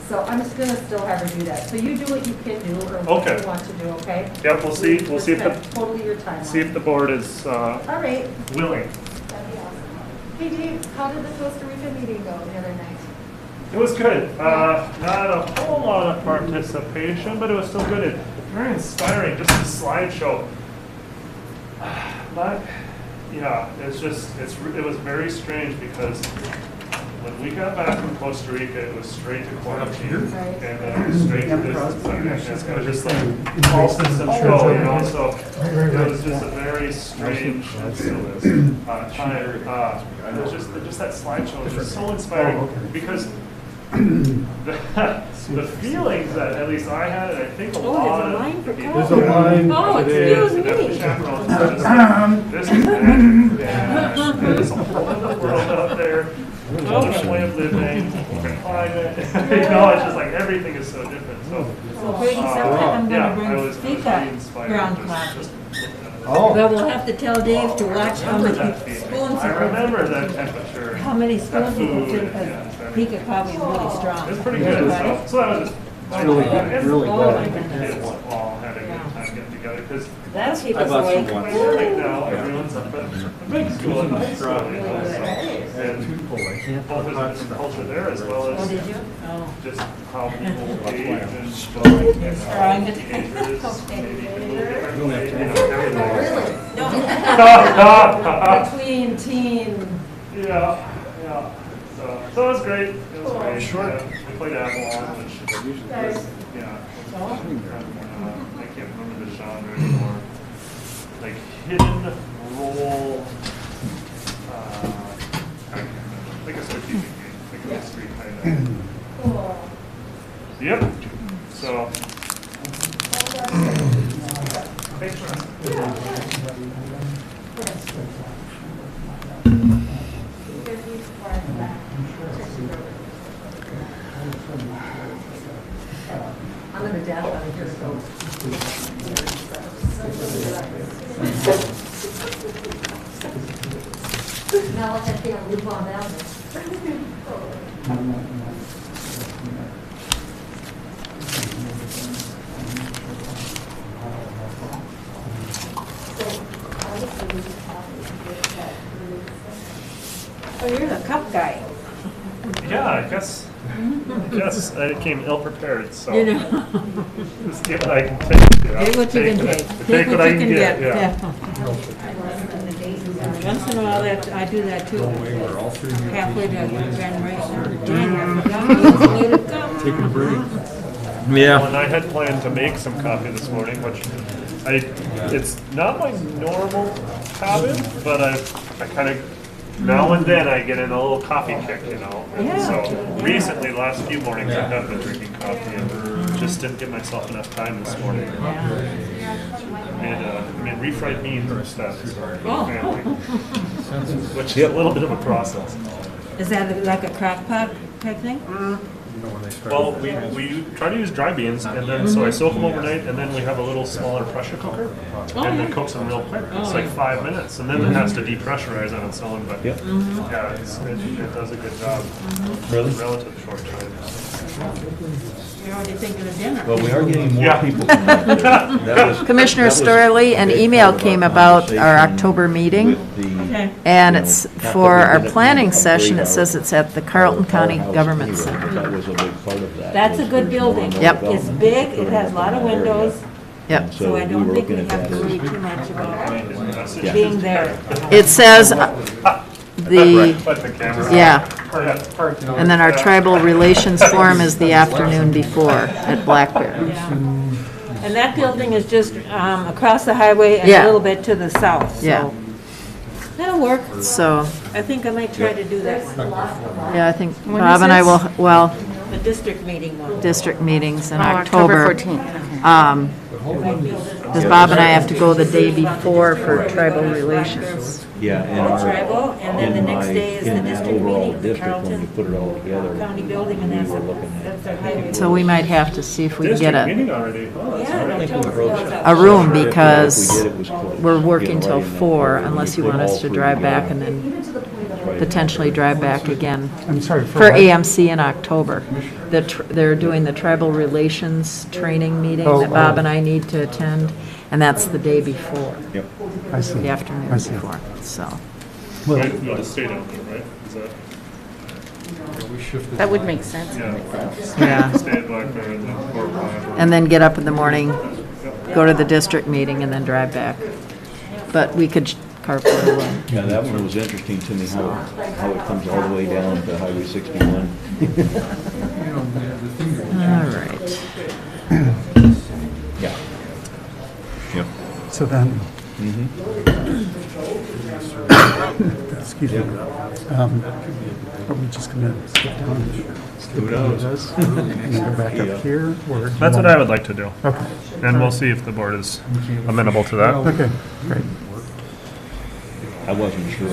So I'm just gonna still have her do that. So you do what you can do, or what Okay. you want to do, okay? Yep, we'll see if Respect totally your timeline. see if the board is All right. willing. That'd be awesome. Hey Dave, how did the Costa Rica meeting go the other night? It was good. Not a whole lot of participation, but it was still good. Very inspiring, just the slideshow. But, yeah, it was very strange because when we got back from Costa Rica, it was straight to quarantine. Right. And then straight to business. And it was just like all systems go, you know, so it was just a very strange time. It was just that slideshow was just so inspiring because the feelings that at least I had, and I think a lot of line for people. coffee. There's a line. Oh, excuse me. The chaperones were just like, this is magic. Yeah, there's a whole other world out there, another way of living, climate. You know, it's just like everything is so different. So Brady, sometime I'm yeah, gonna I bring was Fika really inspired. ground just coffee. looking at it. But we'll have to tell Dave to watch how Remember many that feeling. spoons. I remember that temperature. How many that spoons he puts food, in, yeah, because Fika coffee is really strong. It's pretty good, so that was just. really good, really Oh, good. I think the kids all had a good time getting together, because That'll keep I us bought some awake. once. pandemic now, everyone's up at a big school in high school, you know, so. And both there's a different culture there as well Oh, as did you? Oh. just how people age and stuff. Strong. Teenagers, maybe can move different ways, you know, everything. Between teen. Yeah, yeah. So it was great. It was great. Sure. We played Avalon, which is, yeah. I can't remember the genre anymore. Like hidden role, like a strategic game, like a mystery kind of. Cool. Yep. So. Thanks for I'm gonna dab out of here, so. Now I can't move on down there. Oh, you're the cup guy. Yeah, I guess I came ill-prepared, so. You know. Just take what I can take, you know? Take what you can take. Take what I can get, yeah. Once in a while, I do that too. Halfway to Grand Race. Taking a break. Yeah. Well, and I had planned to make some coffee this morning, which it's not my normal habit, but I kind of, now and then I get in a little coffee kick, you know? And so recently, the last few mornings, I have been drinking coffee and just didn't give myself enough time this morning. I made refried beans instead, for the family, which is a little bit of a process. Is that like a crock pot type thing? Well, we try to use dry beans, and then, so I soak them overnight, and then we have a little smaller pressure cooker, and it cooks them real quick. It's like 5 minutes, and then it has to depressurize on its own, but yeah, it does a good job. Really? Relative short time. You're already thinking of dinner. Well, we are getting more Yeah. people. That was- Commissioner that was Storley, an based email on our came about our conversation October meeting, with the, Okay. and you know, it's not that for we our didn't planning upgrade session. our- It says it's at the Carlton our County house Government anyway, Center. but That was a big part of that. That's a was good there's more building. and more Yep. It's development big, occurring it has a up lot in of that area. Yep. windows, so I don't were think we looking at have to that worry as- too much about Yeah. being there. It says the, But the camera. yeah, Yeah. and then our tribal relations forum is the afternoon before at Blackbear. And that building is just across the highway and Yeah. a little bit to the south, Yeah. so that'll work. So, I think I might try to do that one, yeah, I think When Bob is and I this? will, well, the district meeting one. district meetings in Oh, October. 14th. Because Bob and I have to go the day before for tribal relations. Yeah, in our, Tribal, and then the in next my, day is the in that district overall meeting, the district, when you Carlton put it all together, County building, and we that's were looking that's at. their highway. So we might have to see if we can get District a, meeting already. Oh, that's Yeah, all right. they told us about a that. room If we because did, it was close. we're You know, working till right in that 4 area, unless you put want us all to three drive back together. and then Right. potentially drive back again I'm sorry, for what? AMC in October. They're doing the tribal relations training meeting that Bob and I need to attend, and that's the day before, Yep. I see. the afternoon I see. before, so. Well, Right, no, the state out there, right? Is that? That would make sense. I Yeah. would think. Yeah. Stay at Blackbear and then Fort Whatever. And then get up in the morning, go to the district meeting, and then drive back. But we could carpool. Yeah, that one was interesting to me, how it comes all the way down to Highway 61. All right. Yeah. Yep. so then, Mm-hmm. excuse me, are we just going to skip down? Who knows? And then go back Yeah. up here? Or That's what I would like to do. Okay, And we'll see if the board is amenable to that. okay, great. I wasn't sure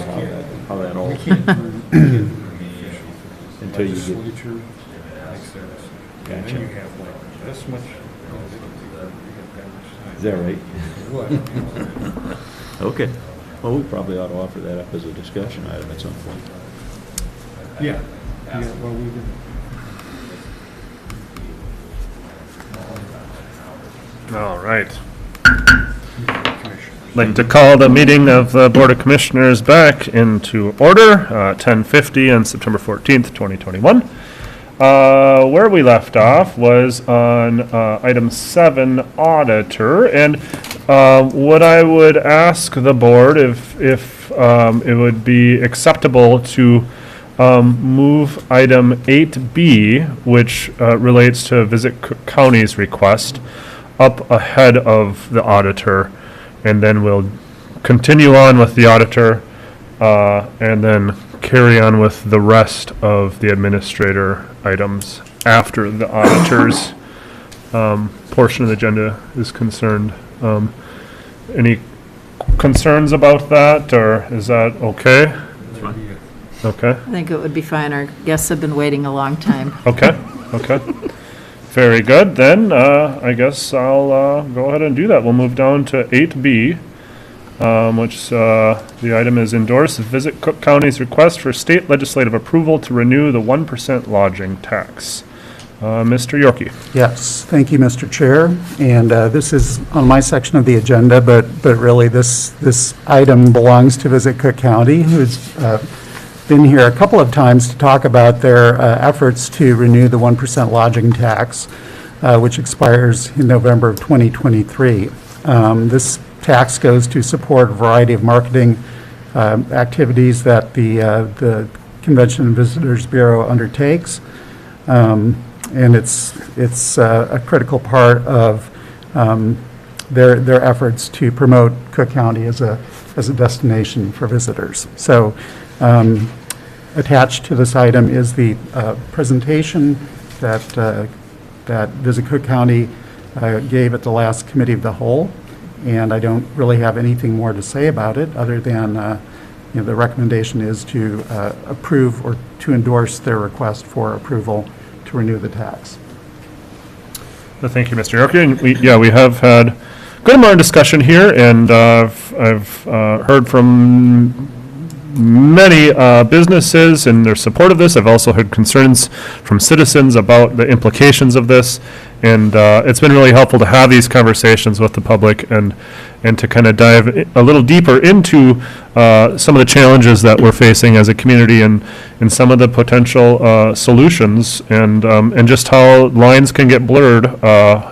how that all, until you get, gotcha. Is that right? Okay. Well, we probably ought to offer that up as a discussion item at some point. Yeah. Well, we did. All right. I'd like to call the meeting of the Board of Commissioners back into order, 10:50 on September 14th, 2021. Where we left off was on item 7, auditor, and what I would ask the board if it would be acceptable to move item 8B, which relates to Visit County's request, up ahead of the auditor, and then we'll continue on with the auditor, and then carry on with the rest of the administrator items after the auditor's portion of the agenda is concerned. Any concerns about that, or is that okay? Okay. I think it would be fine. Our guests have been waiting a long time. Okay, okay. Very good. Then, I guess I'll go ahead and do that. We'll move down to 8B, which the item is endorse visit Cook County's request for state legislative approval to renew the 1% lodging tax. Mr. Yorkie. Yes, thank you, Mr. Chair. And this is on my section of the agenda, but really this item belongs to Visit Cook County, who's been here a couple of times to talk about their efforts to renew the 1% lodging tax, which expires in November of 2023. This tax goes to support a variety of marketing activities that the Convention and Visitors Bureau undertakes. And it's a critical part of their efforts to promote Cook County as a destination for visitors. So attached to this item is the presentation that Visit Cook County gave at the last Committee of the Whole, and I don't really have anything more to say about it other than the recommendation is to approve or to endorse their request for approval to renew the tax. Well, thank you, Mr. Yorkie. And we have had a good amount of discussion here, and I've heard from many businesses in their support of this. I've also heard concerns from citizens about the implications of this, and it's been really helpful to have these conversations with the public and to kind of dive a little deeper into some of the challenges that we're facing as a community and some of the potential solutions and just how lines can get blurred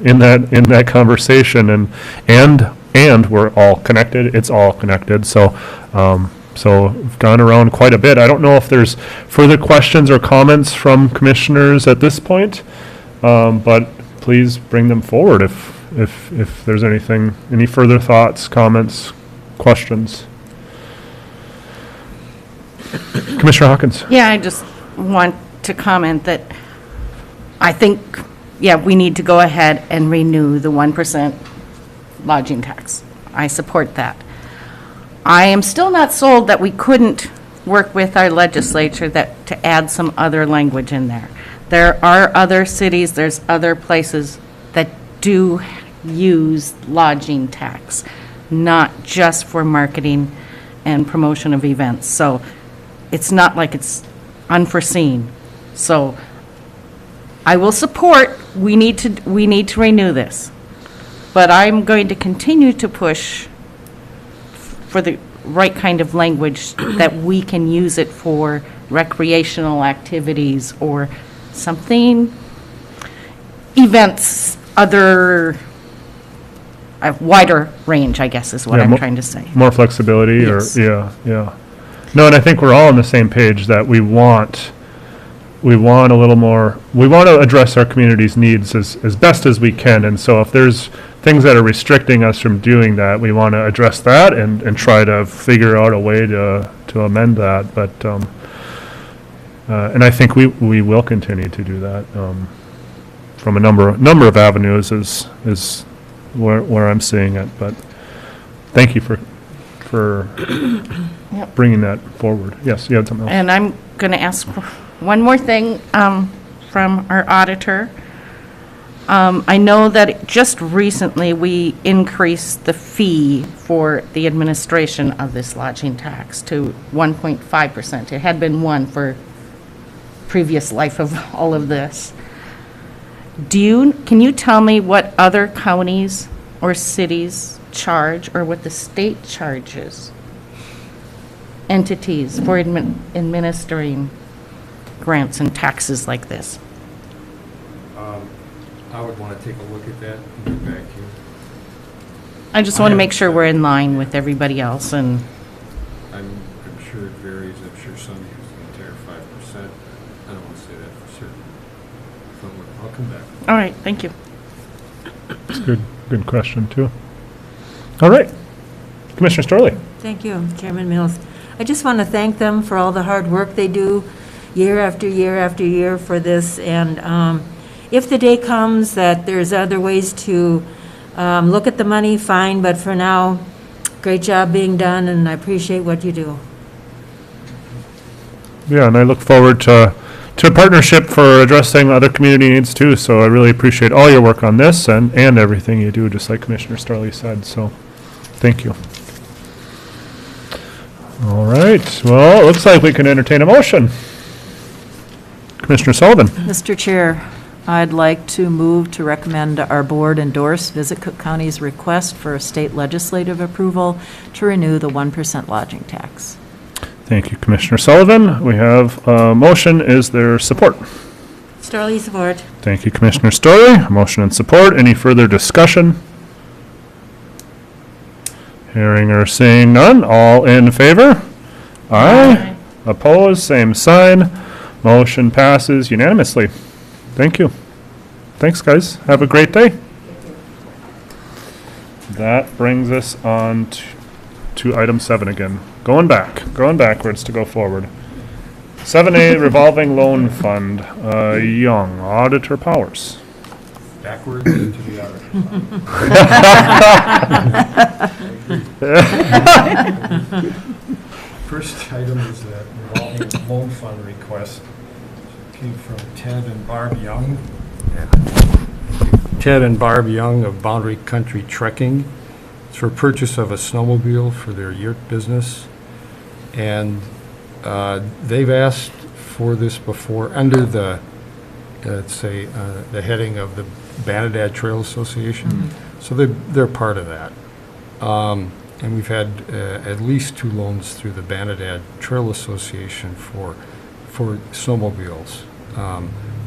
in that conversation and we're all connected. It's all connected. So we've gone around quite a bit. I don't know if there's further questions or comments from commissioners at this point, but please bring them forward if there's any further thoughts, comments, questions. Commissioner Hawkins. Yeah, I just want to comment that I think, we need to go ahead and renew the 1% lodging tax. I support that. I am still not sold that we couldn't work with our legislature to add some other language in there. There are other cities, there's other places that do use lodging tax, not just for marketing and promotion of events. So it's not like it's unforeseen. So I will support, we need to renew this. But I'm going to continue to push for the right kind of language that we can use it for recreational activities or something, events, other, a wider range, I guess is what I'm trying to say. More flexibility. Yes. Yeah. No, and I think we're all on the same page that we want a little more, we want to address our community's needs as best as we can. And so if there's things that are restricting us from doing that, we want to address that and try to figure out a way to amend that. But, and I think we will continue to do that from a number of avenues is where I'm seeing it. But thank you for Yep. bringing that forward. Yes, you had something else. And I'm going to ask one more thing from our auditor. I know that just recently we increased the fee for the administration of this lodging tax to 1.5%. It had been 1 for previous life of all of this. Can you tell me what other counties or cities charge or what the state charges entities for administering grants and taxes like this? I would want to take a look at that and get back to you. I just want to make sure we're in line with everybody else, and I'm sure it varies. I'm sure some use the entire 5%. I don't want to say that for certain. But I'll come back. all right, thank you. It's a good question, too. All right. Commissioner Storley. Thank you, Chairman Mills. I just want to thank them for all the hard work they do year after year after year for this. And if the day comes that there's other ways to look at the money, fine. But for now, great job being done, and I appreciate what you do. Yeah, and I look forward to to a partnership for addressing other community needs too. So I really appreciate all your work on this and everything you do, just like Commissioner Starley said. So thank you. All right. Well, it looks like we can entertain a motion. Commissioner Sullivan. Mr. Chair, I'd like to move to recommend our board endorse Visit Cook County's request for a state legislative approval to renew the 1% lodging tax. Thank you, Commissioner Sullivan. We have a motion. Is there support? Starley, support. Thank you, Commissioner Story. Motion and support. Any further discussion? Hearing or seeing none. All in favor? Aye. Opposed? Same sign. Motion passes unanimously. Thank you. Thanks, guys. Have a great day. That brings us on to item 7 again. Going backwards to go forward. 7A revolving loan fund, Young, Auditor Powers. Backwards into the other. First item is that revolving loan fund request. Came from Ted and Barb Young. Ted and Barb Young of Boundary Country Trekking. It's for purchase of a snowmobile for their yurt business. And they've asked for this before under the, let's say, the heading of the Banadad Trail Association. So they're part of that. And we've had at least 2 loans through the Banadad Trail Association for snowmobiles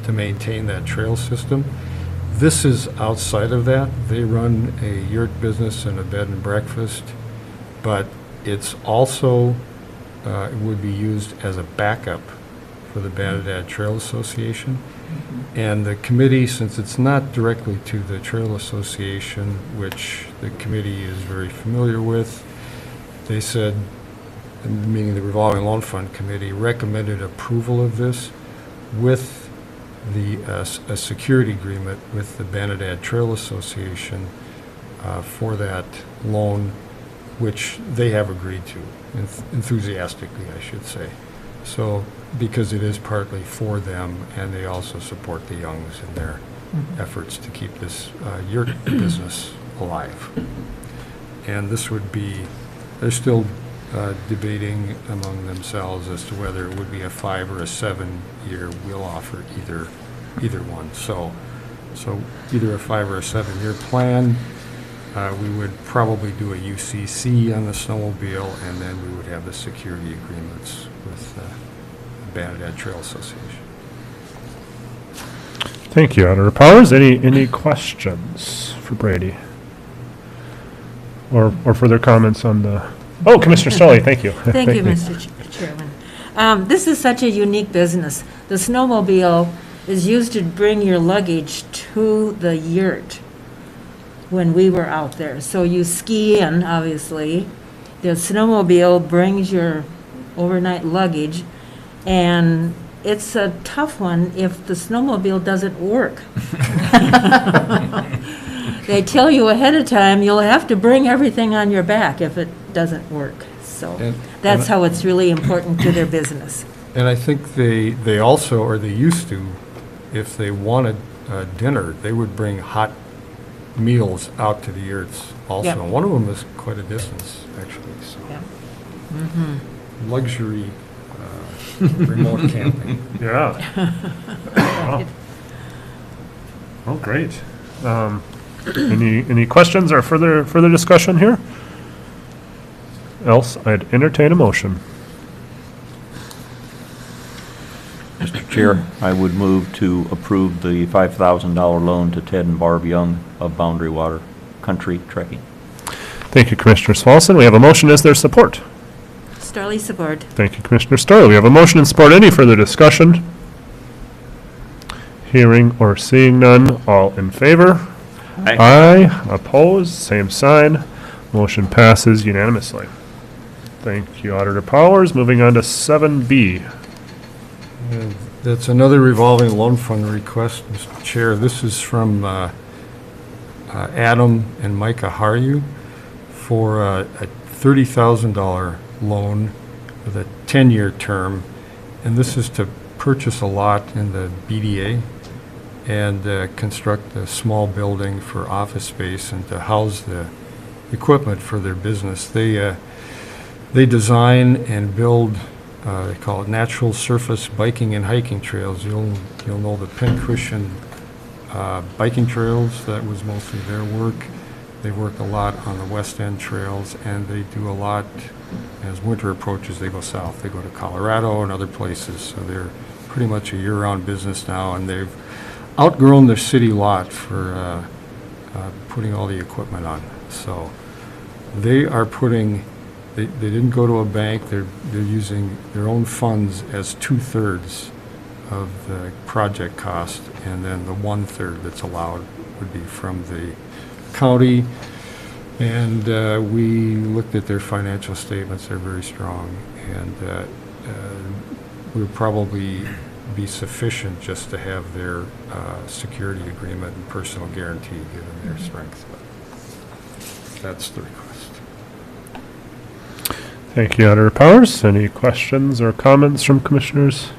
to maintain that trail system. This is outside of that. They run a yurt business and a bed and breakfast, but it's also, it would be used as a backup for the Banadad Trail Association. And the committee, since it's not directly to the Trail Association, which the committee is very familiar with, they said, meaning the Revolving Loan Fund Committee, recommended approval of this with a security agreement with the Banadad Trail Association for that loan, which they have agreed to, enthusiastically, I should say. So, because it is partly for them, and they also support the Youngs in their efforts to keep this yurt business alive. And this would be, they're still debating among themselves as to whether it would be a 5 or a 7 year. We'll offer either one. So either a 5 or a 7 year plan. We would probably do a UCC on the snowmobile, and then we would have the security agreements with the Banadad Trail Association. Thank you, Auditor Powers. Any questions for Brady? Or further comments on the, oh, Commissioner Starley, thank you. Thank you, Mr. Chairman. This is such a unique business. The snowmobile is used to bring your luggage to the yurt when we were out there. So you ski in, obviously. The snowmobile brings your overnight luggage, and it's a tough one if the snowmobile doesn't work. They tell you ahead of time, you'll have to bring everything on your back if it doesn't work. So that's how it's really important to their business. And I think they also, or they used to, if they wanted dinner, they would bring hot meals out to the yurts also. Yep. One of them is quite a distance, actually. So. Yeah. Luxury remote camping. Yeah. Wow. Oh, great. Any questions or further discussion here? Else, I'd entertain a motion. Mr. Chair, I would move to approve the $5,000 loan to Ted and Barb Young of Boundary Water Country Trekking. Thank you, Commissioner Swanson. We have a motion. Is there support? Starley, support. Thank you, Commissioner Starley. We have a motion and support. Any further discussion? Hearing or seeing none. All in favor? Aye. Aye. Opposed? Same sign. Motion passes unanimously. Thank you, Auditor Powers. Moving on to 7B. And that's another revolving loan fund request, Mr. Chair. This is from Adam and Micah Haryu for a $30,000 loan with a 10-year term, and this is to purchase a lot in the BDA and construct a small building for office space and to house the equipment for their business. They design and build, they call it natural surface biking and hiking trails. You'll know the Pincushion biking trails. That was mostly their work. They work a lot on the West End trails, and they do a lot, as winter approaches, they go south. They go to Colorado and other places, so they're pretty much a year-round business now, and they've outgrown their city lot for putting all the equipment on. So they are putting, they didn't go to a bank, they're using their own funds as 2/3 of the project cost, and then the 1/3 that's allowed would be from the county. And we looked at their financial statements, they're very strong, and would probably be sufficient just to have their security agreement and personal guarantee given their strength. But that's the request. Thank you, Auditor Powers. Any questions or comments from commissioners?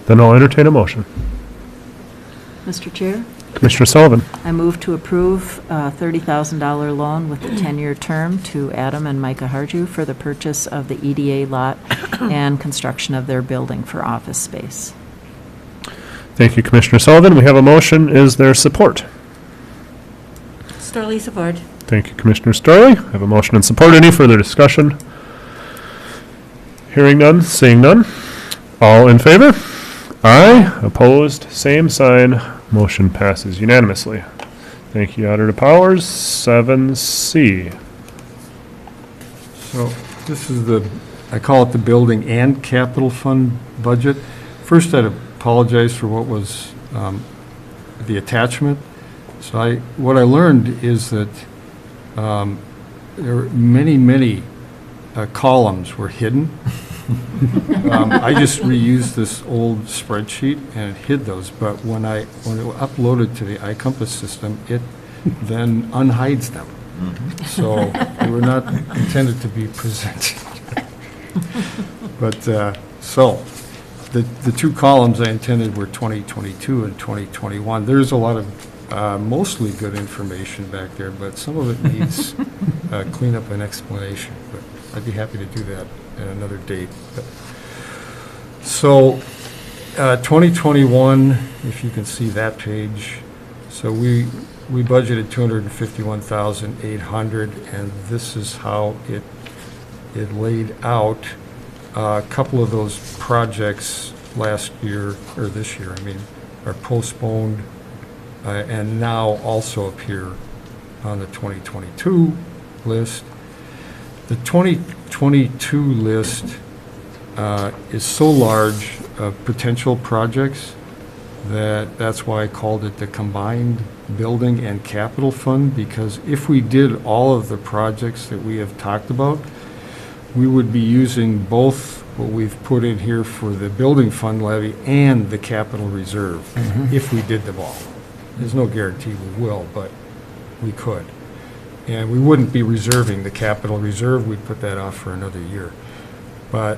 Then I'll entertain a motion. Mr. Chair, Commissioner Sullivan. I move to approve a $30,000 loan with a 10-year term to Adam and Micah Harju for the purchase of the EDA lot and construction of their building for office space. Thank you, Commissioner Sullivan. We have a motion. Is there support? Storley, support. Thank you, Commissioner Storley. I have a motion and support. Any further discussion? Hearing none, seeing none. All in favor? Aye. Opposed? Same sign. Motion passes unanimously. Thank you, Auditor Powers. 7C. So this is I call it the building and capital fund budget. First, I'd apologize for what was the attachment. So what I learned is that there were many columns were hidden. I just reused this old spreadsheet and it hid those, but when it uploaded to the iCompass system, it then unhides them. So they were not intended to be presented. But so the two columns I intended were 2022 and 2021. There's a lot of mostly good information back there, but some of it needs cleanup and explanation. But I'd be happy to do that at another date. So 2021, if you can see that page, so we budgeted $251,800, and this is how it laid out. A couple of those projects last year, or this year, I mean, are postponed and now also appear on the 2022 list. The 2022 list is so large of potential projects that's why I called it the combined building and capital fund, because if we did all of the projects that we have talked about, we would be using both what we've put in here for the building fund levy and the capital reserve, if we did them all. There's no guarantee we will, but we could. And we wouldn't be reserving the capital reserve, we'd put that off for another year. But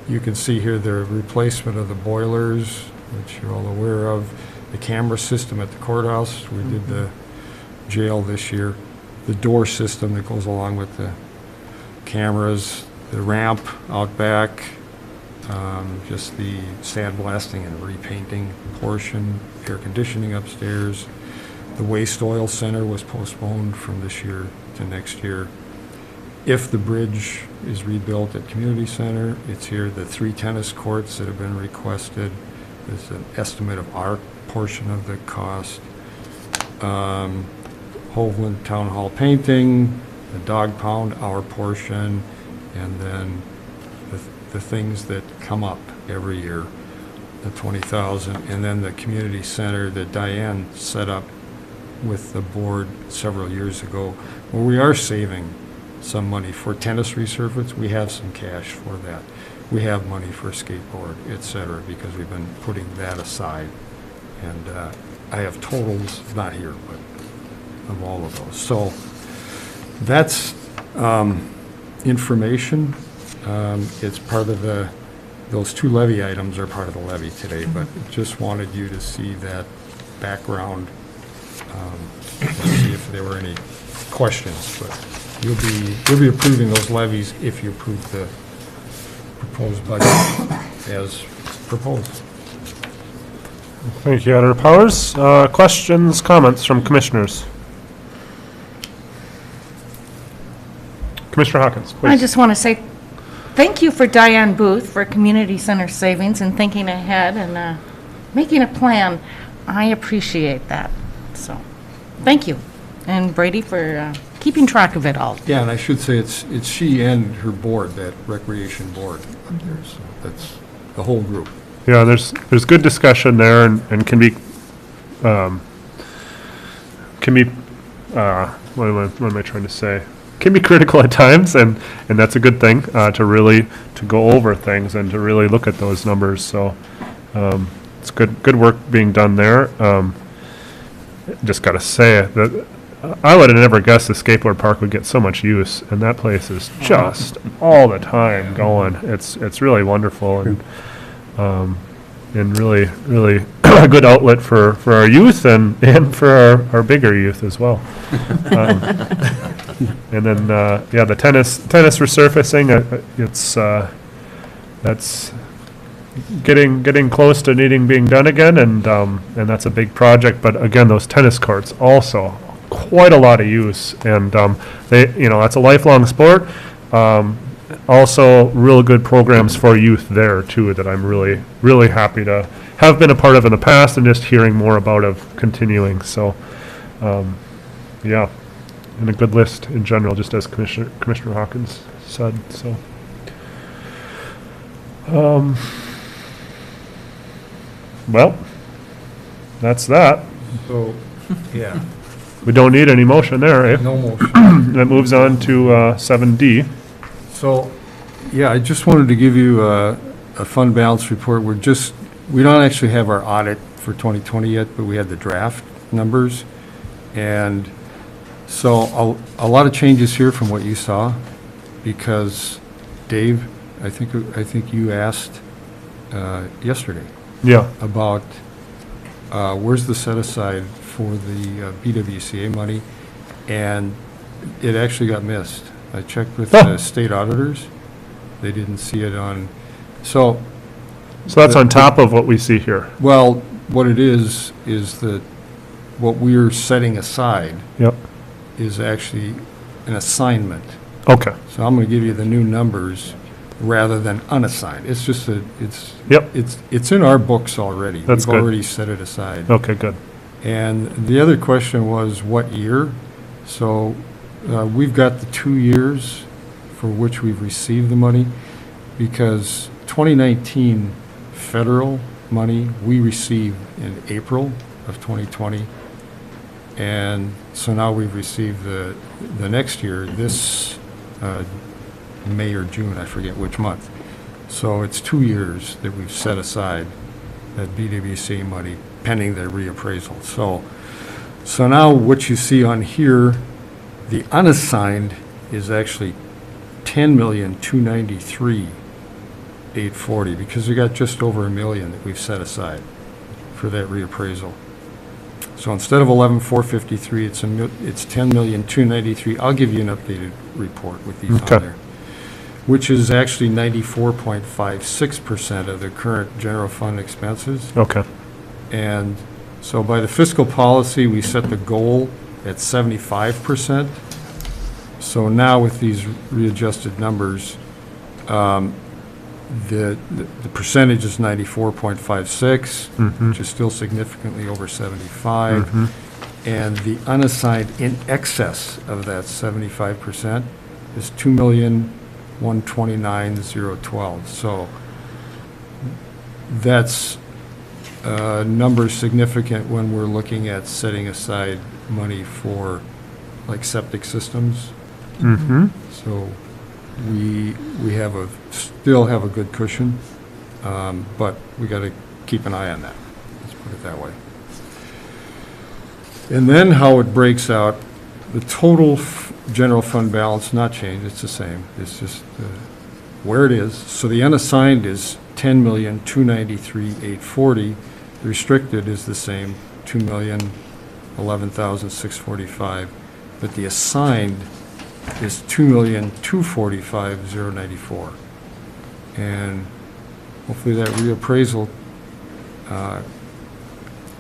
you can see here the replacement of the boilers, which you're all aware of, the camera system at the courthouse, we did the jail this year, the door system that goes along with the cameras, the ramp out back, just the sandblasting and repainting portion, air conditioning upstairs. The waste oil center was postponed from this year to next year. If the bridge is rebuilt at Community Center, it's here. The 3 tennis courts that have been requested, there's an estimate of our portion of the cost. Hoveland Town Hall painting, the dog pound, our portion, and then the things that come up every year, the 20,000, and then the community center that Diane set up with the board several years ago, where we are saving some money for tennis resurface. We have some cash for that. We have money for skateboard, et cetera, because we've been putting that aside. And I have totals, not here, but of all of those. So that's information. It's part of those two levy items are part of the levy today, but just wanted you to see that background, to see if there were any questions. But you'll be approving those levies if you approve the proposed budget as proposed. Thank you, Auditor Powers. Questions, comments from commissioners? Commissioner Hawkins, please. I just want to say thank you for Diane Booth for Community Center Savings and thinking ahead and making a plan. I appreciate that. So, thank you. And Brady for keeping track of it all. Yeah, and I should say it's she and her board, that recreation board up there, so that's the whole group. Yeah, there's good discussion there and can be, what am I trying to say? Can be critical at times, and that's a good thing, to go over things and to really look at those numbers. So it's good work being done there. Just got to say that I would have never guessed the skateboard park would get so much use, and that place is just all the time going. It's really wonderful and really a good outlet for our youth and for our bigger youth as well. And then, the tennis resurfacing, that's getting close to being done again, and that's a big project. But again, those tennis courts also quite a lot of use, and that's a lifelong sport. Also, real good programs for youth there too that I'm really happy to have been a part of in the past, and just hearing more about of continuing. So, and a good list in general, just as Commissioner Hawkins said. So, well, that's that. So, yeah. We don't need any motion there, eh? No motion. That moves on to 7D. So, yeah, I just wanted to give you a fund balance report. We don't actually have our audit for 2020 yet, but we had the draft numbers. And so a lot of changes here from what you saw, because Dave, I think you asked yesterday. Yeah. About where's the set aside for the BWCA money, and it actually got missed. I checked with the state auditors. They didn't see it on, so that's on top of what we see here. Well, what it is that what we're setting aside is actually an assignment. Okay. So I'm going to give you the new numbers rather than unassigned. It's just it's in our books already. That's We've good. already set it aside. Okay, good. And the other question was what year? So we've got the 2 years for which we've received the money, because 2019 federal money we received in April of 2020. And so now we've received the next year, this May or June, I forget which month. So it's 2 years that we've set aside that BWC money pending their reappraisal. So now what you see on here, the unassigned is actually $10,293,840, because we got just over $1 million that we've set aside for that reappraisal. So instead of 11,453, it's $10,293,000. I'll give you an updated report with these on there, which is actually 94.56% of the current general fund expenses. Okay. And so by the fiscal policy, we set the goal at 75%. So now with these readjusted numbers, the percentage is 94.56, which is still significantly over 75. And the unassigned in excess of that 75% is $2,129,012. So that's number significant when we're looking at setting aside money for like septic systems. So we still have a good cushion, but we got to keep an eye on that. Let's put it that way. And then how it breaks out, the total general fund balance not changed, it's the same. It's just where it is. So the unassigned is 10,293,840. The restricted is the same, 2,011,645. But the assigned is 2,245,094. And hopefully that reappraisal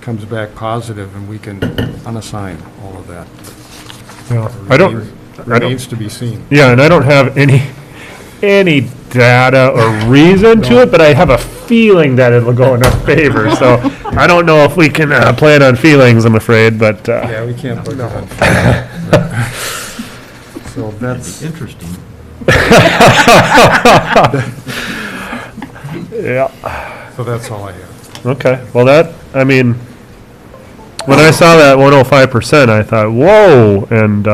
comes back positive and we can unassign all of that. Yeah, Remains to be seen. Yeah, and I don't have any data or reason to it, but I have a feeling that it'll go in our favor. So I don't know if we can plan on feelings, I'm afraid, but. Yeah, we can't put that on. So that's Interesting. Yeah. So that's all I have. Okay, well when I saw that 105%, I thought, whoa, and,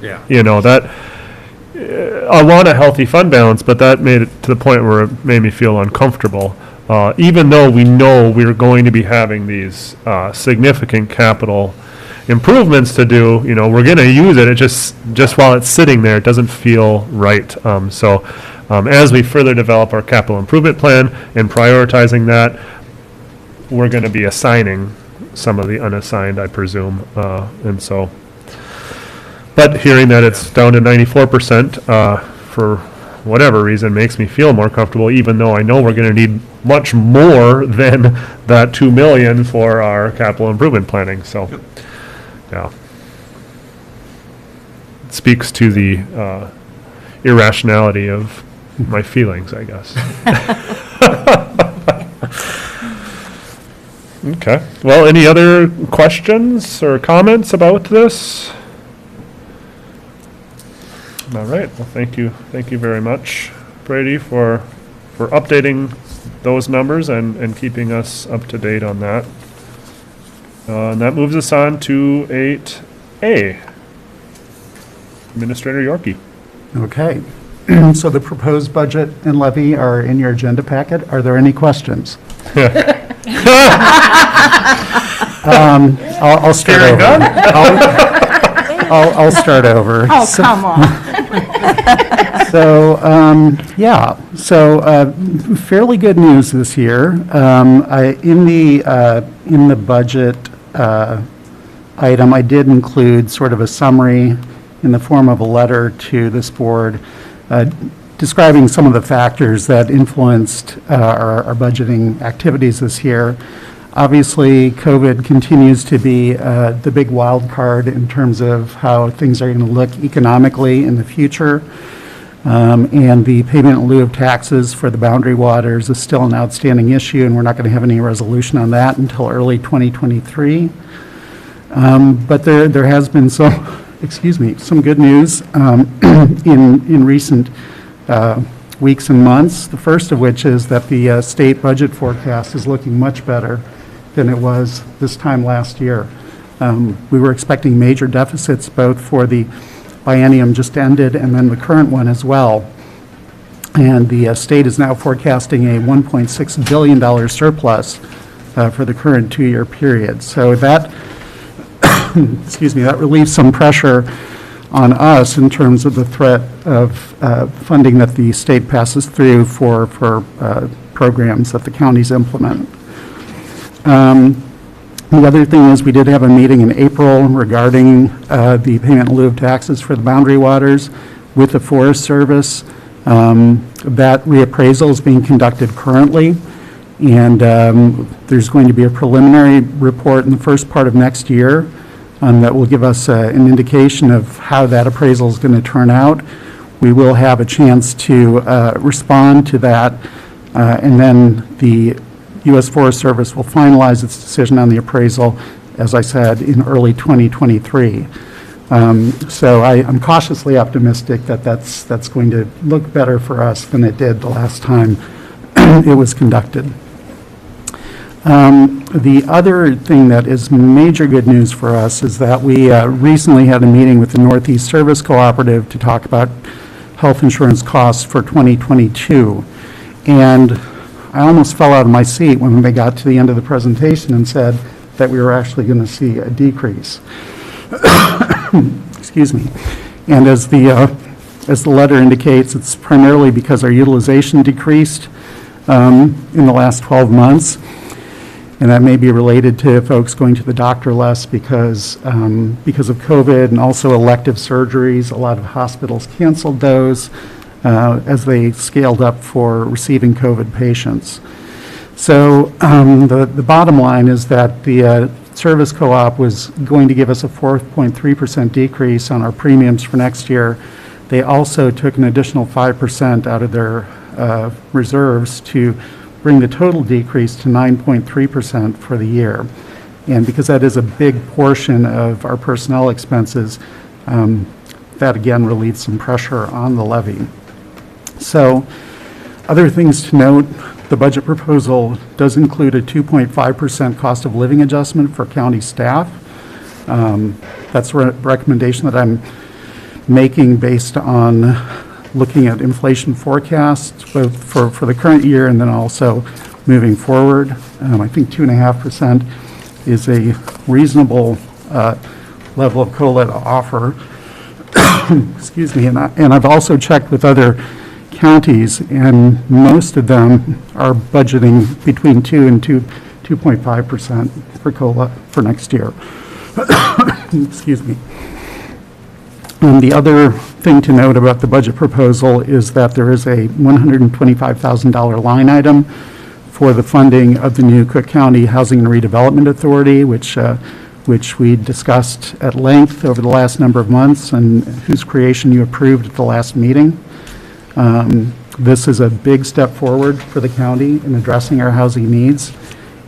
Yeah. that, I want a healthy fund balance, but that made it to the point where it made me feel uncomfortable. Even though we know we're going to be having these significant capital improvements to do, we're going to use it. It just while it's sitting there, it doesn't feel right. As we further develop our capital improvement plan and prioritizing that, we're going to be assigning some of the unassigned, I presume, but hearing that it's down to 94%, for whatever reason, makes me feel more comfortable, even though I know we're going to need much more than that 2 million for our capital improvement planning, so, yeah. It speaks to the, irrationality of my feelings, I guess. Okay. Well, any other questions or comments about this? All right. Well, thank you very much, Brady, for updating those numbers and keeping us up to date on that. And that moves us on to 8A. Administrator Yorkie. Okay. So the proposed budget and levy are in your agenda packet. Are there any questions? I'll start over. I'll start over. Oh, come on. So, fairly good news this year. In the budget item, I did include sort of a summary in the form of a letter to this board describing some of the factors that influenced our budgeting activities this year. Obviously, COVID continues to be the big wild card in terms of how things are going to look economically in the future. And the payment in lieu of taxes for the Boundary Waters is still an outstanding issue, and we're not going to have any resolution on that until early 2023. But there has been some good news in recent weeks and months. The first of which is that the state budget forecast is looking much better than it was this time last year. We were expecting major deficits both for the biennium just ended and then the current one as well. And the state is now forecasting a $1.6 billion surplus for the current 2-year period. So that, that relieves some pressure on us in terms of the threat of funding that the state passes through for programs that the counties implement. The other thing is we did have a meeting in April regarding the payment in lieu of taxes for the Boundary Waters with the Forest Service. That reappraisal is being conducted currently, and there's going to be a preliminary report in the first part of next year that will give us an indication of how that appraisal is going to turn out. We will have a chance to respond to that, and then the U.S. Forest Service will finalize its decision on the appraisal, as I said, in early 2023. So I'm cautiously optimistic that that's going to look better for us than it did the last time it was conducted. The other thing that is major good news for us is that we recently had a meeting with the Northeast Service Cooperative to talk about health insurance costs for 2022. And I almost fell out of my seat when they got to the end of the presentation and said, that we were actually going to see a decrease. Excuse me. And as the letter indicates, it's primarily because our utilization decreased in the last 12 months. And that may be related to folks going to the doctor less because of COVID and also elective surgeries. A lot of hospitals canceled those as they scaled up for receiving COVID patients. So the bottom line is that the service co-op was going to give us a 4.3% decrease on our premiums for next year. They also took an additional 5% out of their reserves to bring the total decrease to 9.3% for the year. And because that is a big portion of our personnel expenses, that again relieves some pressure on the levy. So other things to note, the budget proposal does include a 2.5% cost of living adjustment for county staff. That's a recommendation that I'm making based on looking at inflation forecasts, both for the current year and then also moving forward. I think 2.5% is a reasonable level of COLA to offer. Excuse me, and I've also checked with other counties, and most of them are budgeting between 2 and 2.5% for COLA for next year. Excuse me. And the other thing to note about the budget proposal is that there is a $125,000 line item for the funding of the new Cook County Housing and Redevelopment Authority, which we discussed at length over the last number of months and whose creation you approved at the last meeting. This is a big step forward for the county in addressing our housing needs,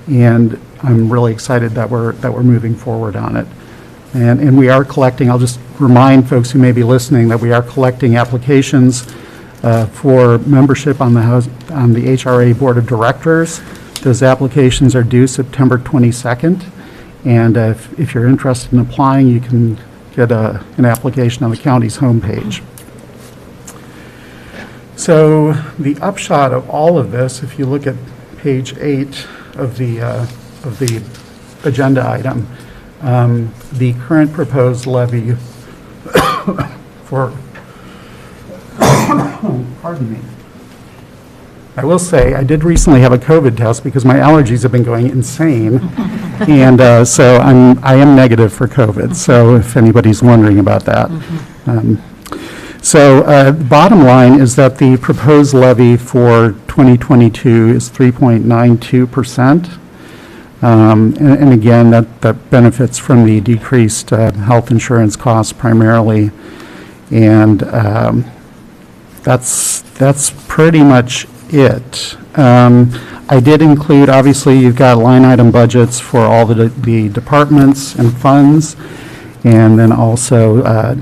and I'm really excited that we're moving forward on it. And we are collecting, I'll just remind folks who may be listening that we are collecting applications for membership on the HRA Board of Directors. Those applications are due September 22nd. And if you're interested in applying, you can get an application on the county's homepage. So the upshot of all of this, if you look at page 8 of the agenda item, the current proposed levy for, pardon me. I will say, I did recently have a COVID test because my allergies have been going insane. And so I am negative for COVID, so if anybody's wondering about that. The bottom line is that the proposed levy for 2022 is 3.92%. And again, that benefits from the decreased health insurance costs primarily. And that's pretty much it. I did include, obviously, you've got line item budgets for all the departments and funds, and then also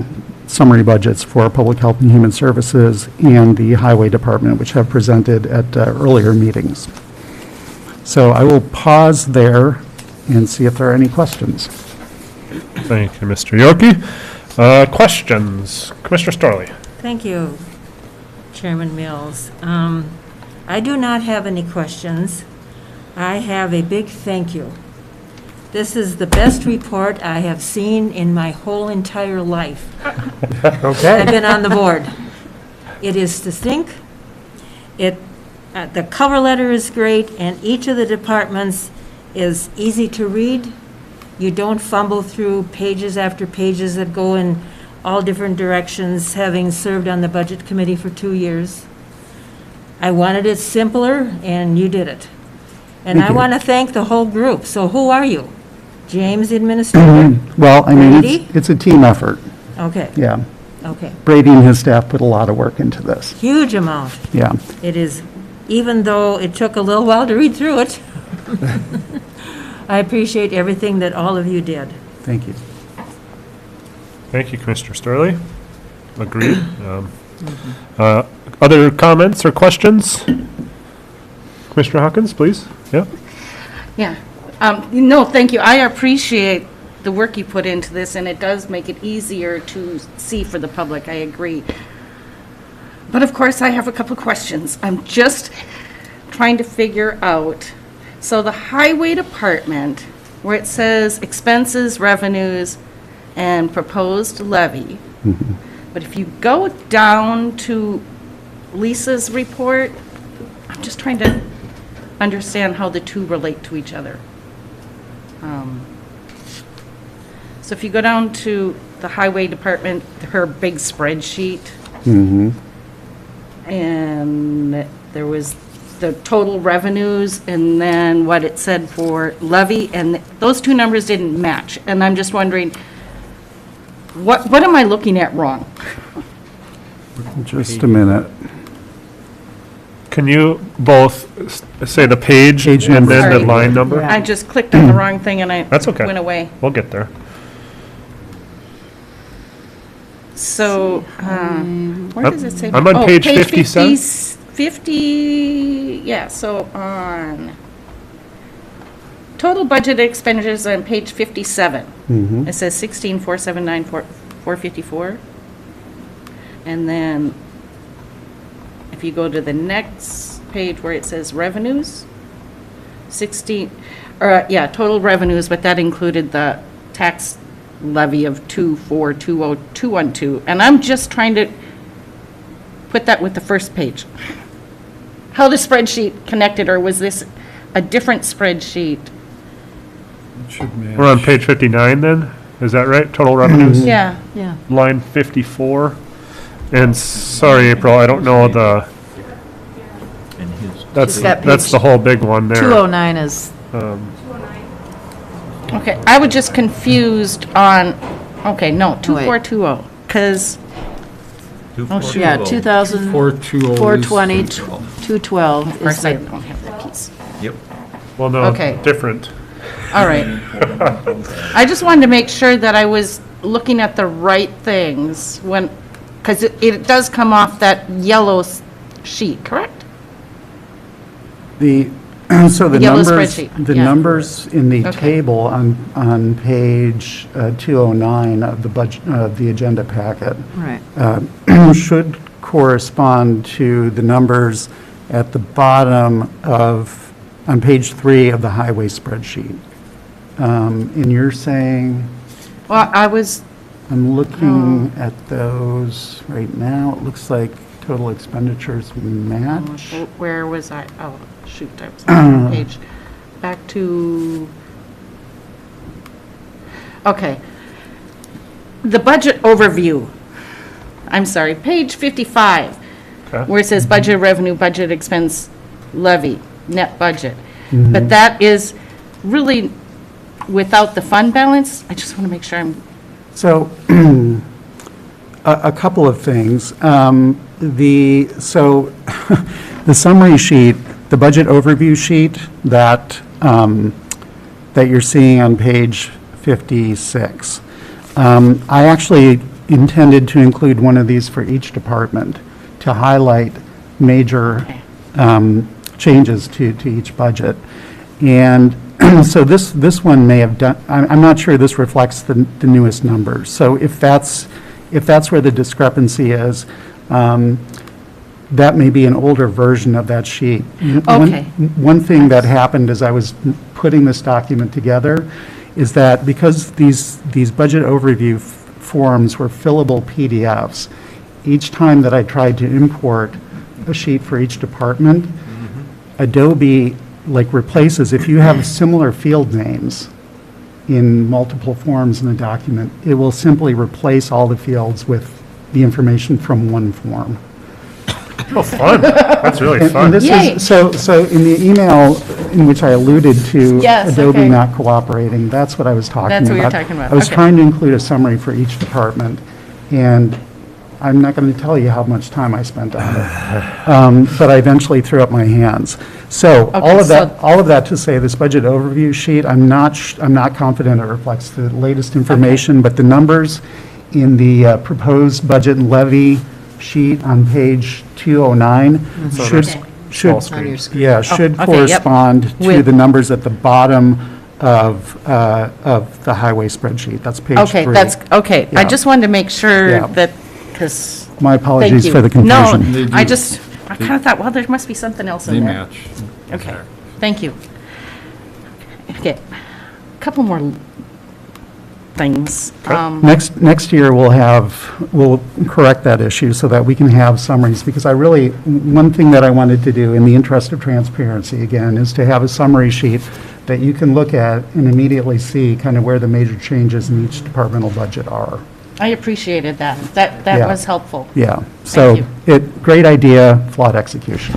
summary budgets for Public Health and Human Services and the Highway Department, which have presented at earlier meetings. So I will pause there and see if there are any questions. Thank you, Mr. Yorkie. Questions? Commissioner Storley. Thank you, Chairman Mills. I do not have any questions. I have a big thank you. This is the best report I have seen in my whole entire life. Okay. I've been on the board. It is succinct. The cover letter is great, and each of the departments is easy to read. You don't fumble through pages after pages that go in all different directions, having served on the Budget Committee for 2 years. I wanted it simpler, and you did it. And Thank I you. want to thank the whole group. So who are you? James, the administrator? Well, I mean, Brady? it's a team effort, Okay, yeah. okay. Brady and his staff put a lot of work into this, Huge amount. yeah. It is, even though it took a little while to read through it. I appreciate everything that all of you did. Thank you. Thank you, Commissioner Storley. Agreed. Other comments or questions? Commissioner Hawkins, please. Yeah. Yeah. No, thank you. I appreciate the work you put into this, and it does make it easier to see for the public. I agree. But of course, I have a couple questions. I'm just trying to figure out, so the Highway Department where it says expenses, revenues, and proposed levy. But if you go down to Lisa's report, I'm just trying to understand how the two relate to each other. So if you go down to the highway department, her big spreadsheet, and there was the total revenues and then what it said for levy, and those two numbers didn't match. And I'm just wondering, what am I looking at wrong? Just a minute. Can you both say the page and then the Sorry. line number? I just clicked on the wrong thing and I That's okay. went away. We'll get there. So, where does it say? I'm on Oh, page 57. 50, yeah, so on total budget expenditures on page 57. It says 16,479,454. And then if you go to the next page where it says revenues, total revenues, but that included the tax levy of 2420212. And I'm just trying to put that with the first page. How the spreadsheet connected, or was this a different spreadsheet? It should match. We're on page 59 then? Is that right? Total revenues? Yeah. Yeah. Line 54. And sorry, April, I don't know the, that's That the page whole big one there. 209 is, Okay, I was just confused on, okay, no, 2420, because, oh, shoot. yeah, 2,000, 420 is 420, 212. 212 Of is course, I the, don't have that piece. Yep. Well, no, Okay. different. All right. I just wanted to make sure that I was looking at the right things when, because it does come off that yellow sheet, correct? So the Yellow numbers, spreadsheet, the yeah. numbers in the Okay. table on page 209 of the budget, of the agenda packet right. should correspond to the numbers at the bottom of, on page 3 of the highway spreadsheet. And you're saying, Well, I was, I'm looking at those right now, it looks like total expenditures match. where was I? Oh, shoot, I was on the page. Back to, okay. The budget overview. I'm sorry, page 55, Okay. where it says budget revenue, budget expense levy, net budget. But that is really without the fund balance? I just want to make sure I'm, So, a couple of things. The summary sheet, the budget overview sheet that you're seeing on page 56, I actually intended to include one of these for each department to highlight major changes to each budget. And so this one may have done, I'm not sure this reflects the newest numbers. So if that's where the discrepancy is, that may be an older version of that sheet. Okay. One thing that happened as I was putting this document together is that because these budget overview forms were fillable PDFs, each time that I tried to import a sheet for each department, Adobe replaces, if you have similar field names in multiple forms in the document, it will simply replace all the fields with the information from one form. Oh, fun. That's really fun. And this Yay. is, so in the email in which I alluded to Yes, Adobe okay. not cooperating, that's what I was talking about. That's what you're talking about, I was okay. trying to include a summary for each department, and I'm not going to tell you how much time I spent on it. But I eventually threw up my hands. So all of that to say, this budget overview sheet, I'm not confident it reflects the latest information, but the numbers in the proposed budget and levy sheet on page 209 should, Small screen. should okay, yep. correspond to With- the numbers at the bottom of the highway spreadsheet. That's page 3. okay, that's, okay. I Yeah. just wanted to make sure Yeah. that, because, My thank apologies you. for the confusion. They No, I do. just, I kind of thought, well, there must be something else They in there. match. Okay, thank you. Okay, couple more things. Next year, we'll correct that issue so that we can have summaries, because one thing that I wanted to do in the interest of transparency, again, is to have a summary sheet that you can look at and immediately see kind of where the major changes in each departmental budget are. I appreciated that. That Yeah. was helpful. Yeah, so, great idea, flawed execution.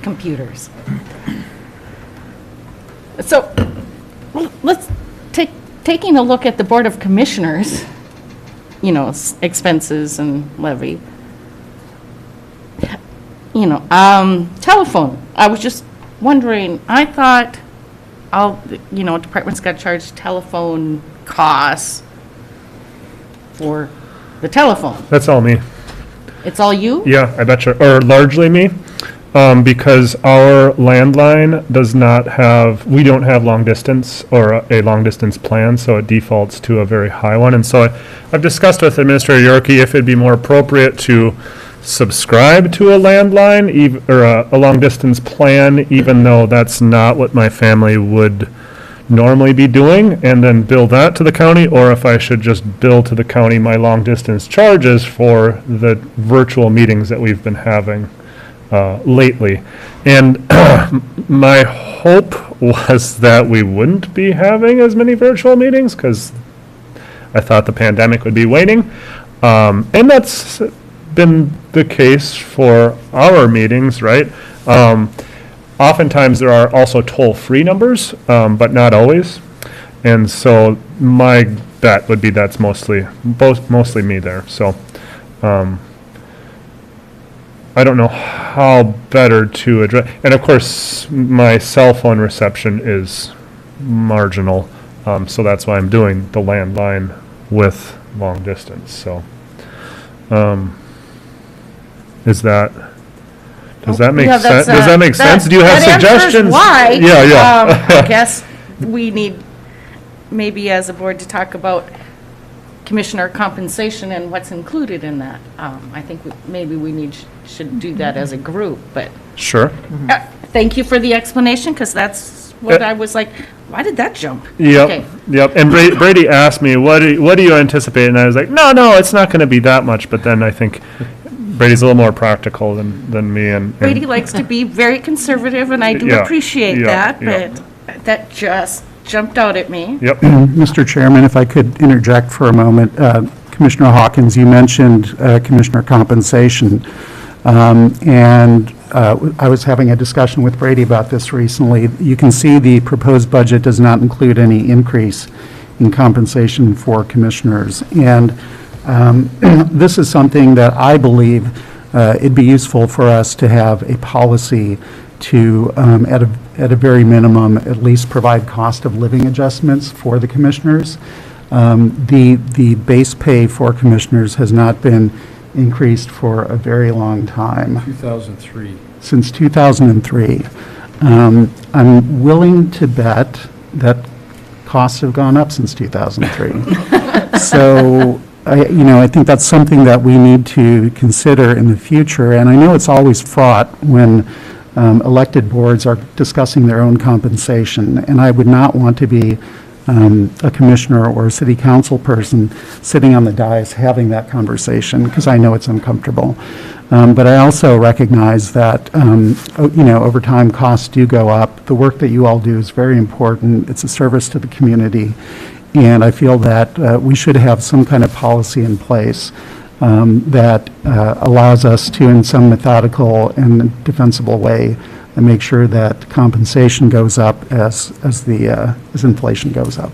Computers. So, let's taking a look at the Board of Commissioners, expenses and levy. Telephone. I was just wondering, I thought departments got charged telephone costs for the telephone. That's all me. It's all you? Yeah, I betcha, or largely me, because our landline does not have, we don't have long distance or a long distance plan, so it defaults to a very high one. And so I've discussed with Administrator Yorkie if it'd be more appropriate to subscribe to a landline or a long distance plan, even though that's not what my family would normally be doing, and then bill that to the county, or if I should just bill to the county my long distance charges for the virtual meetings that we've been having lately. And my hope was that we wouldn't be having as many virtual meetings, because I thought the pandemic would be waning. And that's been the case for our meetings, right? Oftentimes there are also toll-free numbers, but not always. And so my bet would be that's mostly me there. So I don't know how better to address. And of course, my cell phone reception is marginal. So that's why I'm doing the landline with long distance. So does that make sense? Does that make sense? Do you have that answers suggestions? Why? Yeah. I guess we need, maybe as a board, to talk about commissioner compensation and what's included in that. I think maybe we should do that as a group, but. Sure. Thank you for the explanation, because that's what I was like, why did that jump? Yep. Okay. Yep. And Brady asked me, what do you anticipate? And I was like, no, it's not going to be that much. But then I think Brady's a little more practical than me. And Brady likes to be very conservative, and I do Yeah, appreciate yeah, that, yeah. but that just jumped out at me. Yep. Mr. Chairman, if I could interject for a moment. Commissioner Hawkins, you mentioned commissioner compensation. And I was having a discussion with Brady about this recently. You can see the proposed budget does not include any increase in compensation for commissioners. And this is something that I believe it'd be useful for us to have a policy to, at a very minimum, at least provide cost of living adjustments for the commissioners. The base pay for commissioners has not been increased for a very long time. 2003. Since 2003. I'm willing to bet that costs have gone up since 2003. So, I think that's something that we need to consider in the future. And I know it's always fraught when elected boards are discussing their own compensation. And I would not want to be a commissioner or a city council person sitting on the dais having that conversation, because I know it's uncomfortable. But I also recognize that, over time, costs do go up. The work that you all do is very important. It's a service to the community. And I feel that we should have some kind of policy in place that allows us to, in some methodical and defensible way, and make sure that compensation goes up as inflation goes up.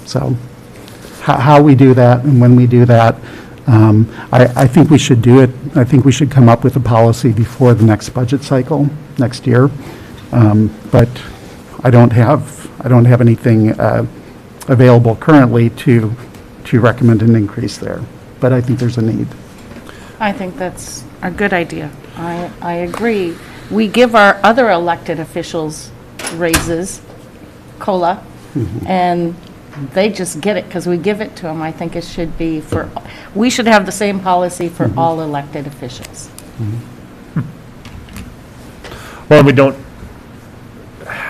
So how we do that and when we do that, I think we should do it. I think we should come up with a policy before the next budget cycle next year. But I don't have anything available currently to recommend an increase there. But I think there's a need. I think that's a good idea. I agree. We give our other elected officials raises, COLA, and they just get it because we give it to them. I think it should be we should have the same policy for all elected officials. Well, we don't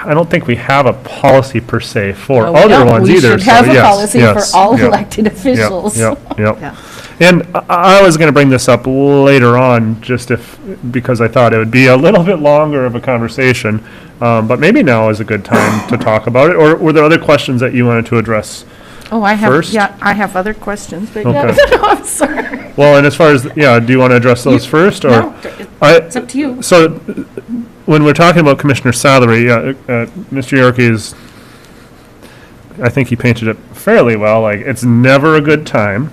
I don't think we have a policy per se for No, we other don't. ones We either. should so have a yes, policy for yes, all yep, elected officials. Yep, yep, Yeah. And I was going to bring this up later on, just because I thought it would be a little bit longer of a conversation, but maybe now is a good time to talk about it. Or were there other questions that you wanted to address? Oh, I First? I have other questions, but Okay. no, I'm sorry. Well, and as far as, do you want to address those first? Or No, it's up to you. So when we're talking about commissioner salary, Mr. Yorkie is, I think he painted it fairly well, like, it's never a good time.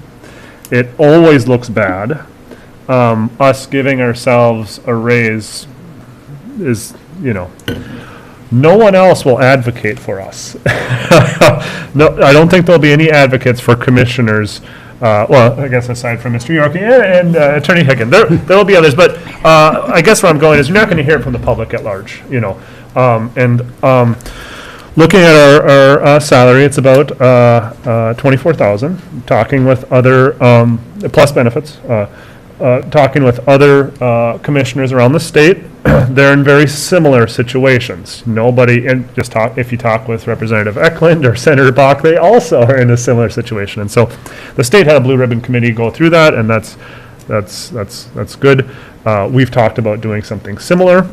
It always looks bad. Us giving ourselves a raise is, no one else will advocate for us. No, I don't think there'll be any advocates for commissioners. Well, I guess aside from Mr. Yorkie and Attorney Hicken, there will be others. But I guess where I'm going is you're not going to hear it from the public at large, Looking at our salary, it's about $24,000. Talking with other plus benefits, talking with other commissioners around the state, they're in very similar situations. Nobody, and if you talk with Representative Eklund or Senator Bach, they also are in a similar situation. And so, the state had a blue ribbon committee go through that, and that's good. We've talked about doing something similar.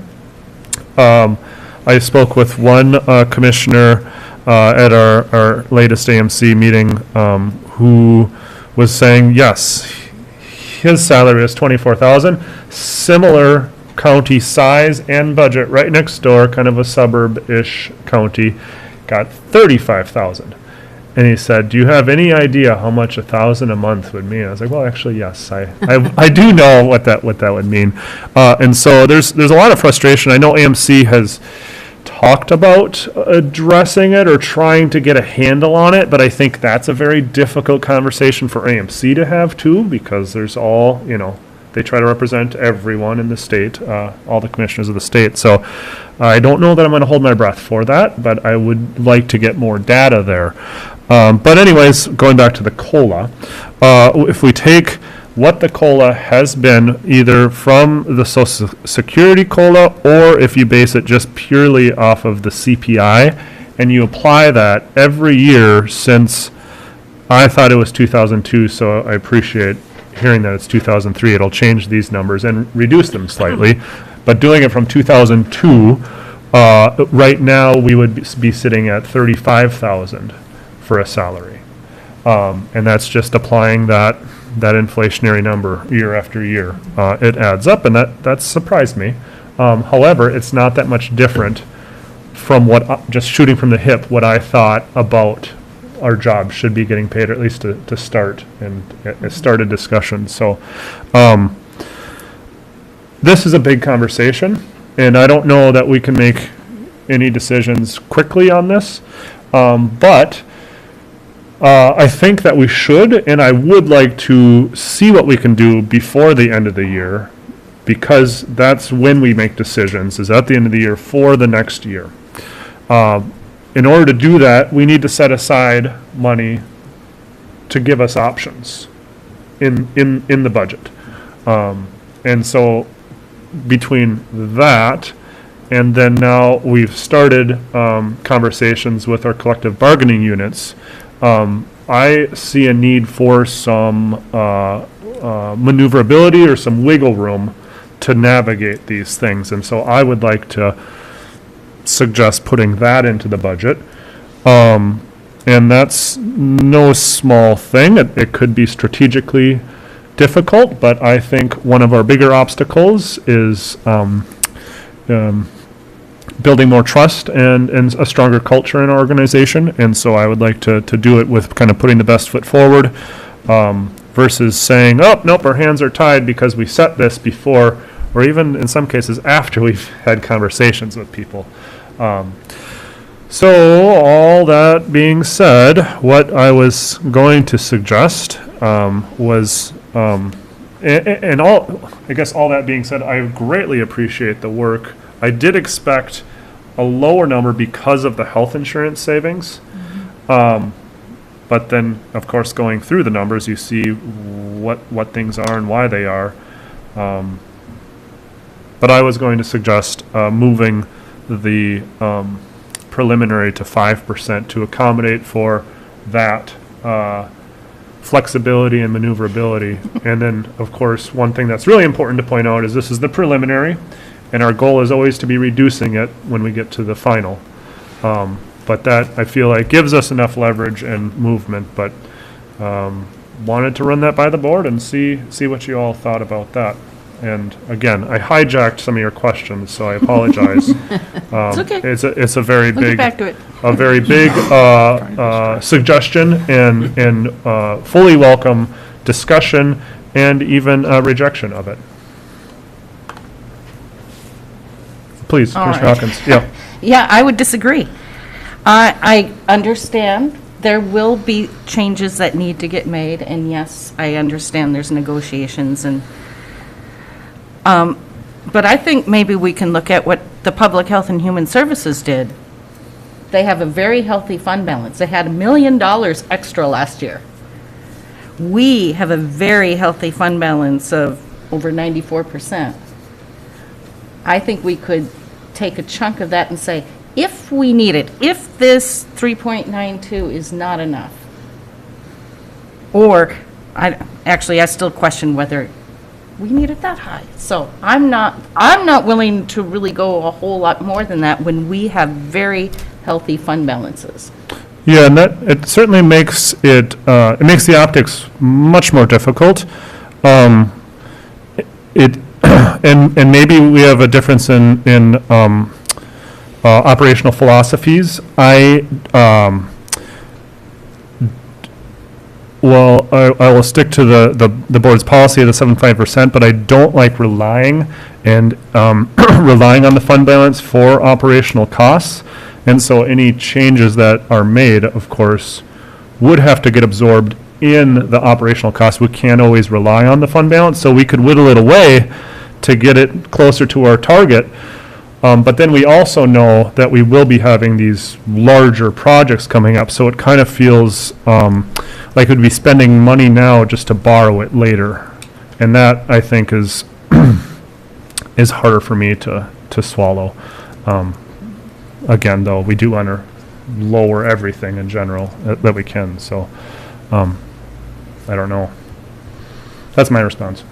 I spoke with one commissioner at our latest AMC meeting who was saying, yes, his salary is $24,000, similar county size and budget, right next door, kind of a suburb-ish county, got $35,000. And he said, do you have any idea how much $1,000 a month would mean? I was like, well, actually, yes, I do know what that would mean. And so there's a lot of frustration. I know AMC has talked about addressing it or trying to get a handle on it, but I think that's a very difficult conversation for AMC to have too, because there's all, they try to represent everyone in the state, all the commissioners of the state. So I don't know that I'm going to hold my breath for that, but I would like to get more data there. But anyways, going back to the COLA, if we take what the COLA has been, either from the Social Security COLA, or if you base it just purely off of the CPI, and you apply that every year since, I thought it was 2002, so I appreciate hearing that it's 2003. It'll change these numbers and reduce them slightly. But doing it from 2002, right now we would be sitting at $35,000 for a salary. And that's just applying that inflationary number year after year. It adds up, and that surprised me. However, it's not that much different from what, just shooting from the hip, what I thought about our job should be getting paid, or at least to start, and it started discussion. So this is a big conversation, and I don't know that we can make any decisions quickly on this, but I think that we should, and I would like to see what we can do before the end of the year, because that's when we make decisions, is at the end of the year for the next year. In order to do that, we need to set aside money to give us options in the budget. And so between that, and then now we've started conversations with our collective bargaining units, I see a need for some maneuverability or some wiggle room to navigate these things. And so I would like to suggest putting that into the budget. And that's no small thing. It could be strategically difficult, but I think one of our bigger obstacles is building more trust and a stronger culture in our organization. And so I would like to do it with kind of putting the best foot forward, versus saying, oh, nope, our hands are tied because we set this before, or even in some cases after we've had conversations with people. So all that being said, what I was going to suggest was, and all, I guess all that being said, I greatly appreciate the work. I did expect a lower number because of the health insurance savings. But then, of course, going through the numbers, you see what things are and why they are. But I was going to suggest moving the preliminary to 5% to accommodate for that flexibility and maneuverability. And then, of course, one thing that's really important to point out is this is the preliminary, and our goal is always to be reducing it when we get to the final. But that, I feel like, gives us enough leverage and movement, but wanted to run that by the board and see what you all thought about that. And again, I hijacked some of your questions, so I apologize. It's okay. It's a very We'll get big, back to it. a very big suggestion and fully welcome discussion and even rejection of it. Please, All Commissioner right. Hawkins. Yeah. Yeah, I would disagree. I understand there will be changes that need to get made, and yes, I understand there's negotiations and, but I think maybe we can look at what the Public Health and Human Services did. They have a very healthy fund balance. They had $1 million extra last year. We have a very healthy fund balance of over 94%. I think we could take a chunk of that and say, if we need it, if this 3.92 is not enough, or, I still question whether we need it that high. So I'm not willing to really go a whole lot more than that when we have very healthy fund balances. Yeah, and that, it certainly makes it makes the optics much more difficult. And maybe we have a difference in operational philosophies. I will stick to the board's policy of the 7.5%, but I don't like relying relying on the fund balance for operational costs. And so any changes that are made, of course, would have to get absorbed in the operational costs. We can't always rely on the fund balance, so we could whittle it away to get it closer to our target. But then we also know that we will be having these larger projects coming up, so it kind of feels like we'd be spending money now just to borrow it later. And that, I think, is is harder for me to swallow. Again, though, we do want to lower everything in general that we can, so I don't know. That's my response.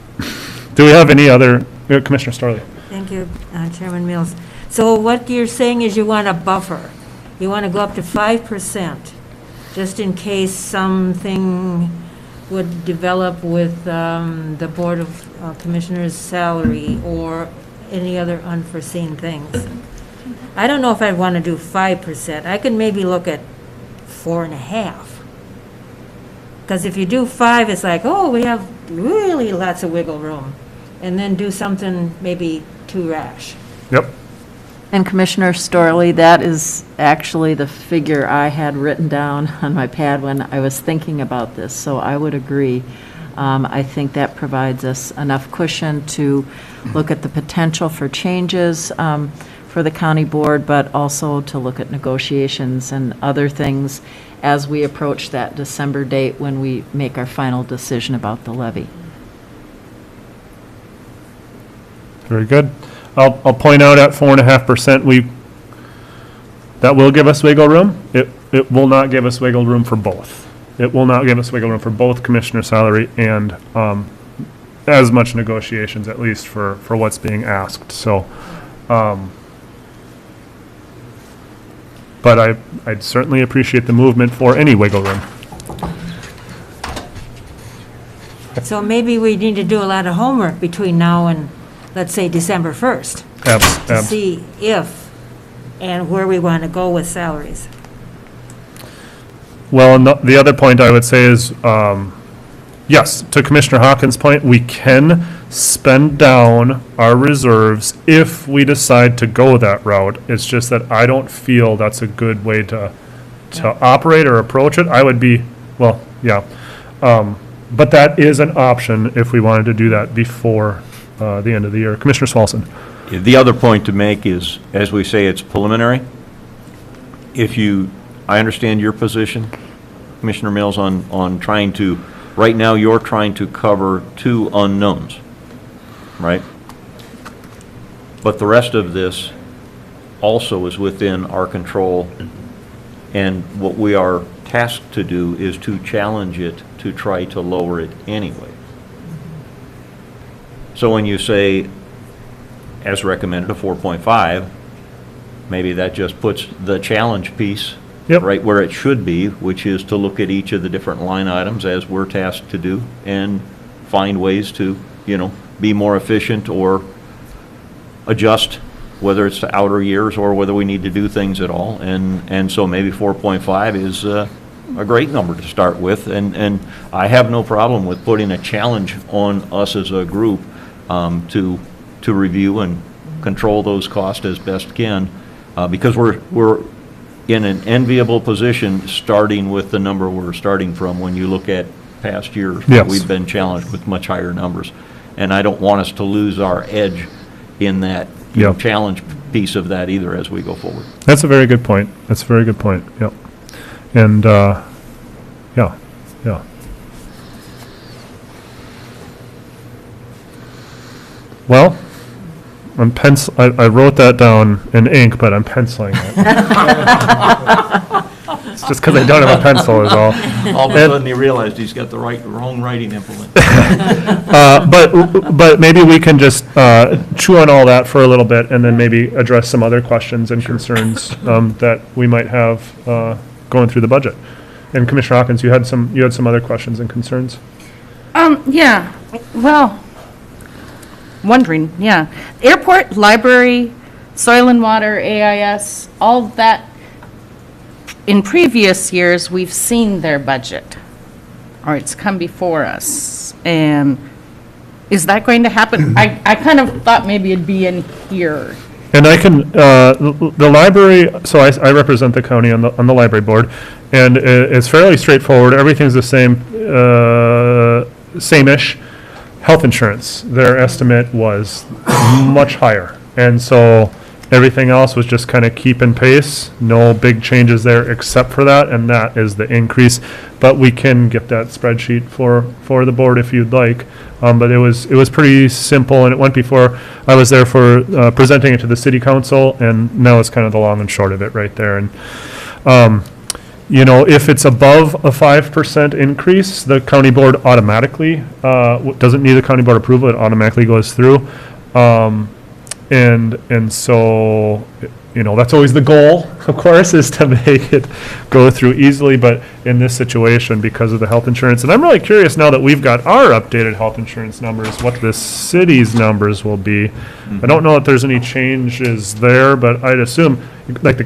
Do we have any other, Commissioner Starley? Thank you, Chairman Mills. So what you're saying is you want a buffer. You want to go up to 5%, just in case something would develop with the Board of Commissioners' salary or any other unforeseen things. I don't know if I'd want to do 5%. I could maybe look at 4.5%. Because if you do 5, it's like, oh, we have really lots of wiggle room. And then do something maybe too rash. Yep. And Commissioner Storley, that is actually the figure I had written down on my pad when I was thinking about this, so I would agree. I think that provides us enough cushion to look at the potential for changes for the county board, but also to look at negotiations and other things as we approach that December date when we make our final decision about the levy. Very good. I'll point out at 4.5%, that will give us wiggle room. It will not give us wiggle room for both. It will not give us wiggle room for both commissioner salary and as much negotiations, at least for what's being asked. So, but I'd certainly appreciate the movement for any wiggle room. So maybe we need to do a lot of homework between now and, let's say, December 1st. To see if and where we want to go with salaries. Well, and the other point I would say is, yes, to Commissioner Hawkins' point, we can spend down our reserves if we decide to go that route. It's just that I don't feel that's a good way to operate or approach it. I would be, well, yeah. But that is an option if we wanted to do that before the end of the year. Commissioner Swalson. The other point to make is, as we say, it's preliminary. I understand your position, Commissioner Mills, on trying to, right now you're trying to cover two unknowns, right? But the rest of this also is within our control. And what we are tasked to do is to challenge it, to try to lower it anyway. So when you say, as recommended, a 4.5, maybe that just puts the challenge piece Yep. right where it should be, which is to look at each of the different line items as we're tasked to do and find ways to, be more efficient or adjust, whether it's to outer years or whether we need to do things at all. And so maybe 4.5 is a great number to start with. And I have no problem with putting a challenge on us as a group to review and control those costs as best can, because we're in an enviable position starting with the number we're starting from when you look at past years. Yes. We've been challenged with much higher numbers. And I don't want us to lose our edge in that Yep. challenge piece of that either as we go forward. That's a very good point. That's a very good point. Yep. And, yeah. Well, I wrote that down in ink, but I'm penciling it. It's just because I don't have a pencil is all. All of a sudden he realized he's got the wrong writing implement. But maybe we can just chew on all that for a little bit and then maybe address some other questions and concerns that we might have going through the budget. And Commissioner Hawkins, you had some other questions and concerns? Yeah, well, wondering, yeah. Airport, library, soil and water, AIS, all that, in previous years, we've seen their budget, or it's come before us. And is that going to happen? I kind of thought maybe it'd be in here. And I can, the library, so I represent the county on the library board, and it's fairly straightforward. Everything's the same, same-ish. Health insurance, their estimate was much higher. And so everything else was just kind of keeping pace. No big changes there except for that, and that is the increase. But we can get that spreadsheet for the board if you'd like. But it was pretty simple, and it went before I was there for presenting it to the city council, and now it's kind of the long and short of it right there. And if it's above a 5% increase, the county board automatically doesn't need the county board approval; it automatically goes through. And so, that's always the goal, of course, is to make it go through easily. But in this situation, because of the health insurance, and I'm really curious now that we've got our updated health insurance numbers, what the city's numbers will be. Mm-hmm. I don't know if there's any changes there, but I'd assume, like the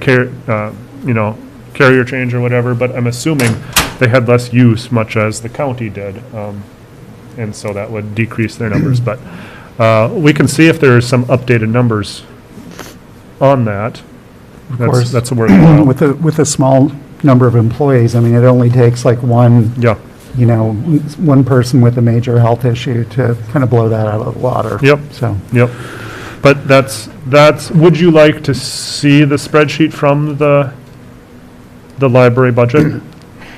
carrier change or whatever, but I'm assuming they had less use, much as the county did. And so that would decrease their numbers. But we can see if there's some updated numbers on that. Of course. That's a worthwhile. With a small number of employees, I mean, it only takes like one person with a major health issue to kind of blow that out of the water. Yep. So. Yep. But that's, would you like to see the spreadsheet from the library budget?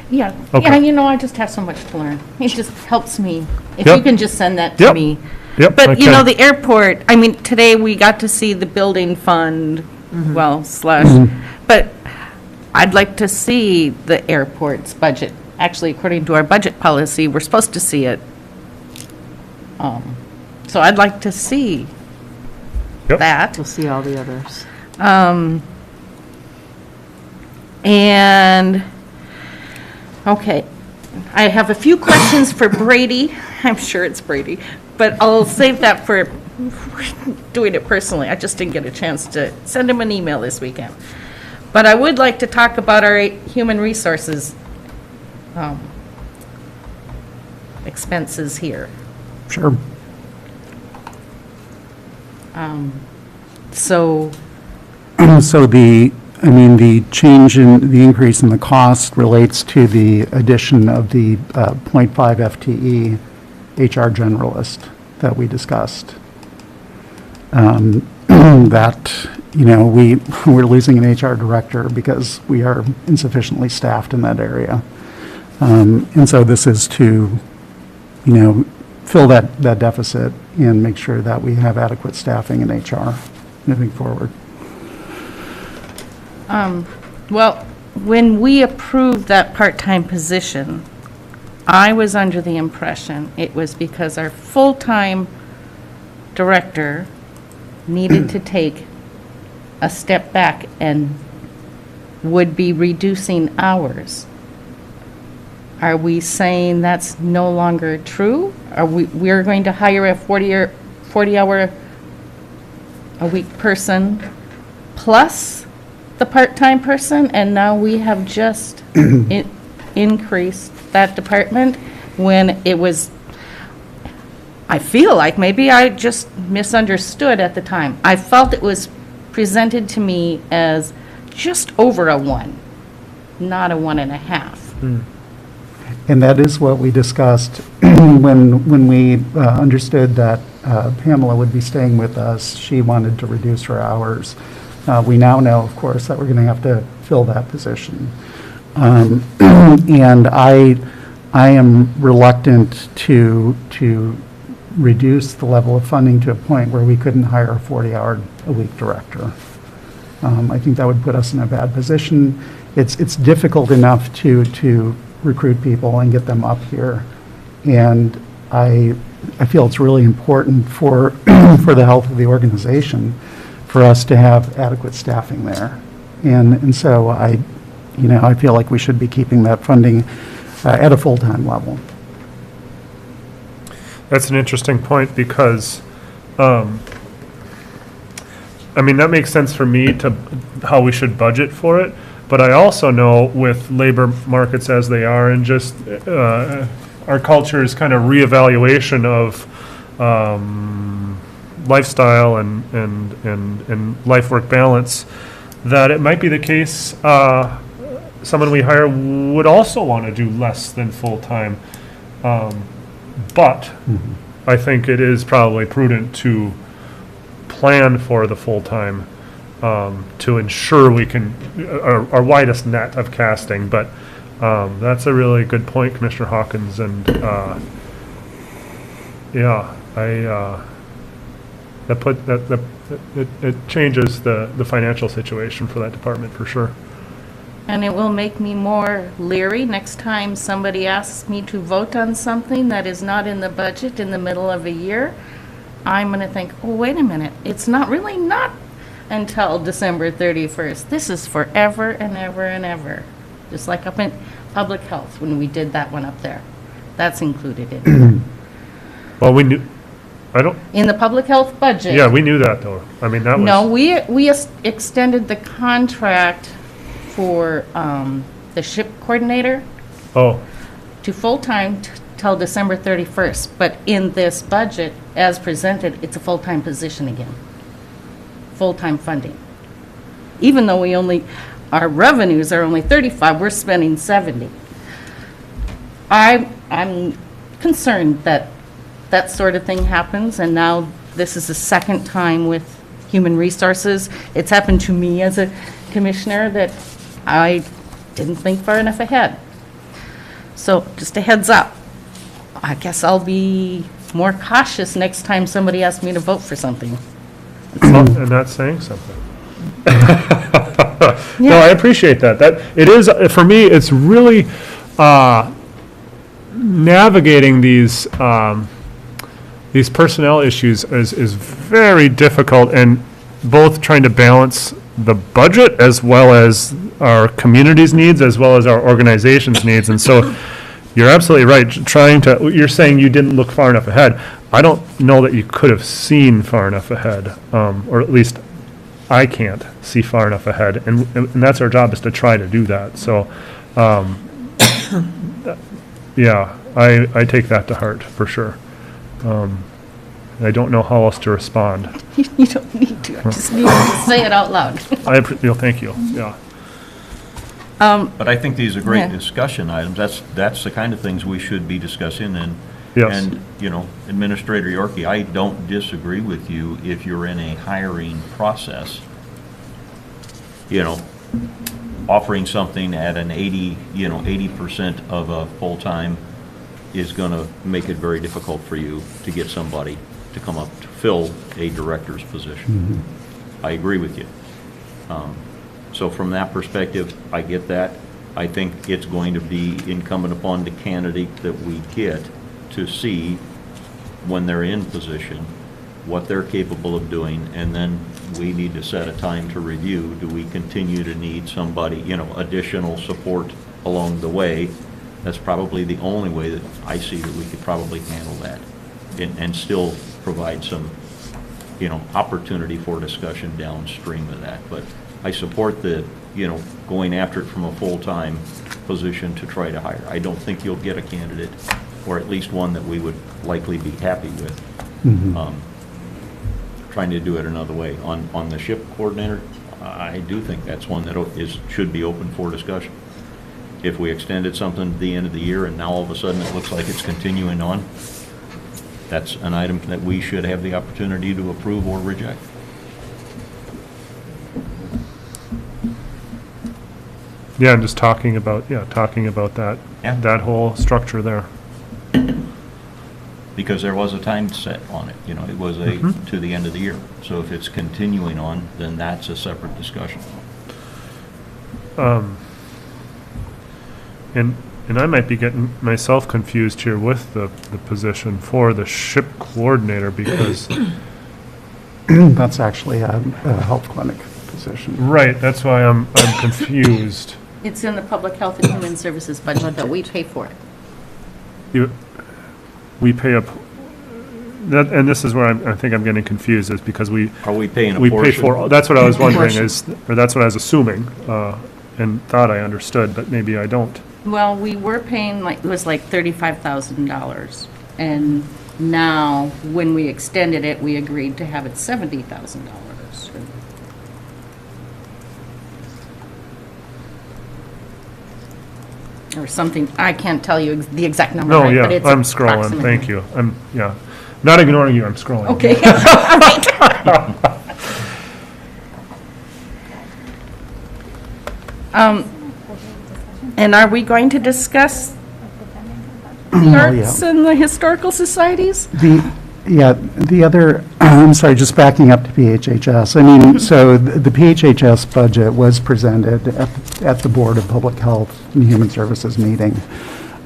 Yeah, Okay. yeah, I just have so much to learn. It just helps me. If Yep. you can just send that to Yep. me. Yep, I But, can. the airport, today we got to see the building fund, but I'd like to see the airport's budget. Actually, according to our budget policy, we're supposed to see it. So I'd like to see Yep. that. We'll see all the others. And, okay, I have a few questions for Brady. I'm sure it's Brady, but I'll save that for doing it personally. I just didn't get a chance to send him an email this weekend. But I would like to talk about our human resources expenses here. Sure. So, So the change in the increase in the cost relates to the addition of the .5 FTE HR generalist that we discussed. That, we're losing an HR director because we are insufficiently staffed in that area. And so this is to, fill that deficit and make sure that we have adequate staffing in HR moving forward. Well, when we approved that part-time position, I was under the impression it was because our full-time director needed to take a step back and would be reducing hours. Are we saying that's no longer true? We're going to hire a 40-hour a week person plus the part-time person, and now we have just increased that department when it was, I feel like maybe I just misunderstood at the time. I felt it was presented to me as just over a 1, not a 1.5. And that is what we discussed when we understood that Pamela would be staying with us. She wanted to reduce her hours. We now know, of course, that we're going to have to fill that position. And I am reluctant to reduce the level of funding to a point where we couldn't hire a 40-hour-a-week director. I think that would put us in a bad position. It's difficult enough to recruit people and get them up here. And I feel it's really important for the health of the organization for us to have adequate staffing there. And so I feel like we should be keeping that funding at a full-time level. That's an interesting point because, that makes sense for me to how we should budget for it. But I also know with labor markets as they are and just our culture's kind of reevaluation of lifestyle and life-work balance, that it might be the case someone we hire would also want to do less than full-time. But I think it is probably prudent to plan for the full-time to ensure we can, our widest net of casting. But that's a really good point, Commissioner Hawkins. And it changes the financial situation for that department for sure. And it will make me more leery next time somebody asks me to vote on something that is not in the budget in the middle of a year. I'm going to think, oh, wait a minute, it's not until December 31st. This is forever and ever and ever. Just like up in public health when we did that one up there. That's included in it. Well, we knew, in the public health budget. Yeah, we knew that though. That was. No, we extended the contract for the ship coordinator to full-time till December 31st. But in this budget, as presented, it's a full-time position again. Full-time funding. Even though our revenues are only 35, we're spending 70. I'm concerned that that sort of thing happens, and now this is the second time with Human Resources. It's happened to me as a commissioner that I didn't think far enough ahead. So just a heads up. I guess I'll be more cautious next time somebody asks me to vote for something. And that's saying something. No, I appreciate that. That it is, for me, it's really navigating these personnel issues is very difficult, and both trying to balance the budget as well as our community's needs as well as our organization's needs. And so you're absolutely right. You're saying you didn't look far enough ahead. I don't know that you could have seen far enough ahead, or at least I can't see far enough ahead. And that's our job, is to try to do that. So, yeah, I take that to heart for sure. I don't know how else to respond. You don't need to. I just need to say it out loud. Thank you. Yeah. But I think these are great Yeah. discussion items. That's the kind of things we should be discussing. And Yes. and Administrator Yorkie, I don't disagree with you if you're in a hiring process. Offering something at an 80% of a full-time is going to make it very difficult for you to get somebody to come up to fill a director's position. I agree with you. So from that perspective, I get that. I think it's going to be incumbent upon the candidate that we get to see when they're in position, what they're capable of doing, and then we need to set a time to review. Do we continue to need somebody, additional support along the way? That's probably the only way that I see that we could probably handle that and still provide some, opportunity for discussion downstream of that. But I support the, going after it from a full-time position to try to hire. I don't think you'll get a candidate, or at least one that we would likely be happy with. Trying to do it another way. On the ship coordinator, I do think that's one that should be open for discussion. If we extended something to the end of the year and now all of a sudden it looks like it's continuing on, that's an item that we should have the opportunity to approve or reject. Yeah, and just talking about that, that whole structure there. Because there was a time set on it, it was to the end of the year. So if it's continuing on, then that's a separate discussion. And I might be getting myself confused here with the position for the ship coordinator because. That's actually a health clinic position. Right, that's why I'm confused. It's in the Public Health and Human Services budget, but we pay for it. We pay that, and this is where I think I'm getting confused, is because Are we paying a we portion? pay for, that's what I was wondering or that's what I was assuming, and thought I understood, but maybe I don't. Well, we were paying it was like $35,000. And now, when we extended it, we agreed to have it $70,000. Or something, I can't tell you the exact number, No, right, yeah, but it's I'm scrolling, approximately. thank you. Not ignoring you, I'm scrolling. Okay. And are we going to discuss the arts and the historical societies? The other, I'm sorry, just backing up to PHHS. I mean, so the PHHS budget was presented at the Board of Public Health and Human Services meeting.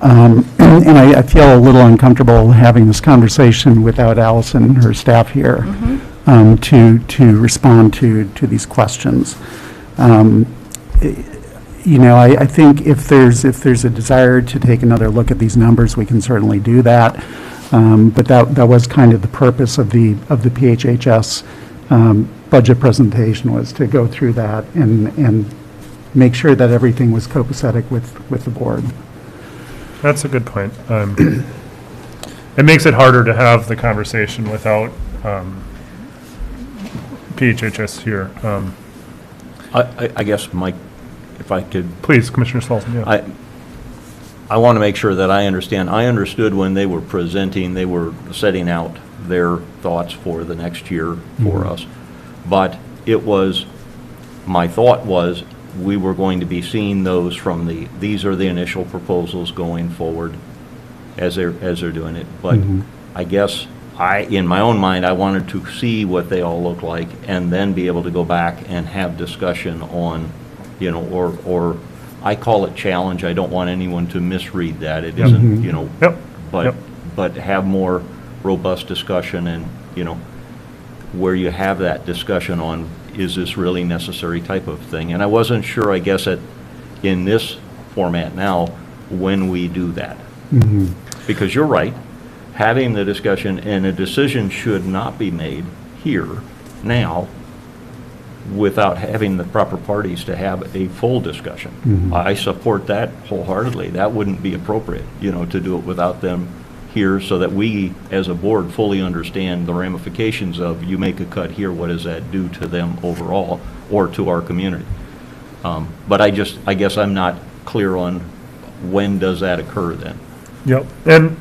And I feel a little uncomfortable having this conversation without Allison and her staff here to respond to these questions. I think if there's a desire to take another look at these numbers, we can certainly do that. But that was kind of the purpose of the PHHS budget presentation, was to go through that and make sure that everything was copacetic with the board. That's a good point. It makes it harder to have the conversation without PHHS here. I guess, Mike, if I could. Please, Commissioner Svalson, yeah. I want to make sure that I understand. I understood when they were presenting, they were setting out their thoughts for the next year for us. But my thought was, we were going to be seeing those from these are the initial proposals going forward as they're doing it. But I guess in my own mind, I wanted to see what they all look like and then be able to go back and have discussion on, or I call it challenge. I don't want anyone to misread that. It isn't, but have more robust discussion and, where you have that discussion on, is this really necessary type of thing? And I wasn't sure, I guess, in this format now, when we do that. Because you're right, having the discussion and a decision should not be made here, now, without having the proper parties to have a full discussion. I support that wholeheartedly. That wouldn't be appropriate, to do it without them here, so that we, as a board, fully understand the ramifications of, you make a cut here, what does that do to them overall, or to our community? But I guess I'm not clear on when does that occur then. Yep, and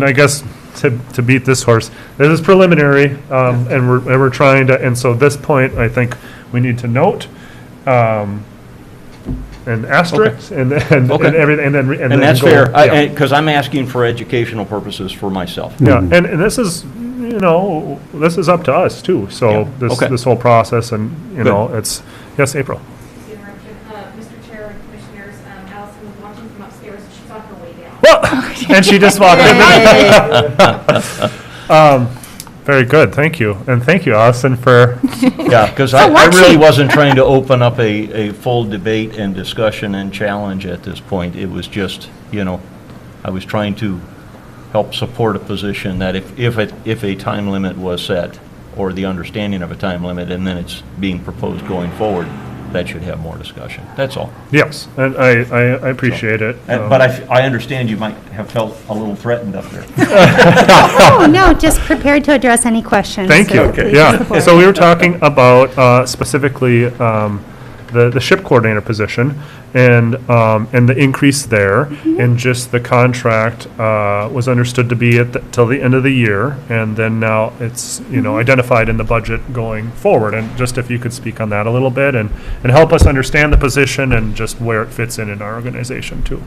I guess to beat this horse, this is preliminary, and we're trying to, and so this point, I think we need to note, and asterisk, and everything, and then And that's go, fair, yeah. because I'm asking for educational purposes for myself. Yeah, and this is, this is up to us too, so Yeah. this whole process, and, it's, yes, April. And she just walked in. Very good, thank you. And thank you, Allison, for, Yeah, because I really wasn't trying to open up a full debate and discussion and challenge at this point. It was just, I was trying to help support a position that if a time limit was set, or the understanding of a time limit, and then it's being proposed going forward, that should have more discussion. That's all. yes, and I appreciate it. But I understand you might have felt a little threatened up there. Oh, no, just prepared to address any questions. Thank you. so please Yeah, support. so we were talking about specifically the ship coordinator position and the increase there, and just the contract was understood to be till the end of the year, and then now it's, identified in the budget going forward. And just if you could speak on that a little bit and help us understand the position and just where it fits in our organization too.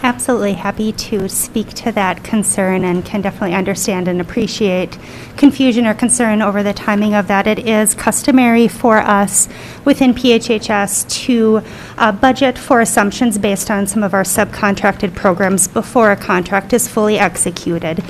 Absolutely happy to speak to that concern, and can definitely understand and appreciate confusion or concern over the timing of that. It is customary for us within PHHS to budget for assumptions based on some of our subcontracted programs before a contract is fully executed.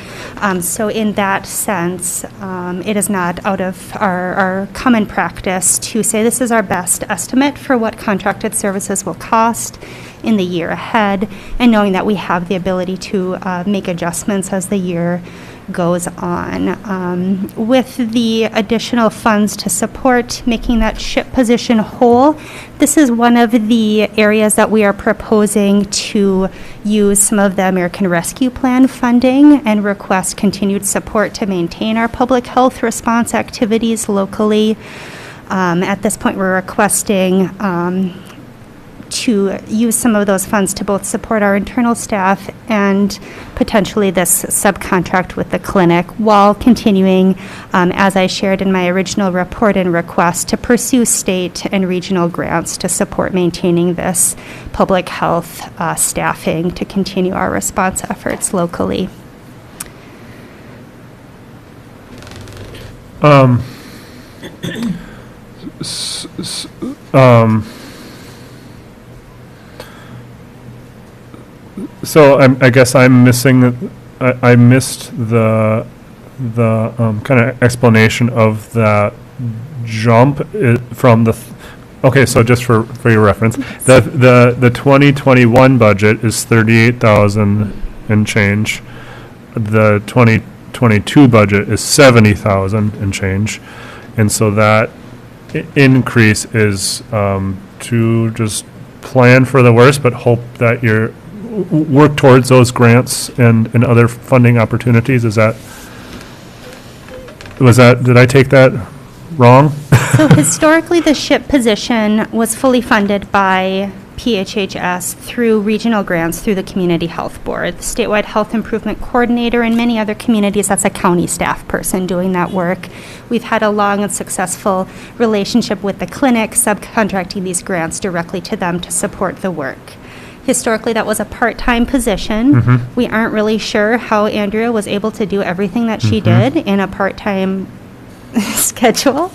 So in that sense, it is not out of our common practice to say this is our best estimate for what contracted services will cost in the year ahead, and knowing that we have the ability to make adjustments as the year goes on. With the additional funds to support making that ship position whole, this is one of the areas that we are proposing to use some of the American Rescue Plan funding and request continued support to maintain our public health response activities locally. At this point, we're requesting to use some of those funds to both support our internal staff and potentially this subcontract with the clinic, while continuing, as I shared in my original report and request, to pursue state and regional grants to support maintaining this public health staffing to continue our response efforts locally. So I guess I'm missing, I missed the kind of explanation of that jump from okay, so just for your reference, the 2021 budget is 38,000 and change. The 2022 budget is 70,000 and change. And so that increase is to just plan for the worst, but hope that you're work towards those grants and other funding opportunities. Did I take that wrong? So historically, the ship position was fully funded by PHHS through regional grants through the Community Health Board. The Statewide Health Improvement Coordinator in many other communities, that's a county staff person doing that work. We've had a long and successful relationship with the clinic, subcontracting these grants directly to them to support the work. Historically, that was a part-time position. We aren't really sure how Andrea was able to do everything that she did in a part-time schedule.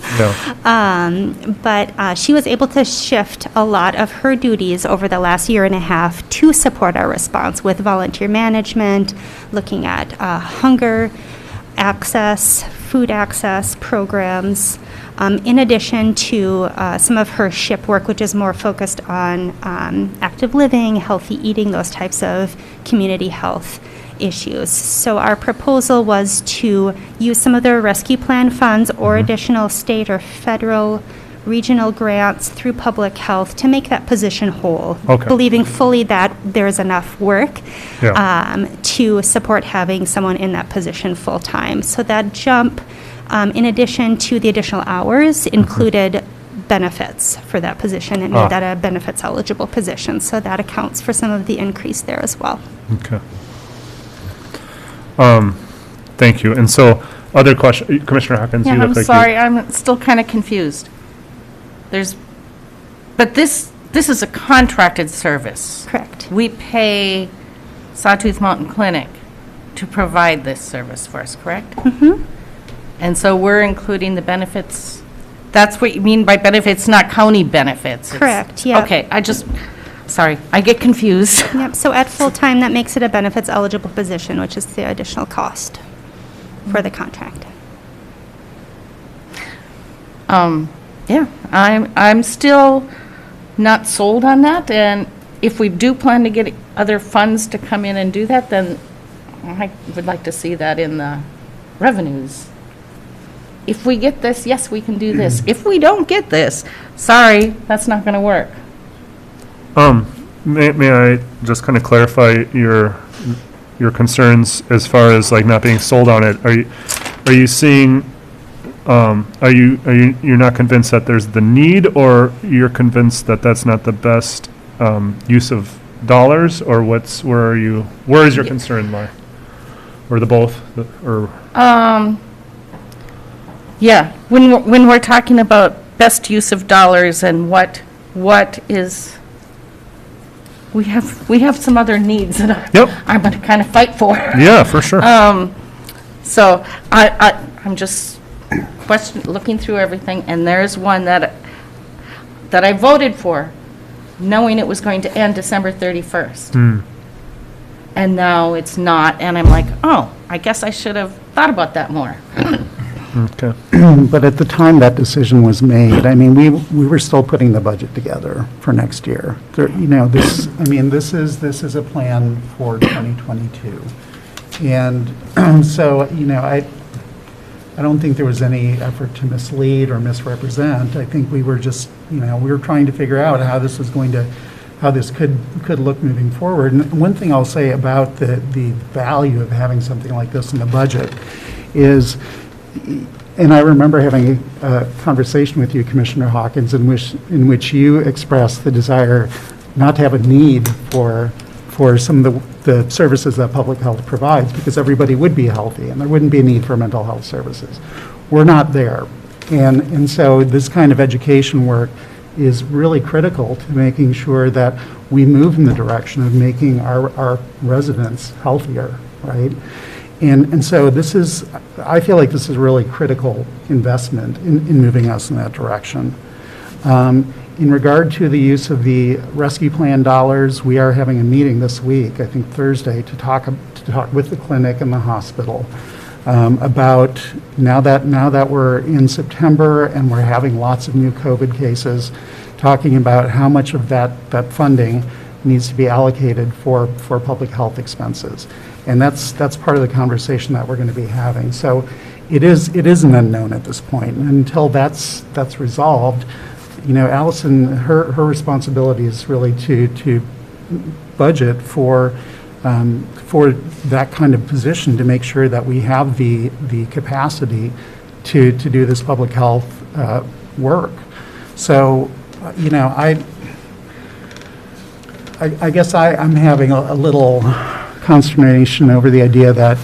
But she was able to shift a lot of her duties over the last year and a half to support our response with volunteer management, looking at hunger access, food access programs, in addition to some of her ship work, which is more focused on active living, healthy eating, those types of community health issues. So our proposal was to use some of the rescue plan funds or additional state or federal regional grants through public health to make that position whole, believing fully that there's enough work to support having someone in that position full time. So that jump, in addition to the additional hours, included benefits for that position and made that a benefits eligible position. So that accounts for some of the increase there as well. Okay. Thank you. And so, other question, Commissioner Hawkins, you Yeah, look I'm like sorry, I'm still kind of confused. But this is a contracted service. Correct. We pay Sawtooth Mountain Clinic to provide this service for us, correct? Mm-hmm. And so we're including the benefits. That's what you mean by benefits, not county benefits. Correct, yeah. Okay, sorry, I get confused. Yep, so at full-time, that makes it a benefits eligible position, which is the additional cost for the contract. Yeah, I'm still not sold on that, and if we do plan to get other funds to come in and do that, then I would like to see that in the revenues. If we get this, yes, we can do this. If we don't get this, sorry, that's not gonna work. May I just kind of clarify your concerns as far as like not being sold on it? Are you seeing, you're not convinced that there's the need, or you're convinced that that's not the best use of dollars, or where is your concern lie? Or the both, or? Yeah, when we're talking about best use of dollars and what is, we have some other needs that I'm gonna kind of fight for. Yeah, for sure. So I'm just looking through everything, and there's one that I voted for, knowing it was going to end December 31st. And now it's not, and I'm like, oh, I guess I should have thought about that more. Okay. But at the time that decision was made, I mean, we were still putting the budget together for next year. There, you know, this is a plan for 2022. And so, you know, I don't think there was any effort to mislead or misrepresent. I think we were just, you know, we were trying to figure out how this was going to, how this could look moving forward. And one thing I'll say about the value of having something like this in the budget is, and I remember having a conversation with you, Commissioner Hawkins, in which you expressed the desire not to have a need for some of the services that public health provides, because everybody would be healthy and there wouldn't be a need for mental health services. We're not there. And so this kind of education work is really critical to making sure that we move in the direction of making our residents healthier, right? And so this is, I feel like this is really critical investment in moving us in that direction. In regard to the use of the rescue plan dollars, we are having a meeting this week, I think Thursday, to talk with the clinic and the hospital about now that we're in September and we're having lots of new COVID cases, talking about how much of that funding needs to be allocated for public health expenses. And that's part of the conversation that we're going to be having. So it is an unknown at this point. And until that's resolved, you know, Allison, her responsibility is really to budget for that kind of position, to make sure that we have the capacity to do this public health work. So, you know, I guess I'm having a little consternation over the idea that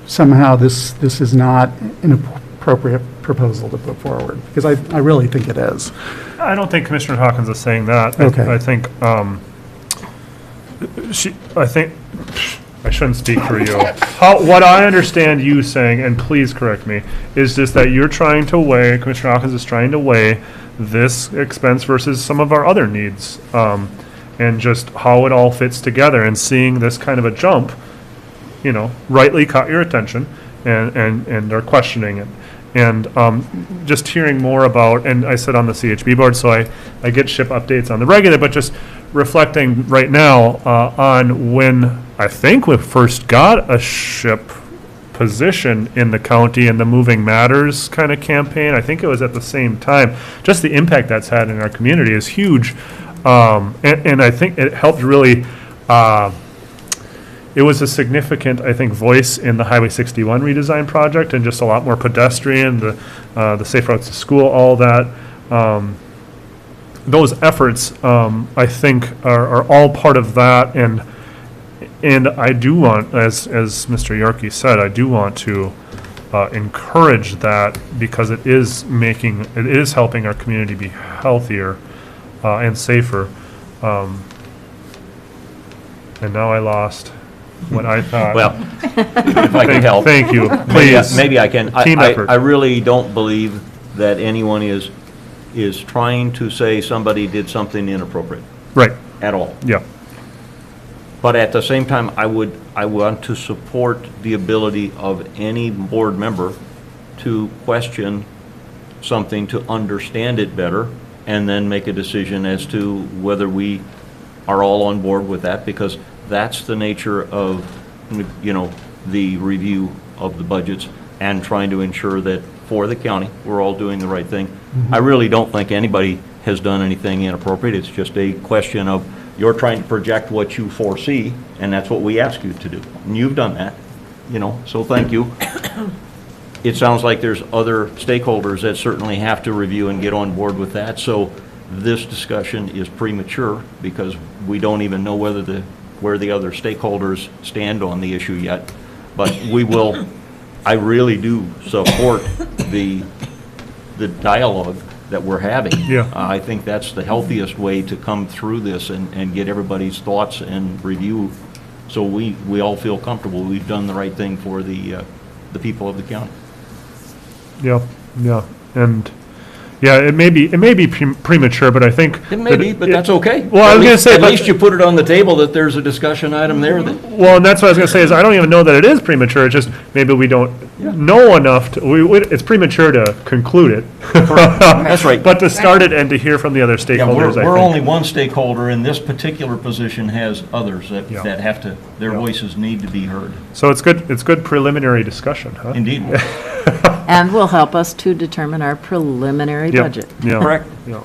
somehow this is not an appropriate proposal to put forward, because I really think it is. I don't think Commissioner Hawkins is saying that. Okay. I think I shouldn't speak for you. What I understand you saying, and please correct me, is just that you're trying to weigh, Commissioner Hawkins is trying to weigh this expense versus some of our other needs, and just how it all fits together, and seeing this kind of a jump, you know, rightly caught your attention, and are questioning it. And just hearing more about, and I sit on the CHB board, so I get SHIP updates on the regular, but just reflecting right now on when I think we first got a SHIP position in the county in the Moving Matters kind of campaign. I think it was at the same time. Just the impact that's had in our community is huge. And I think it helped really, it was a significant, I think, voice in the Highway 61 redesign project, and just a lot more pedestrian, the safe routes to school, all that. Those efforts, I think, are all part of that, and I do want, as Mr. Yorkie said, I do want to encourage that, because it is helping our community be healthier and safer. And now I lost what I thought. Well, if I can help. Thank you. Please. Maybe I can. Team effort. I really don't believe that anyone is trying to say somebody did something inappropriate. Right. At all. Yeah. But at the same time, I want to support the ability of any board member to question something, to understand it better, and then make a decision as to whether we are all on board with that, because that's the nature of, the review of the budgets and trying to ensure that for the county, we're all doing the right thing. I really don't think anybody has done anything inappropriate. It's just a question of you're trying to project what you foresee, and that's what we ask you to do. And you've done that, so thank you. It sounds like there's other stakeholders that certainly have to review and get on board with that. So this discussion is premature because we don't even know where the other stakeholders stand on the issue yet. But we will, I really do support the dialogue that we're having. Yeah. I think that's the healthiest way to come through this and get everybody's thoughts and review, so we all feel comfortable we've done the right thing for the people of the county. Yeah, yeah, and it may be premature, but I think It may be, but that's okay. Well, I was going to say, at least you put it on the table that there's a discussion item there that. Well, and that's what I was going to say is I don't even know that it is premature. It's just maybe we don't know enough to. It's premature to conclude it. That's right. But to start it and to hear from the other stakeholders, I We're think. only one stakeholder, and this particular position has others that have to. Their voices need to be heard. So it's good. It's good preliminary discussion, huh? Indeed. And will help us to determine our preliminary Yep, budget. yeah, Correct. yeah.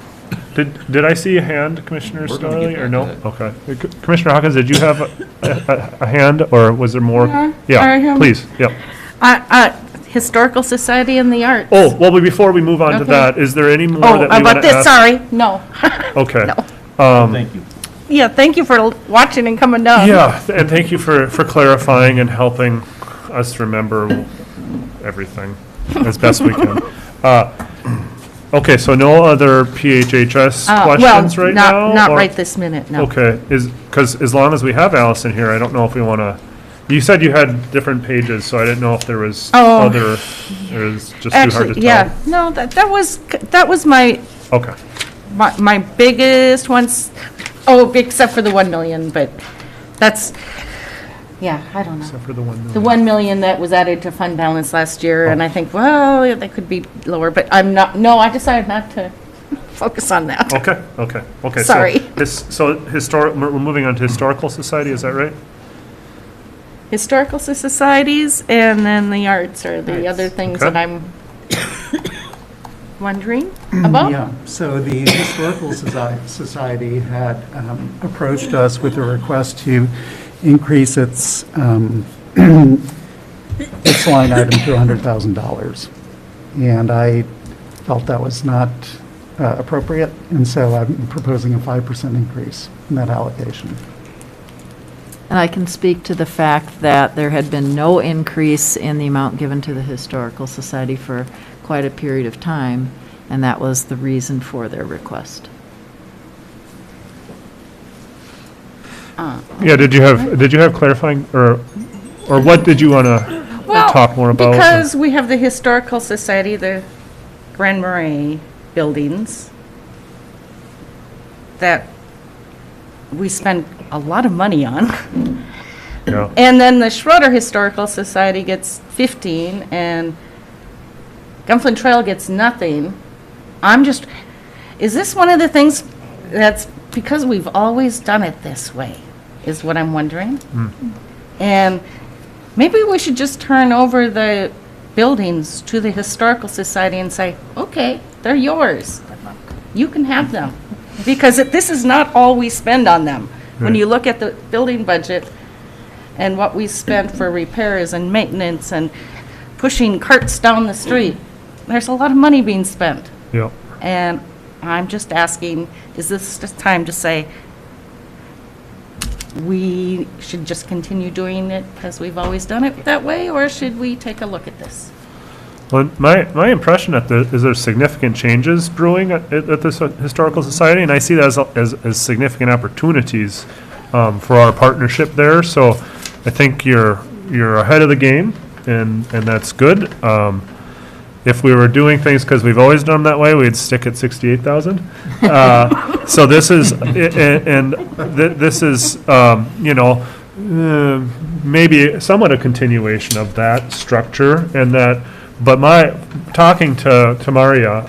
Did I see a hand, Commissioner We're gonna Starley, get or back no? to Okay. Commissioner Hawkins, did you have a hand, or was there more? I Yeah, have- please, yep. Historical Society and the Arts. Oh, well, before we move on to Okay. that, is there any more Oh, that we want about to this, ask? sorry, no. Okay. Thank you. Yeah, thank you for watching and coming down. Yeah, and thank you for clarifying and helping us remember everything as best we can. Okay, so no other PHHS questions right now? Not or- right this minute, no. Okay, because as long as we have Allison here, I don't know if we want to, you said you had different pages, so I didn't know if there was other, or is just too hard to Actually, tell? yeah, no, that was my Okay, my biggest ones, except for the 1 million, but that's, yeah, I don't know. except for the 1 million. The 1 million that was added to fund balance last year, and I think, well, yeah, that could be lower, but I decided not to focus on that. Okay. Sorry. So we're moving on to Historical Society, is that right? Historical societies, and then the arts are the other things Okay. that I'm wondering about. Yeah, so the Historical Society had approached us with a request to increase its line item to $100,000. And I felt that was not appropriate, and so I'm proposing a 5% increase in that allocation. And I can speak to the fact that there had been no increase in the amount given to the Historical Society for quite a period of time, and that was the reason for their request. Yeah, did you have clarifying, or what did you want to talk more about? Because we have the Historical Society, the Grand Marais buildings, that we spend a lot of money on. Yeah. And then the Schroeder Historical Society gets 15, and Gunflint Trail gets nothing. Is this one of the things that's because we've always done it this way, is what I'm wondering? And maybe we should just turn over the buildings to the Historical Society and say, okay, they're yours. You can have them. Because this is not all we spend on them. When you look at the building budget and what we spend for repairs and maintenance and pushing carts down the street, there's a lot of money being spent. Yeah. And I'm just asking, is this just time to say, we should just continue doing it because we've always done it that way, or should we take a look at this? Well, my impression is there's significant changes brewing at this Historical Society, and I see that as significant opportunities for our partnership there. So I think you're ahead of the game, and that's good. if we were doing things, because we've always done them that way, we'd stick at 68,000. So this is, this is, you know, maybe somewhat a continuation of that structure, and that, but talking to Maria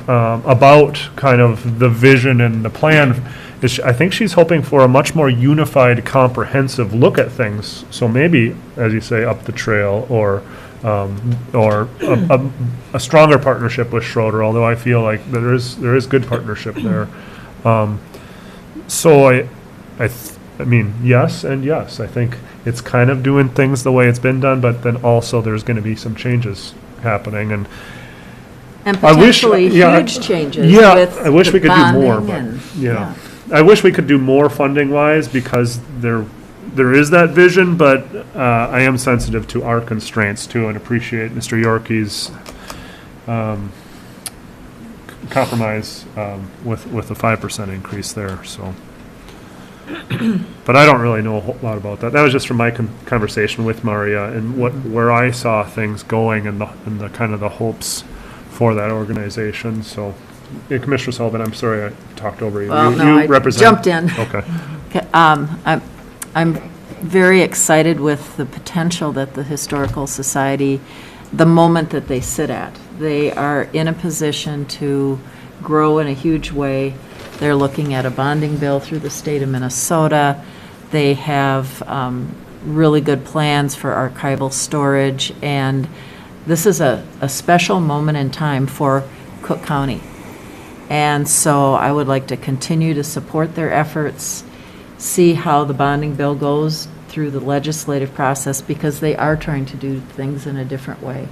about kind of the vision and the plan, I think she's hoping for a much more unified, comprehensive look at things. So maybe, as you say, up the trail, or a stronger partnership with Schroeder, although I feel like there is good partnership there. So I mean, yes and yes. I think it's kind of doing things the way it's been done, but then also there's going to be some changes happening, and potentially huge changes. Yeah, with I wish we could do more, bonding but, and- yeah. I wish we could do more funding-wise, because there is that vision, but I am sensitive to our constraints too, and appreciate Mr. Yorkey's compromise with a 5% increase there, so. But I don't really know a whole lot about that. That was just from my conversation with Maria, and where I saw things going, and the kind of the hopes for that organization, so. Yeah, Commissioner Sullivan, I'm sorry I talked over you. Well, You no, I represent- jumped in. Okay. I'm very excited with the potential that the Historical Society, the moment that they sit at, they are in a position to grow in a huge way. They're looking at a bonding bill through the state of Minnesota. They have really good plans for archival storage, and this is a special moment in time for Cook County. And so I would like to continue to support their efforts, see how the bonding bill goes through the legislative process, because they are trying to do things in a different way.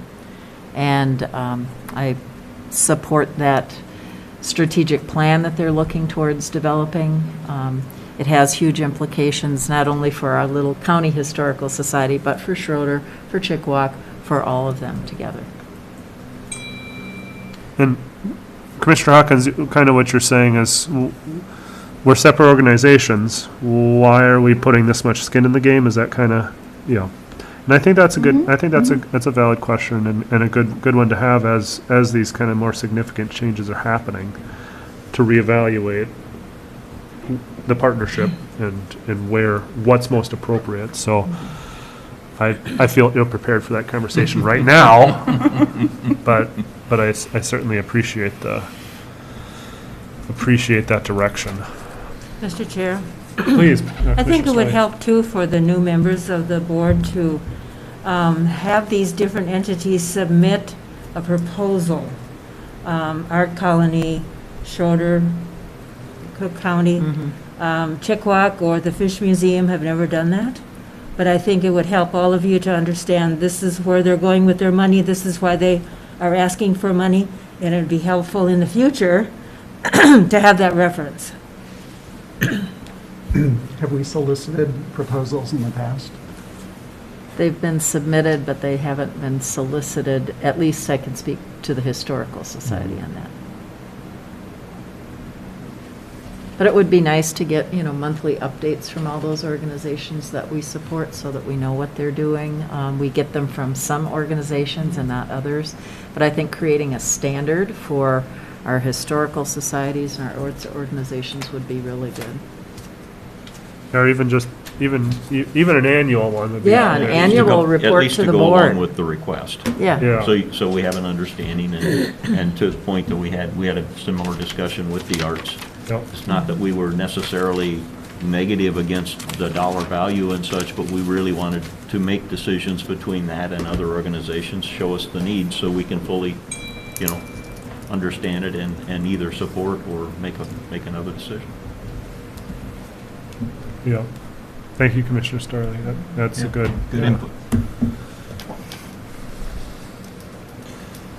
And I support that strategic plan that they're looking towards developing. It has huge implications, not only for our little county historical society, but for Schroeder, for Chickawauk, for all of them together. And Commissioner Hawkins, kind of what you're saying is, we're separate organizations. Why are we putting this much skin in the game? Is that kind of, and I think that's a good. I think that's a valid question, and a good one to have as these kind of more significant changes are happening, to reevaluate the partnership and what's most appropriate. So I feel ill-prepared for that conversation right now, but I certainly appreciate that direction. Mr. Chair? Please. I think it would Commissioner help, too, for the new members of the board to have these different entities submit a proposal. Art Colony, Schroeder, Cook County, Chickawauk, or the Fish Museum have never done that. But I think it would help all of you to understand this is where they're going with their money, this is why they are asking for money, and it'd be helpful in the future to have that reference. Have we solicited proposals in the past? They've been submitted, but they haven't been solicited. At least I can speak to the Historical Society on that. But it would be nice to get, monthly updates from all those organizations that we support, so that we know what they're doing. We get them from some organizations and not others. But I think creating a standard for our historical societies and our arts organizations would be really good. Or even an annual one would be. Yeah, an annual report to the At least to go board. along with the request. Yeah. So we have an understanding, and to the point that we had a similar discussion with the arts. Yep. It's not that we were necessarily negative against the dollar value and such, but we really wanted to make decisions between that and other organizations, show us the needs so we can fully, understand it and either support or make another decision. Yeah. Thank you, Commissioner Starley. That's a good input.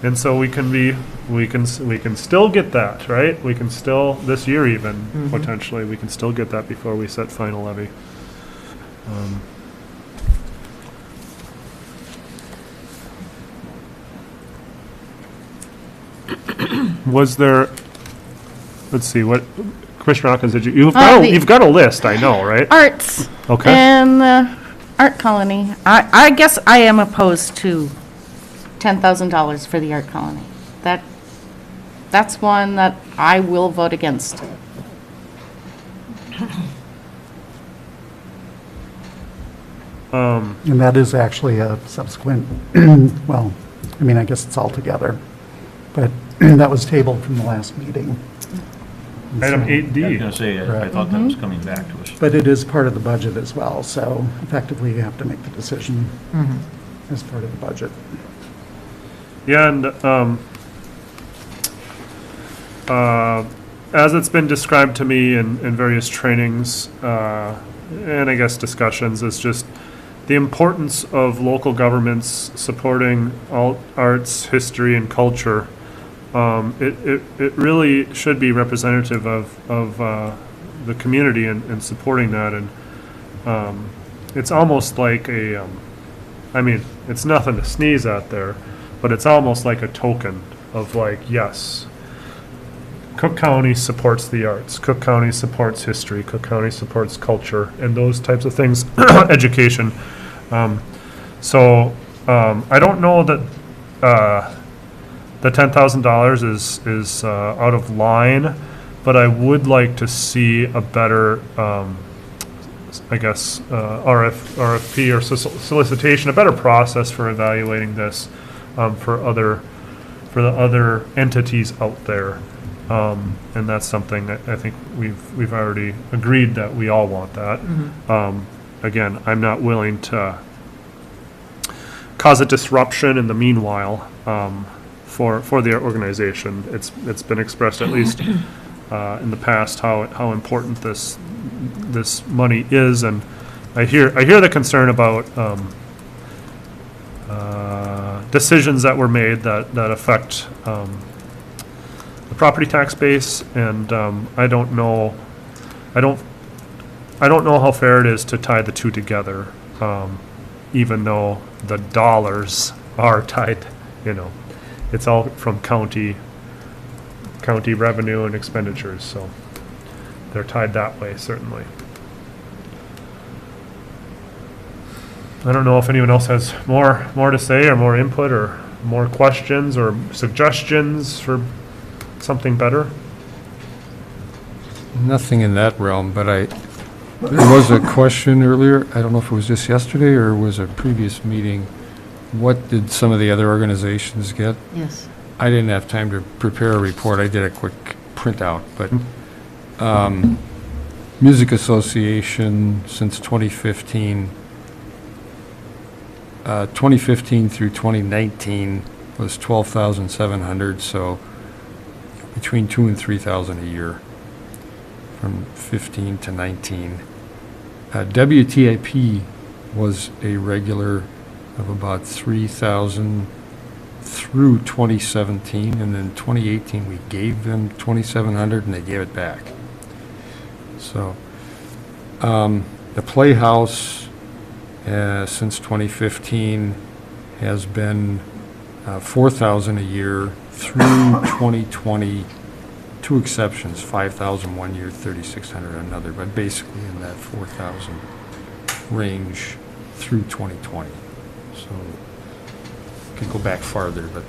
And so we can still get that, right? We can still, this year even, potentially, we can still get that before we set final levy. Was there, let's see, what, Commissioner Hawkins, you've got a list, I know, right? Arts. Okay. And the Art Colony. I guess I am opposed to $10,000 for the Art Colony. that's one that I will vote against. And that is actually a subsequent, well, I mean, I guess it's all together. But that was tabled from the last meeting. Item So- 8D. I was going to say, I Right. thought that was coming back to us. But it is part of the budget as well, so effectively you have to make the decision as part of the budget. Yeah, and as it's been described to me in various trainings, and I guess discussions, is just the importance of local governments supporting all arts, history, and culture. It really should be representative of the community and supporting that. And it's almost like I mean, it's nothing to sneeze at there, but it's almost like a token of like, yes, Cook County supports the arts, Cook County supports history, Cook County supports culture, and those types of things, education. So I don't know that the $10,000 is out of line, but I would like to see a better, I guess, RFP or solicitation, a better process for evaluating this for the other entities out there. And that's something that I think we've already agreed that we all want that. Again, I'm not willing to cause a disruption in the meanwhile for the organization. It's been expressed at least in the past how important this money is, and I hear the concern about decisions that were made that affect the property tax base, and I don't know how fair it is to tie the two together, even though the dollars are tied. It's all from county revenue and expenditures, so they're tied that way, certainly. I don't know if anyone else has more to say, or more input, or more questions, or suggestions for something better. Nothing in that realm, but there was a question earlier, I don't know if it was just yesterday or was a previous meeting. What did some of the other organizations get? Yes. I didn't have time to prepare a report. I did a quick printout, but Music Association since 2015, 2015 through 2019 was 12,700, so between 2,000 and 3,000 a year from 15 to 19. WTIP was a regular of about 3,000 through 2017, and then 2018 we gave them 2,700 and they gave it back. So the Playhouse since 2015 has been 4,000 a year through 2020. Two exceptions, 5,000 one year, 3,600 another, but basically in that 4,000 range through 2020. So could go back farther, but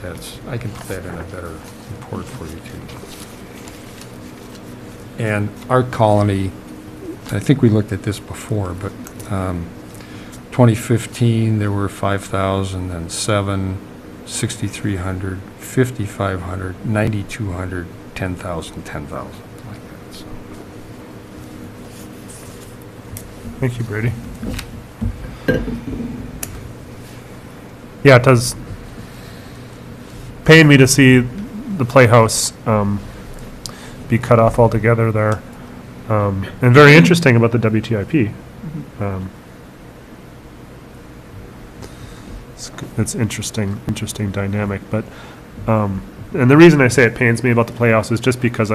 I can put that in a better report for you too. And Art Colony, I think we looked at this before, but 2015 there were 5,000 and 7, 6,300, 5,500, 9,200, 10,000, 10,000, like that. So. Thank you, Brady. Yeah, it does pain me to see the Playhouse be cut off altogether there. And very interesting about the WTIP. It's interesting dynamic, but and the reason I say it pains me about the Playhouse is just because,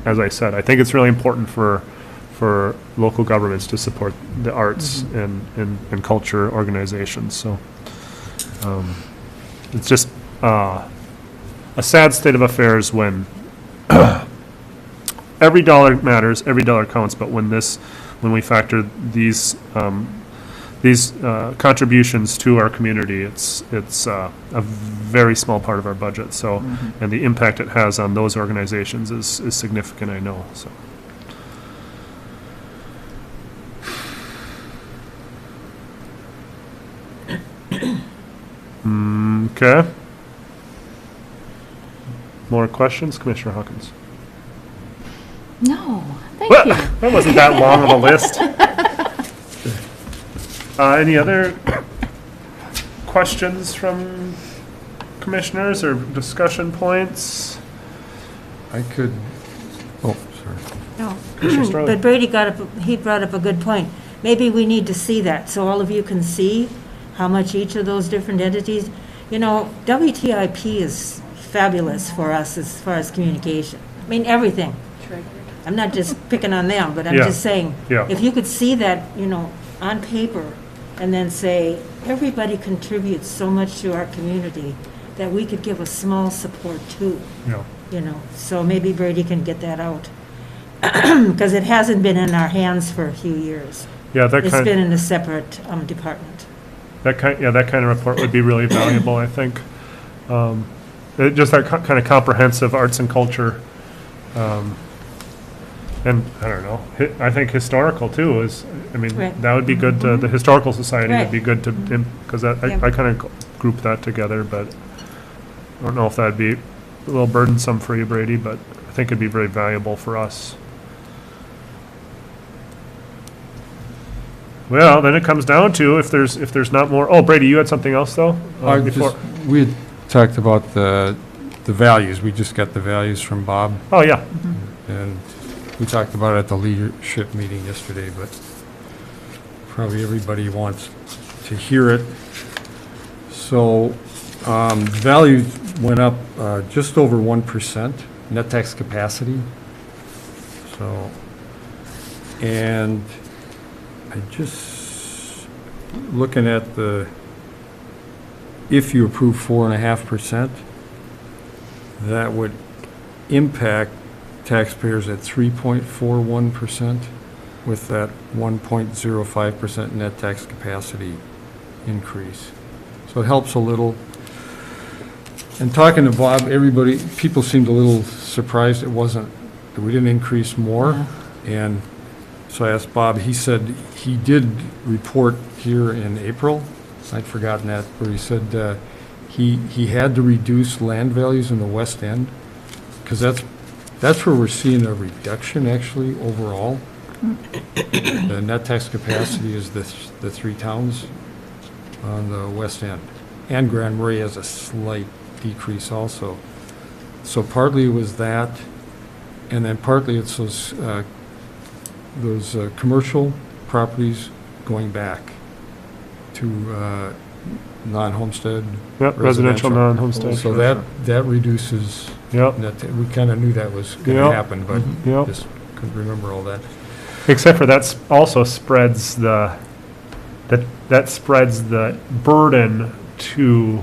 as I said, I think it's really important for local governments to support the arts and culture organizations. So it's just a sad state of affairs when every dollar matters, every dollar counts, but when we factor these these contributions to our community, it's a very small part of our budget, so, and the impact it has on those organizations is significant, I know, so. Okay. More questions, Commissioner Hawkins? No, thank Well, you. that wasn't that long of a list. Any other questions from commissioners or discussion points? I could, oh, sorry. No. Commissioner Strother. But Brady he brought up a good point. Maybe we need to see that, so all of you can see how much each of those different entities, you know, WTIP is fabulous for us as far as communication. I mean, everything. I'm not just picking on them, but I'm Yeah. just saying, Yeah. if you could see that, you know, on paper, and then say, everybody contributes so much to our community that we could give a small support to, Yeah. you know, so maybe Brady can get that out. Because it hasn't been in our hands for a few years. Yeah, that It's kind, been in a separate department. that kind of report would be really valuable, I think. Just that kind of comprehensive arts and culture, and I don't know, I think historical too is, I mean, Right. that would be good to, the Historical Society would Right. be good to, because Yeah. I kind of group that together, but I don't know if that'd be a little burdensome for you, Brady, but I think it'd be very valuable for us. Well, then it comes down to if there's not more, oh, Brady, you had something else though? Before? We had talked about the values. We just got the values from Bob, Oh, yeah. and we talked about it at the leadership meeting yesterday, but probably everybody wants to hear it. So, value went up just over 1%, net tax capacity. So, and I just, looking at if you approve 4.5%, that would impact taxpayers at 3.41% with that 1.05% net tax capacity increase. So it helps a little. And talking to Bob, people seemed a little surprised that we didn't increase more. And so I asked Bob, he said he did report here in April. I'd forgotten that, where he said he had to reduce land values in the West End, because that's where we're seeing a reduction actually overall. The net tax capacity is the three towns on the West End. And Grand Marais has a slight decrease also. So partly it was that, and then partly it's those commercial properties going back to non-homestead. Yep, residential non-homestead. So sure. that reduces, Yep. we kind of knew that was going to Yep. happen, but Yep. just couldn't remember all that. Except for that also spreads that spreads the burden to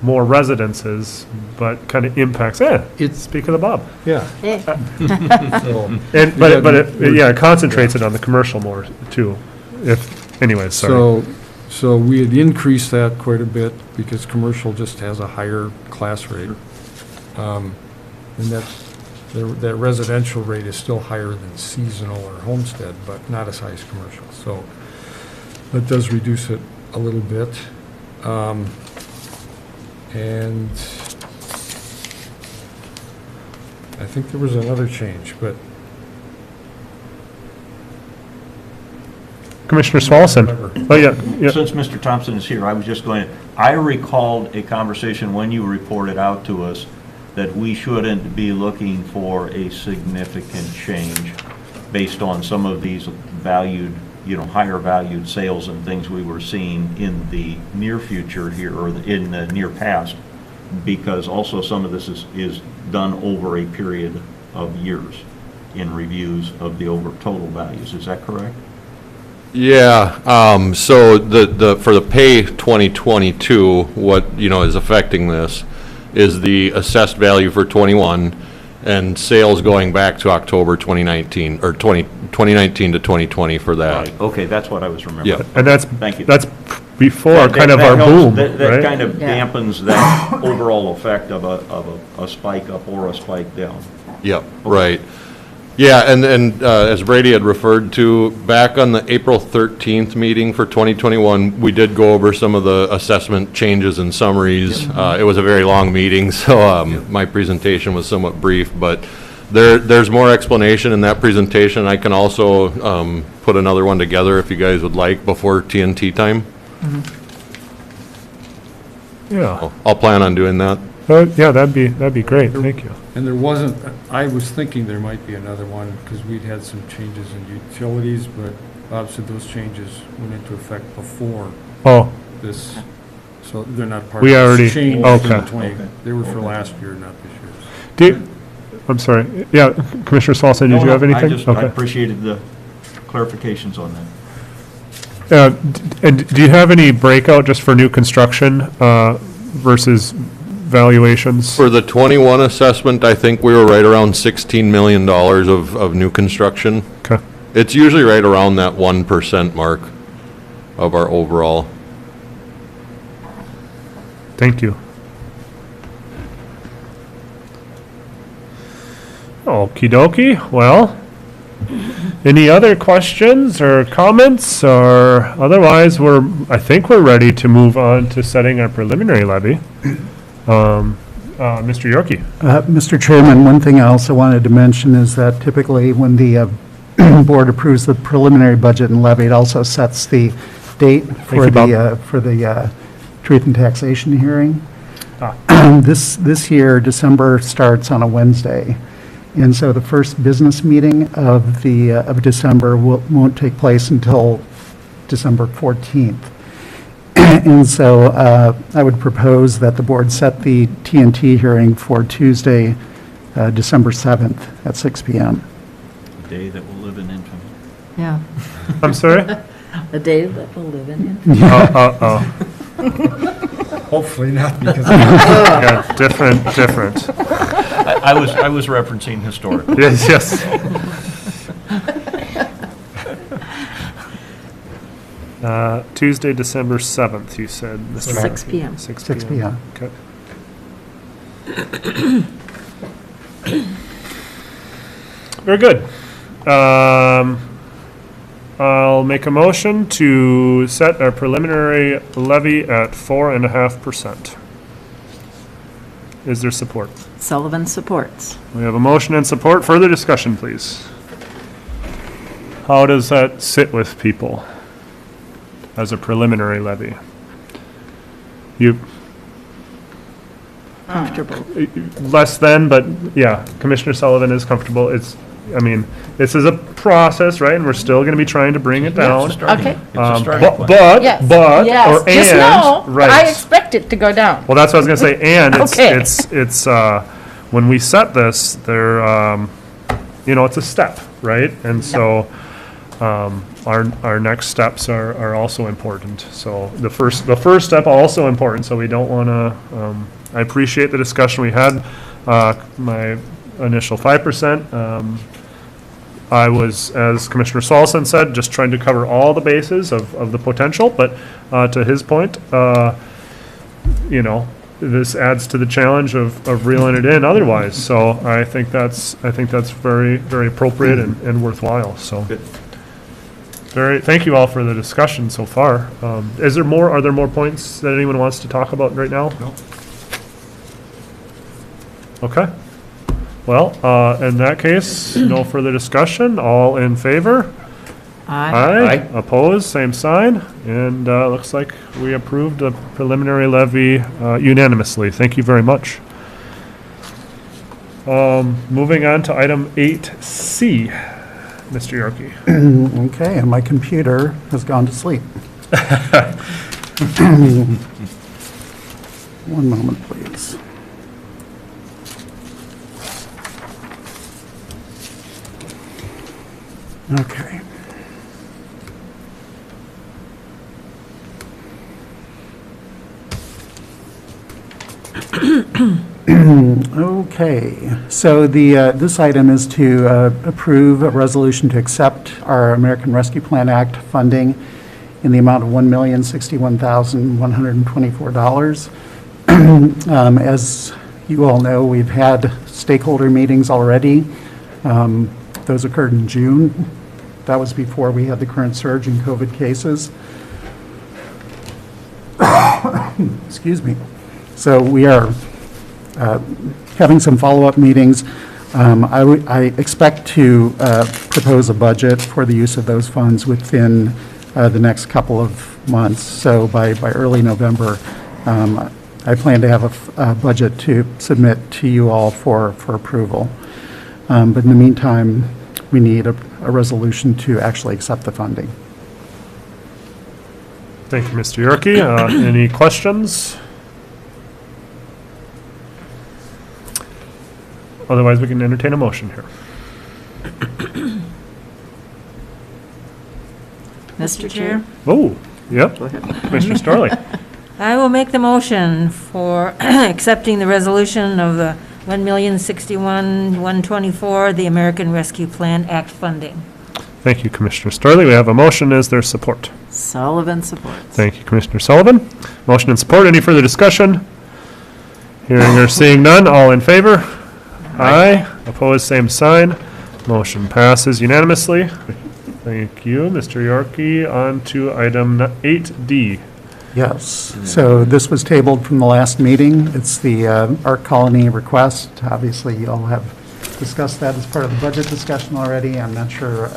more residences, but kind of impacts, speak of the Bob. Yeah. So- It concentrates it on the commercial more too, anyways, sorry. So we had increased that quite a bit because commercial just has a higher class rate. And that residential rate is still higher than seasonal or homestead, but not as high as commercial. So that does reduce it a little bit. And I think there was another change, but Commissioner Swalson. Oh, yeah. Since Mr. Thompson is here, I was just going, I recalled a conversation when you reported out to us that we shouldn't be looking for a significant change based on some of these valued, higher valued sales and things we were seeing in the near future here, or in the near past, because also some of this is done over a period of years in reviews of the over total values. Is that correct? Yeah, so for the pay 2022, what, is affecting this is the assessed value for 21, and sales going back to October 2019, or 2019 to 2020 for that. Right, okay, that's what I was remembering. Yeah. And that's, Thank you. that's before That- kind of that our helps. boom, That kind right? of dampens that overall effect of a spike up or a spike down. Yep, right. Yeah, and as Brady had referred to, back on the April 13th meeting for 2021, we did go over some of the assessment changes and summaries. It was a very long meeting, so my presentation was somewhat brief, but there's more explanation in that presentation. I can also put another one together if you guys would like before TNT time. Yeah. I'll plan on doing that. Yeah, that'd be great, thank you. And there wasn't, I was thinking there might be another one, because we'd had some changes in utilities, but Bob said those changes went into effect before Oh, this, so they're not part We of already- this change. okay. in 20 They were for last year, not this year's. I'm sorry, yeah, Commissioner Saulson, did you have anything? I Okay. appreciated the clarifications on that. And do you have any breakout just for new construction versus valuations? For the 21 assessment, I think we were right around $16 million of new construction. Okay. It's usually right around that 1% mark of our overall. Thank you. Okey dokey, well, any other questions or comments, or otherwise, I think we're ready to move on to setting our preliminary levy. Mr. Yorkie? Mr. Chairman, one thing I also wanted to mention is that typically when the board approves the preliminary budget and levy, it also sets the date for you, Bob. the truth and taxation hearing. Ah. This year, December starts on a Wednesday, and so the first business meeting of December won't take place until December 14th. And so I would propose that the board set the TNT hearing for Tuesday, December 7th at 6 PM. A day that will live in infamy. Yeah. I'm sorry? A day that will live in. Hopefully not, because Yeah, different. I was referencing historical. Yes. Tuesday, December 7th, you said, Mr. 6 p.m. 6 6 p.m. Okay. Very good. I'll make a motion to set our preliminary levy at 4.5%. Is there support? Sullivan supports. We have a motion and support. Further discussion, please. How does that sit with people as a preliminary levy? You, Comfortable. less than, but yeah, Commissioner Sullivan is comfortable. This is a process, right? And we're still going to be trying to bring it down. Okay. It's a starting point. Yes. Yes, Just know, right. I expect it to go down. Well, that's what I was going to say, and Okay. it's when we set this, there, it's a step, right? And so, our next steps are also important. So the first step also important, so we don't want to, I appreciate the discussion we had, my initial 5%. I was, as Commissioner Saulson said, just trying to cover all the bases of the potential, but to his point, this adds to the challenge of reeling it in otherwise. So I think that's very, very appropriate and worthwhile, so. Good. Thank you all for the discussion so far. Are there more points that anyone wants to talk about right now? No. Okay. Well, in that case, no further discussion. All in favor? Aye. Opposed, same sign. And looks like we approved the preliminary levy unanimously. Thank you very much. Moving on to item 8C, Mr. Yorkie. Okay, and my computer has gone to sleep. One moment, please. Okay. Okay, so this item is to approve a resolution to accept our American Rescue Plan Act funding in the amount of $1,061,124. As you all know, we've had stakeholder meetings already. Those occurred in June. That was before we had the current surge in COVID cases. Excuse me. So we are having some follow-up meetings. I expect to propose a budget for the use of those funds within the next couple of months. So by early November, I plan to have a budget to submit to you all for approval. But in the meantime, we need a resolution to actually accept the funding. Thank you, Mr. Yorkie. Any questions? Otherwise, we can entertain a motion here. Mr. Chair? Oh, yep. Commissioner Starley. I will make the motion for accepting the resolution of the $1,061,124, the American Rescue Plan Act funding. Thank you, Commissioner Starley. We have a motion. Is there support? Sullivan supports. Thank you, Commissioner Sullivan. Motion and support. Any further discussion? Hearing or seeing none, all in favor? Aye. Opposed, same sign. Motion passes unanimously. Thank you, Mr. Yorkie. On to item 8D. Yes, so this was tabled from the last meeting. It's the Art Colony request. Obviously, you all have discussed that as part of the budget discussion already. I'm not sure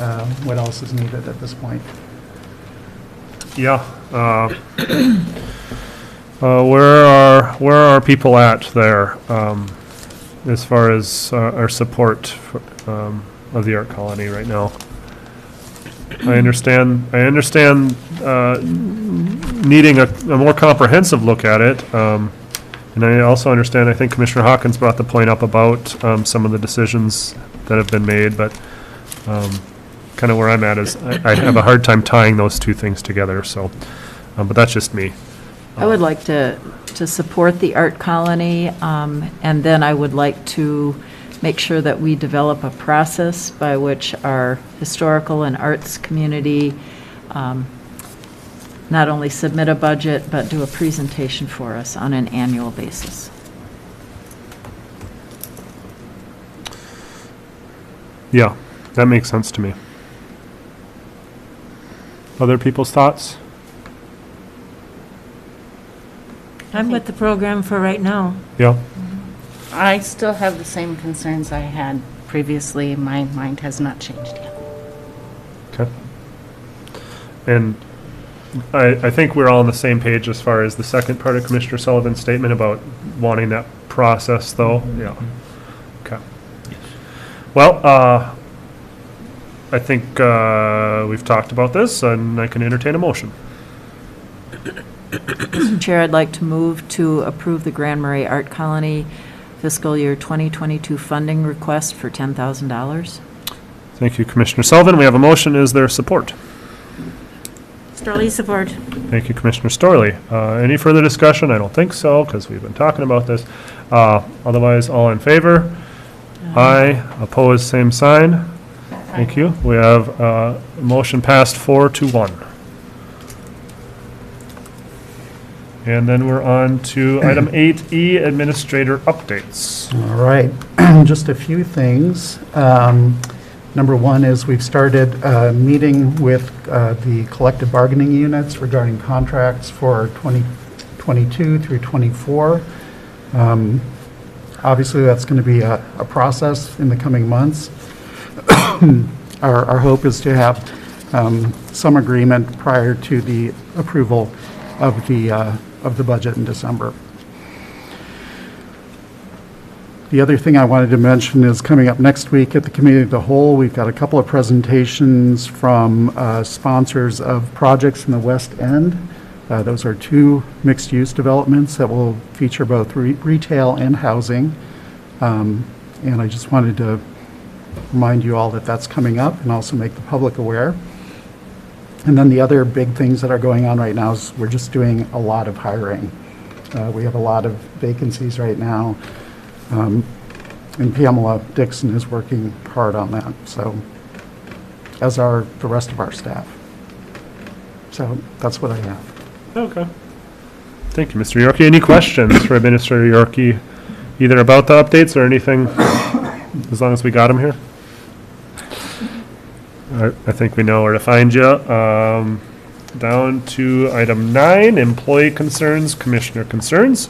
what else is needed at this point. Yeah. Where are people at there as far as our support of the Art Colony right now? I understand needing a more comprehensive look at it. And I also understand, I think Commissioner Hawkins brought the point up about some of the decisions that have been made, but kind of where I'm at is I have a hard time tying those two things together, so, but that's just me. I would like to support the Art Colony, and then I would like to make sure that we develop a process by which our historical and arts community not only submit a budget, but do a presentation for us on an annual basis. Yeah, that makes sense to me. Other people's thoughts? I'm with the program for right now. Yeah. I still have the same concerns I had previously. My mind has not changed yet. Okay. And I think we're all on the same page as far as the second part of Commissioner Sullivan's statement about wanting that process, though. Yeah. Okay. Well, I think we've talked about this, and I can entertain a motion. Mr. Chair, I'd like to move to approve the Grand Marais Art Colony fiscal year 2022 funding request for $10,000. Thank you, Commissioner Sullivan. We have a motion. Is there support? Starley support. Thank you, Commissioner Storley. Any further discussion? I don't think so, because we've been talking about this. Otherwise, all in favor? Aye. Opposed, same sign. Thank you. We have a motion passed 4-1. And then we're on to item 8E, Administrator Updates. All right, just a few things. Number one is we've started meeting with the collective bargaining units regarding contracts for 2022 through 24. Obviously, that's going to be a process in the coming months. Our hope is to have some agreement prior to the approval of the budget in December. The other thing I wanted to mention is coming up next week at the Committee of the Whole, we've got a couple of presentations from sponsors of projects in the West End. Those are two mixed-use developments that will feature both retail and housing. And I just wanted to remind you all that that's coming up and also make the public aware. And then the other big things that are going on right now is we're just doing a lot of hiring. We have a lot of vacancies right now. And Pamela Dixon is working hard on that, so, as are the rest of our staff. So that's what I have. Okay. Thank you, Mr. Yorkie. Any questions for Administrator Yorkie, either about the updates or anything, as long as we got them here? I think we know where to find you. Down to item 9, employee concerns, commissioner concerns.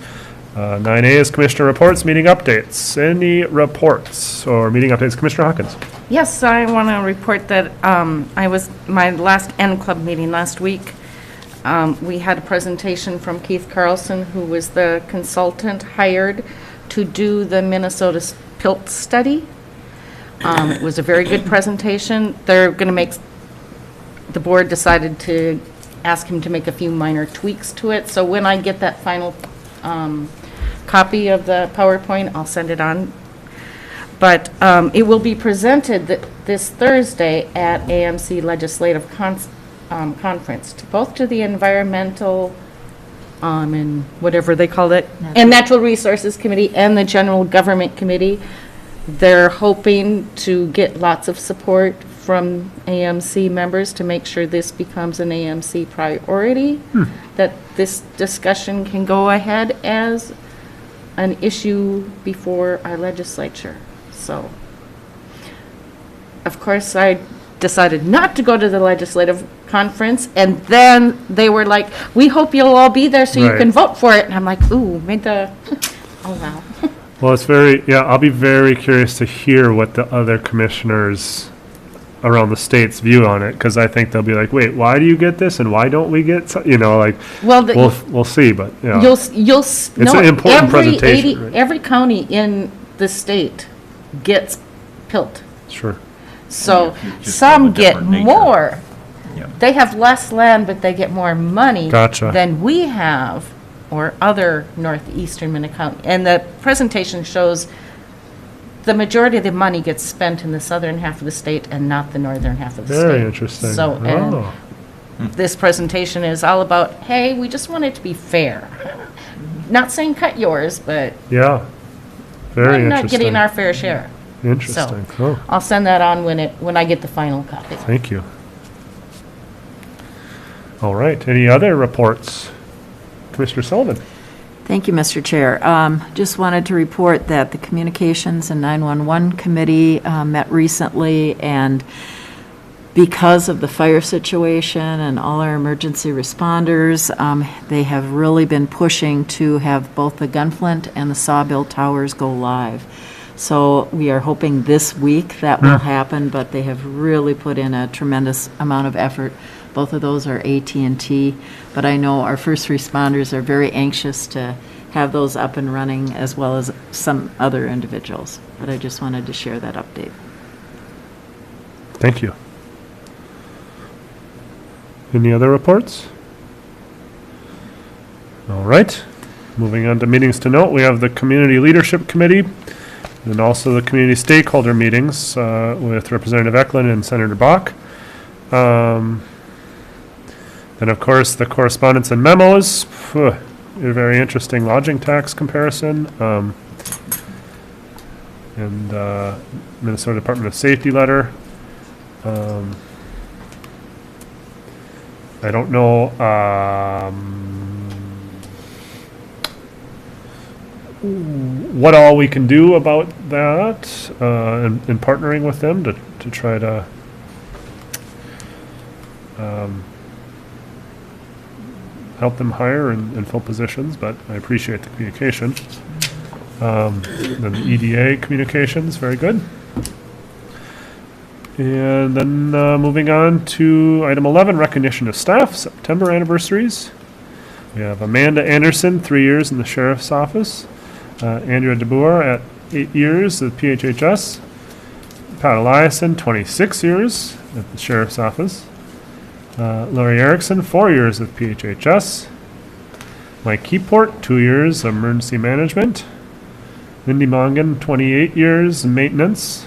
9A is commissioner reports, meeting updates. Any reports or meeting updates? Commissioner Hawkins. Yes, I want to report that my last N Club meeting last week. We had a presentation from Keith Carlson, who was the consultant hired to do the Minnesota PILT study. It was a very good presentation. They're going to make, the board decided to ask him to make a few minor tweaks to it. So when I get that final copy of the PowerPoint, I'll send it on. But it will be presented this Thursday at AMC Legislative Conference, both to the Environmental and whatever they call it, and Natural Resources Committee and the General Government Committee. They're hoping to get lots of support from AMC members to make sure this becomes an AMC priority, that this discussion can go ahead as an issue before our legislature. So, of course, I decided not to go to the legislative conference, and then they were like, we hope you'll all be there so you can vote for it. And I'm like, ooh, oh wow. Well, I'll be very curious to hear what the other commissioners around the state's view on it, because I think they'll be like, wait, why do you get this and why don't we get, well, we'll see, but, yeah. You'll it's an important presentation. Right? Every county in the state gets PILT. Sure. So some get more. They have less land, but they get more money than we have or other northeastern Minnesota. And the presentation shows the majority of the money gets spent in the southern half of the state and not the northern half of the state. Very interesting. So, and this presentation is all about, hey, we just want it to be fair. Not saying cut yours, but yeah, very we're interesting. not getting our fair share. Interesting. So I'll send that on when I get the final copy. Thank you. All right. Any other reports? Commissioner Sullivan. Thank you, Mr. Chair. Just wanted to report that the Communications and 911 Committee met recently, and because of the fire situation and all our emergency responders, they have really been pushing to have both the Gunflint and the Sawbill Towers go live. So we are hoping this week that will happen, but they have really put in a tremendous amount of effort. Both of those are AT&T, but I know our first responders are very anxious to have those up and running, as well as some other individuals. But I just wanted to share that update. Thank you. Any other reports? All right. Moving on to meetings to note, we have the Community Leadership Committee and also the community stakeholder meetings with Representative Eklund and Senator Bach. Then, of course, the correspondence and memos. A very interesting lodging tax comparison. And Minnesota Department of Safety letter. I don't know what all we can do about that in partnering with them to try to help them hire and fill positions, but I appreciate the communication. Then the EDA communications, very good. And then moving on to item 11, recognition of staff, September anniversaries. We have Amanda Anderson, 3 years in the Sheriff's Office. Andrea DeBoer at 8 years at PHHS. Pat Eliason, 26 years at the Sheriff's Office. Lori Erickson, 4 years at PHHS. Mike Keyport, 2 years of emergency management. Lindy Mongan, 28 years in maintenance.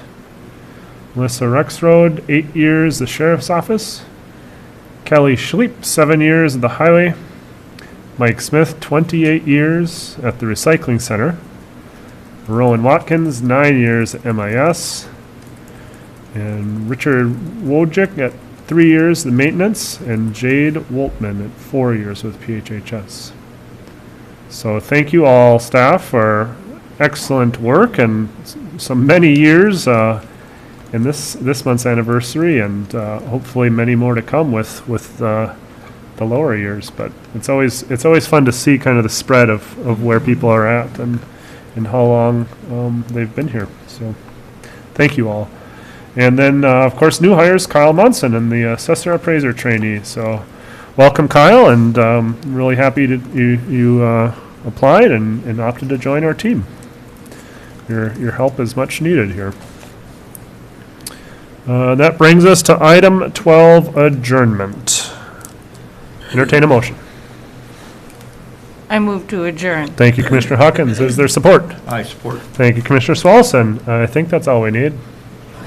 Melissa Rexroad, 8 years the Sheriff's Office. Kelly Schleep, 7 years at the Highway. Mike Smith, 28 years at the Recycling Center. Rowan Watkins, 9 years at MIS. And Richard Wojcik at 3 years, the maintenance, and Jade Woltman at 4 years with PHHS. So thank you all, staff, for excellent work and some many years in this month's anniversary, and hopefully many more to come with the lower years. But it's always fun to see kind of the spread of where people are at and how long they've been here. So thank you all. And then, of course, new hires, Kyle Munson and the assessor appraiser trainee. So welcome, Kyle, and really happy that you applied and opted to join our team. Your help is much needed here. That brings us to item 12, adjournment. Entertain a motion. I move to adjourn. Thank you, Commissioner Hawkins. Is there support? I support. Thank you, Commissioner Swalson. I think that's all we need.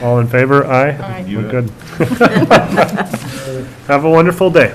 All in favor? Aye. Aye. We're good. Have a wonderful day.